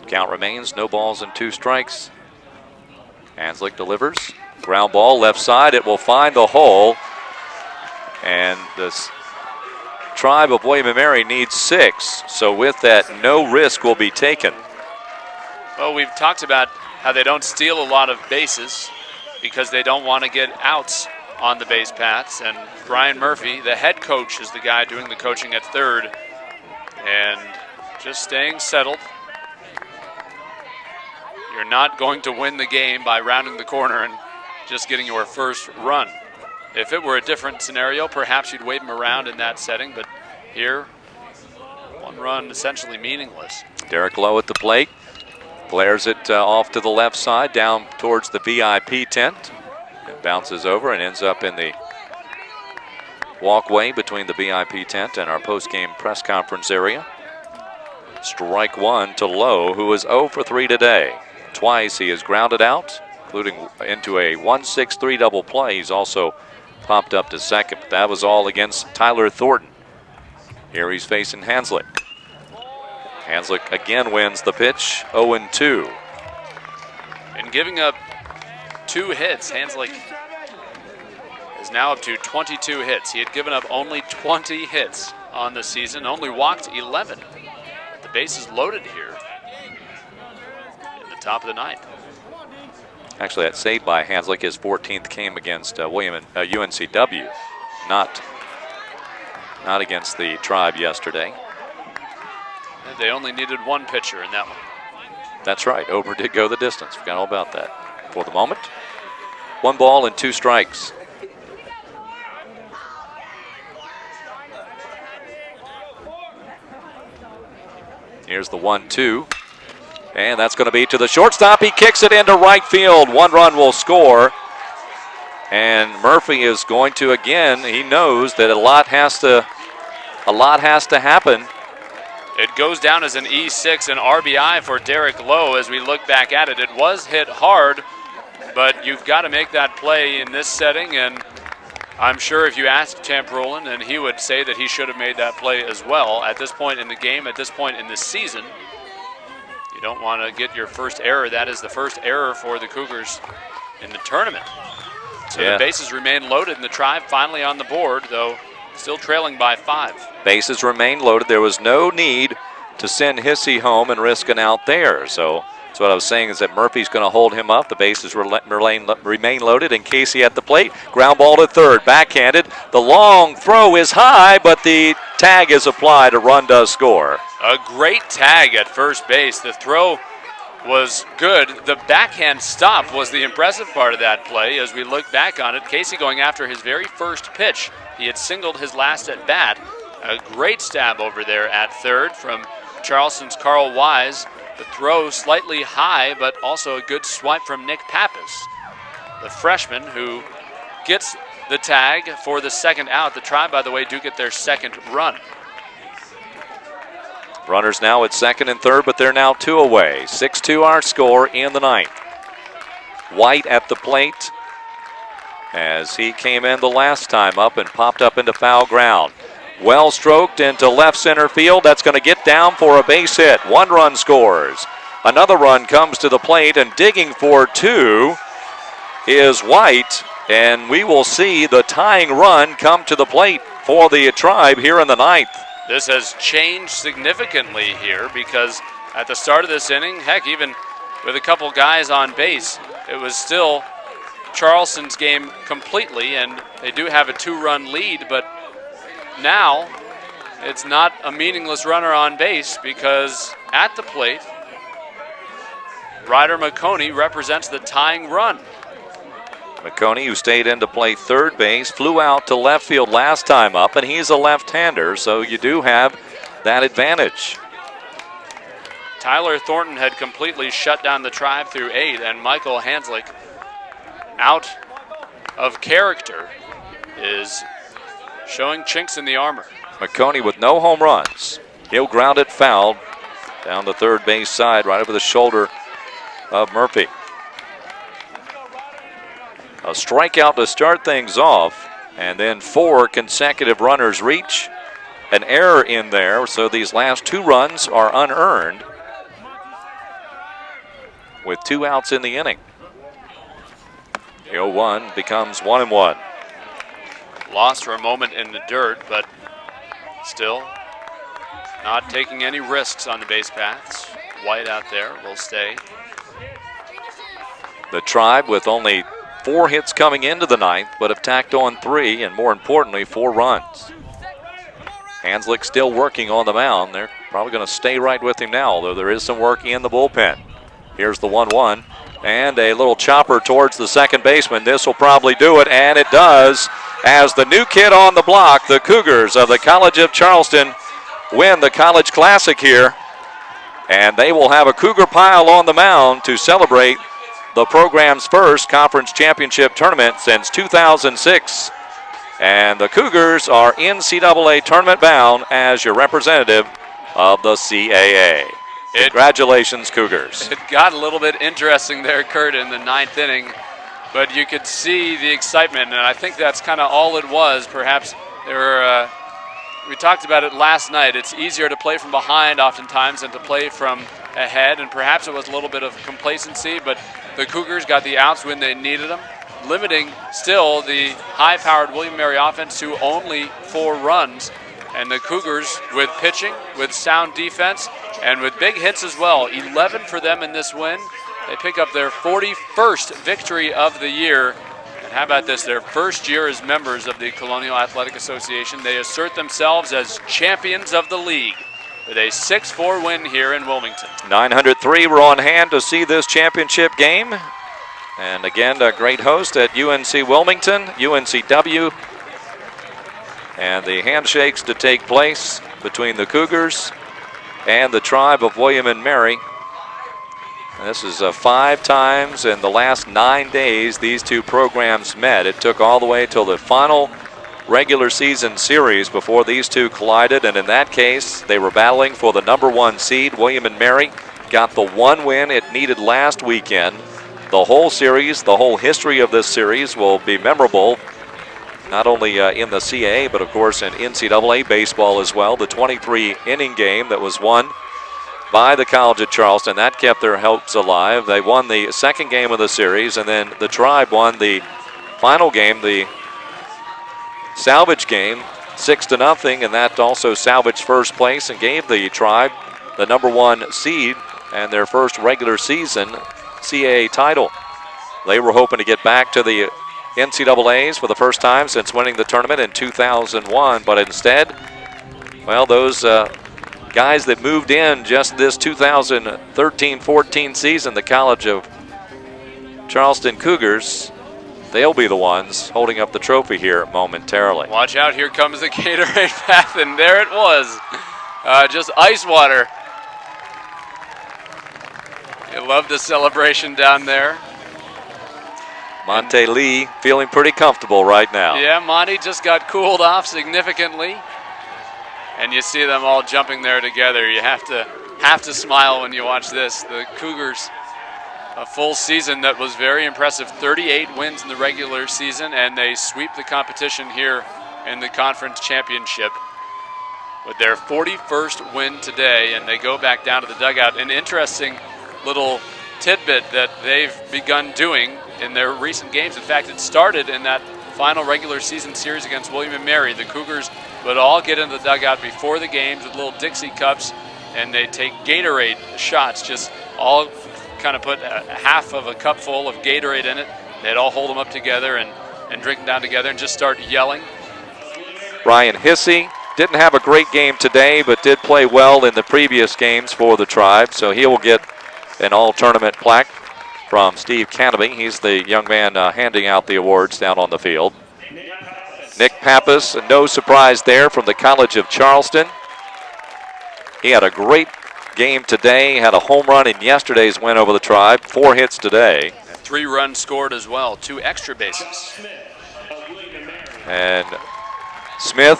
Count remains, no balls and 2 strikes. Hanslick delivers. Ground ball left side, it will find the hole. And this Tribe of William & Mary needs 6. So with that, no risk will be taken. Well, we've talked about how they don't steal a lot of bases because they don't want to get outs on the base paths. And Brian Murphy, the head coach, is the guy doing the coaching at third. And just staying settled. You're not going to win the game by rounding the corner and just getting your first run. If it were a different scenario, perhaps you'd wave him around in that setting, but here, 1 run essentially meaningless. Derek Lowe at the plate. Blares it off to the left side, down towards the VIP tent. It bounces over and ends up in the walkway between the VIP tent and our post-game press conference area. Strike 1 to Lowe, who is 0 for 3 today. Twice he has grounded out, including into a 1-6-3 double play. He's also popped up to second, but that was all against Tyler Thornton. Here he's facing Hanslick. Hanslick again wins the pitch, 0-2. And giving up 2 hits, Hanslick is now up to 22 hits. He had given up only 20 hits on the season, only walked 11. The bases loaded here in the top of the ninth. Actually, that save by Hanslick, his 14th came against UNCW, not against the Tribe yesterday. They only needed 1 pitcher in that one. That's right. Over did go the distance. Forgot all about that. For the moment, 1 ball and 2 strikes. Here's the 1-2. And that's going to be to the shortstop. He kicks it into right field. 1 run will score. And Murphy is going to, again, he knows that a lot has to happen. It goes down as an E6 and RBI for Derek Lowe as we look back at it. It was hit hard, but you've got to make that play in this setting, and I'm sure if you asked Champ Rowland, and he would say that he should have made that play as well. At this point in the game, at this point in the season, you don't want to get your first error. That is the first error for the Cougars in the tournament. So the bases remain loaded, and the Tribe finally on the board, though still trailing by 5. Bases remain loaded. There was no need to send Hissey home and risk an out there. So that's what I was saying, is that Murphy's going to hold him up. The bases remain loaded, and Casey at the plate. Ground ball to third, backhanded. The long throw is high, but the tag is applied. A run does score. A great tag at first base. The throw was good. The backhand stop was the impressive part of that play as we look back on it. Casey going after his very first pitch. He had singled his last at bat. A great stab over there at third from Charleston's Carl Weis. The throw slightly high, but also a good swipe from Nick Pappas, the freshman who gets the tag for the second out. The Tribe, by the way, do get their second run. Runners now at second and third, but they're now 2 away. 6-2 our score in the ninth. White at the plate as he came in the last time up and popped up into foul ground. Well stroked into left center field. That's going to get down for a base hit. 1 run scores. Another run comes to the plate, and digging for 2 is White. And we will see the tying run come to the plate for the Tribe here in the ninth. This has changed significantly here because at the start of this inning, heck, even with a couple guys on base, it was still Charleston's game completely, and they do have a 2-run lead, but now it's not a meaningless runner on base because at the plate, Ryder McConey represents the tying run. McConey, who stayed in to play third base, flew out to left field last time up, and he's a left-hander, so you do have that advantage. Tyler Thornton had completely shut down the Tribe through 8, and Michael Hanslick, out of character, is showing chinks in the armor. McConey with no home runs. He'll ground it foul down the third base side, right over the shoulder of Murphy. A strikeout to start things off, and then 4 consecutive runners reach. An error in there, so these last 2 runs are unearned with 2 outs in the inning. 0-1 becomes 1-1. Lost for a moment in the dirt, but still not taking any risks on the base paths. White out there will stay. The Tribe with only 4 hits coming into the ninth, but have tacked on 3, and more importantly, 4 runs. Hanslick still working on the mound. They're probably going to stay right with him now, although there is some work in the bullpen. Here's the 1-1, and a little chopper towards the second baseman. This will probably do it, and it does, as the new kid on the block, the Cougars of the College of Charleston, win the College Classic here, and they will have a Cougar pile on the mound to celebrate the program's first conference championship tournament since 2006. And the Cougars are NCAA tournament bound as your representative of the CAA. Congratulations, Cougars. It got a little bit interesting there, Kurt, in the 9th inning, but you could see the excitement, and I think that's kind of all it was. Perhaps there were, we talked about it last night. It's easier to play from behind oftentimes than to play from ahead, and perhaps it was a little bit of complacency, but the Cougars got the outs when they needed them, limiting still the high-powered William & Mary offense to only 4 runs. And the Cougars, with pitching, with sound defense, and with big hits as well, 11 for them in this win. They pick up their 41st victory of the year. And how about this? Their first year as members of the Colonial Athletic Association. They assert themselves as champions of the league with a 6-4 win here in Wilmington. 903 were on hand to see this championship game. And again, a great host at UNC Wilmington, UNCW. And the handshakes to take place between the Cougars and the Tribe of William & Mary. And this is 5 times in the last 9 days these two programs met. It took all the way till the final regular season series before these two collided, and in that case they were battling for the #1 seed. William & Mary got the 1 win it needed last weekend. The whole series, the whole history of this series will be memorable, not only in the CAA, but of course in NCAA baseball as well. The 23-inning game that was won by the College of Charleston, that kept their hopes alive. They won the second game of the series, and then the Tribe won the final game, the salvage game, 6-0, and that also salvaged first place and gave the Tribe the #1 seed and their first regular season CAA title. They were hoping to get back to the NCAAs for the first time since winning the tournament in 2001, but instead, well, those guys that moved in just this 2013-14 season, the College of Charleston Cougars, they'll be the ones holding up the trophy here momentarily. Watch out, here comes the Gatorade path, and there it was. Just ice water. You love the celebration down there. Monte Lee feeling pretty comfortable right now. Yeah, Monty just got cooled off significantly. And you see them all jumping there together. You have to smile when you watch this. The Cougars, a full season that was very impressive. 38 wins in the regular season, and they sweep the competition here in the conference championship with their 41st win today, and they go back down to the dugout. An interesting little tidbit that they've begun doing in their recent games. In fact, it started in that final regular season series against William & Mary. The Cougars would all get into the dugout before the games with little Dixie cups, and they take Gatorade shots, just all kind of put half of a cup full of Gatorade in it. They'd all hold them up together and drink them down together and just start yelling. Ryan Hissey didn't have a great game today, but did play well in the previous games for the Tribe, so he will get an all-tournament plaque from Steve Canopy. He's the young man handing out the awards down on the field. Nick Pappas, no surprise there from the College of Charleston. He had a great game today. Had a home run in yesterday's win over the Tribe. 4 hits today. 3 runs scored as well, 2 extra bases. And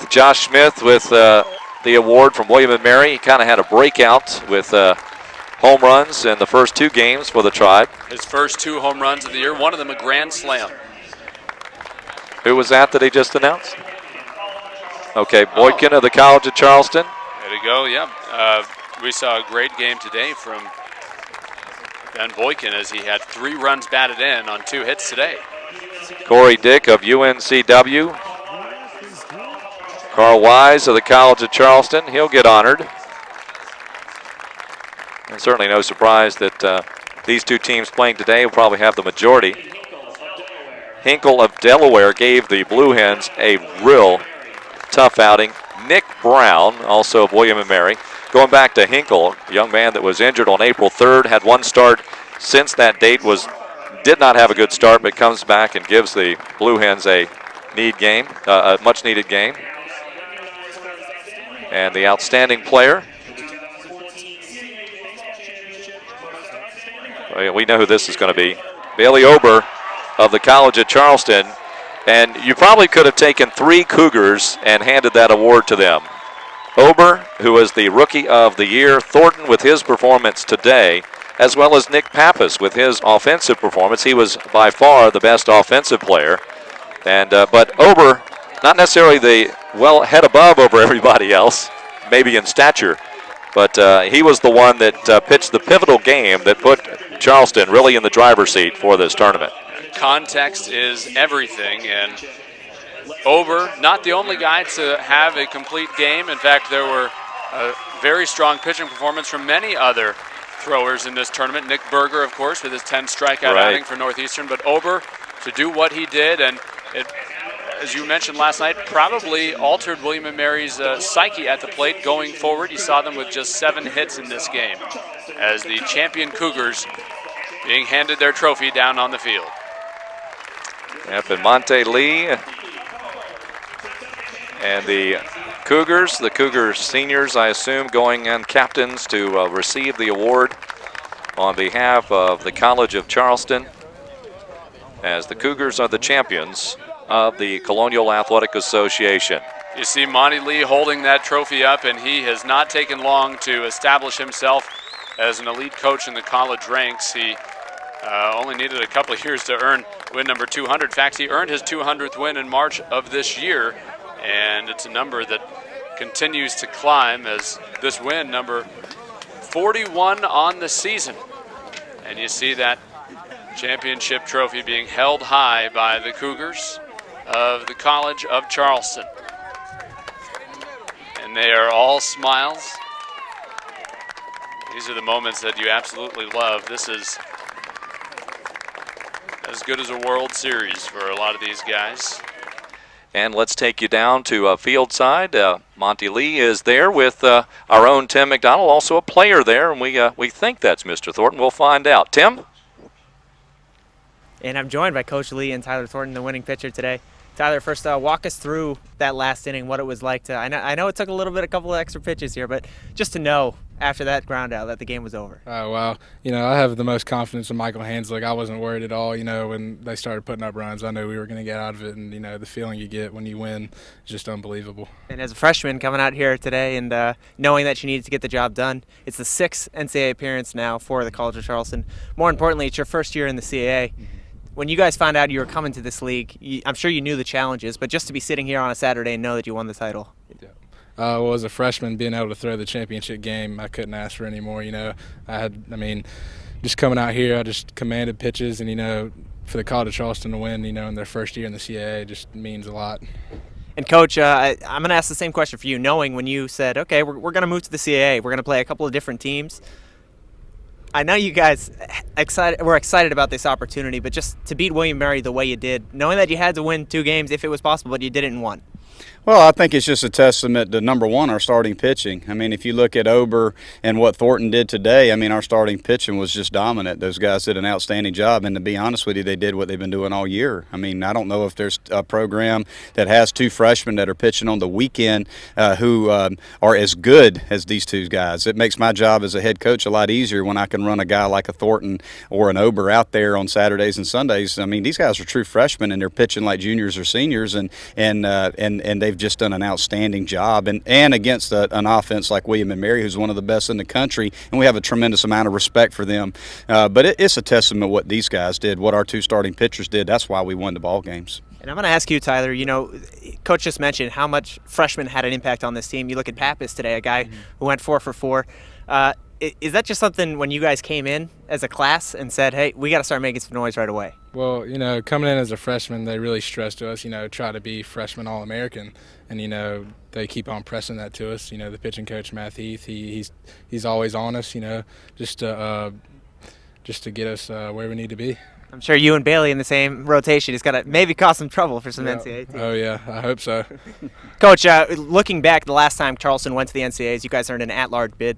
Josh Smith with the award from William & Mary. He kind of had a breakout with home runs in the first 2 games for the Tribe. His first 2 home runs of the year, one of them a grand slam. Who was that he just announced? Okay, Boykin of the College of Charleston. There you go, yeah. We saw a great game today from Ben Boykin as he had 3 runs batted in on 2 hits today. Corey Dick of UNCW. Carl Weis of the College of Charleston. He'll get honored. And certainly no surprise that these 2 teams playing today will probably have the majority. Hinkle of Delaware gave the Blue Hens a real tough outing. Nick Brown, also of William & Mary. Going back to Hinkle, a young man that was injured on April 3rd, had 1 start since that date, did not have a good start, but comes back and gives the Blue Hens a much-needed game. And the outstanding player, we know who this is going to be, Bailey Ober of the College of Charleston. And you probably could have taken 3 Cougars and handed that award to them. Ober, who was the Rookie of the Year, Thornton with his performance today, as well as Nick Pappas with his offensive performance. He was by far the best offensive player. And but Ober, not necessarily the head above over everybody else, maybe in stature, but he was the one that pitched the pivotal game that put Charleston really in the driver's seat for this tournament. Context is everything, and Ober, not the only guy to have a complete game. In fact, there were a very strong pitching performance from many other throwers in this tournament. Nick Berger, of course, with his 10 strikeout outing for Northeastern, but Ober to do what he did, and it, as you mentioned last night, probably altered William & Mary's psyche at the plate going forward. You saw them with just 7 hits in this game as the champion Cougars being handed their trophy down on the field. Yep, and Monte Lee and the Cougars seniors, I assume, going in captains to receive the award on behalf of the College of Charleston, as the Cougars are the champions of the Colonial Athletic Association. You see Monte Lee holding that trophy up, and he has not taken long to establish himself as an elite coach in the college ranks. He only needed a couple of years to earn win number 200. In fact, he earned his 200th win in March of this year, and it's a number that continues to climb as this win, number 41 on the season. And you see that championship trophy being held high by the Cougars of the College of Charleston. And they are all smiles. These are the moments that you absolutely love. This is as good as a World Series for a lot of these guys. And let's take you down to field side. Monte Lee is there with our own Tim McDonald, also a player there, and we think that's Mr. Thornton. We'll find out. Tim? And I'm joined by Coach Lee and Tyler Thornton, the winning pitcher today. Tyler, first walk us through that last inning, what it was like to, I know it took a couple of extra pitches here, but just to know after that ground out that the game was over. Oh, well, I have the most confidence in Michael Hanslick. I wasn't worried at all, when they started putting up runs. I knew we were going to get out of it, and, the feeling you get when you win is just unbelievable. And as a freshman coming out here today and knowing that you needed to get the job done, it's the 6th NCAA appearance now for the College of Charleston. More importantly, it's your first year in the CAA. When you guys found out you were coming to this league, I'm sure you knew the challenges, but just to be sitting here on a Saturday and know that you won the title. Yeah. Well, as a freshman, being able to throw the championship game, I couldn't ask for any more. Just coming out here, I just commanded pitches, and, for the College of Charleston to win, in their first year in the CAA just means a lot. And, Coach, I'm going to ask the same question for you, knowing when you said, okay, we're going to move to the CAA, we're going to play a couple of different teams. I know you guys were excited about this opportunity, but just to beat William & Mary the way you did, knowing that you had to win 2 games if it was possible, but you did it in 1. Well, I think it's just a testament to, number one, our starting pitching. I mean, if you look at Ober and what Thornton did today, I mean, our starting pitching was just dominant. Those guys did an outstanding job, and to be honest with you, they did what they've been doing all year. I mean, I don't know if there's a program that has two freshmen that are pitching on the weekend who are as good as these two guys. It makes my job as a head coach a lot easier when I can run a guy like a Thornton or an Ober out there on Saturdays and Sundays. I mean, these guys are true freshmen, and they're pitching like juniors or seniors, and they've just done an outstanding job, and against an offense like William and Mary, who's one of the best in the country, and we have a tremendous amount of respect for them. But it's a testament what these guys did, what our two starting pitchers did. That's why we won the ball games. And I'm going to ask you, Tyler, you know, Coach just mentioned how much freshmen had an impact on this team. You look at Pappas today, a guy who went 4 for 4. Is that just something when you guys came in as a class and said, hey, we got to start making some noise right away? Well, you know, coming in as a freshman, they really stressed to us, you know, try to be freshman All-American. And, you know, they keep on pressing that to us. You know, the pitching coach, Matt Heath, he's always on us, you know, just to get us where we need to be. I'm sure you and Bailey in the same rotation is going to maybe cause some trouble for some NCAA teams. Oh, yeah, I hope so. Coach, looking back, the last time Charleston went to the NCAAs, you guys earned an at-large bid.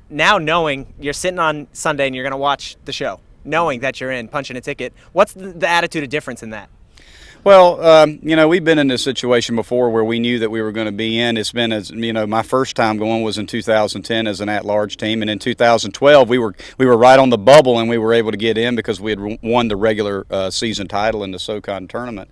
Now knowing you're sitting on Sunday and you're going to watch the show, knowing that you're in, punching a ticket, what's the attitude of difference in that? Well, you know, we've been in this situation before where we knew that we were going to be in. It's been, as you know, my first time going was in 2010 as an at-large team, and in 2012 we were right on the bubble and we were able to get in because we had won the regular season title in the SoCon tournament.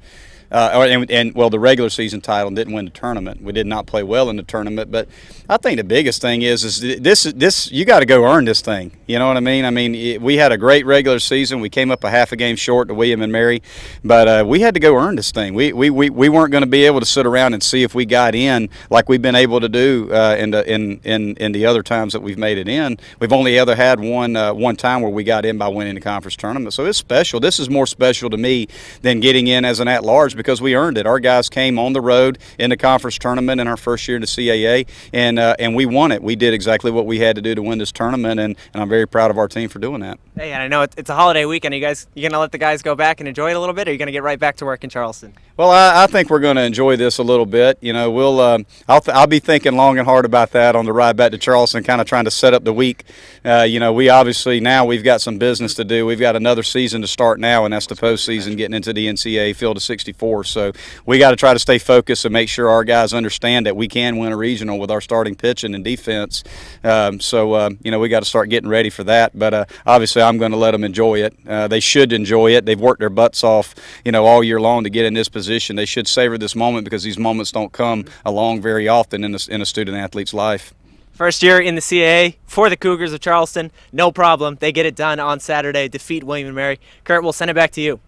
The regular season title, and didn't win the tournament. We did not play well in the tournament, but I think the biggest thing is this. You got to go earn this thing. You know what I mean? I mean, we had a great regular season. We came up a half a game short to William and Mary, but we had to go earn this thing. We weren't going to be able to sit around and see if we got in like we've been able to do in the other times that we've made it in. We've only ever had one time where we got in by winning the conference tournament. So it's special. This is more special to me than getting in as an at-large, because we earned it. Our guys came on the road in the conference tournament in our first year in the CAA, and we won it. We did exactly what we had to do to win this tournament, and I'm very proud of our team for doing that. Hey, and I know it's a holiday weekend. You going to let the guys go back and enjoy it a little bit, or are you going to get right back to work in Charleston? Well, I think we're going to enjoy this a little bit. You know, I'll be thinking long and hard about that on the ride back to Charleston, kind of trying to set up the week. You know, we obviously now we've got some business to do. We've got another season to start now, and that's the postseason, getting into the NCAA field of 64. So we got to try to stay focused and make sure our guys understand that we can win a regional with our starting pitching and defense. You know, we got to start getting ready for that. But obviously, I'm going to let them enjoy it. They should enjoy it. They've worked their butts off, you know, all year long to get in this position. They should savor this moment, because these moments don't come along very often in a student athlete's life. First year in the CAA for the Cougars of Charleston, no problem. They get it done on Saturday, defeat William and Mary. Kurt, we'll send it back to you.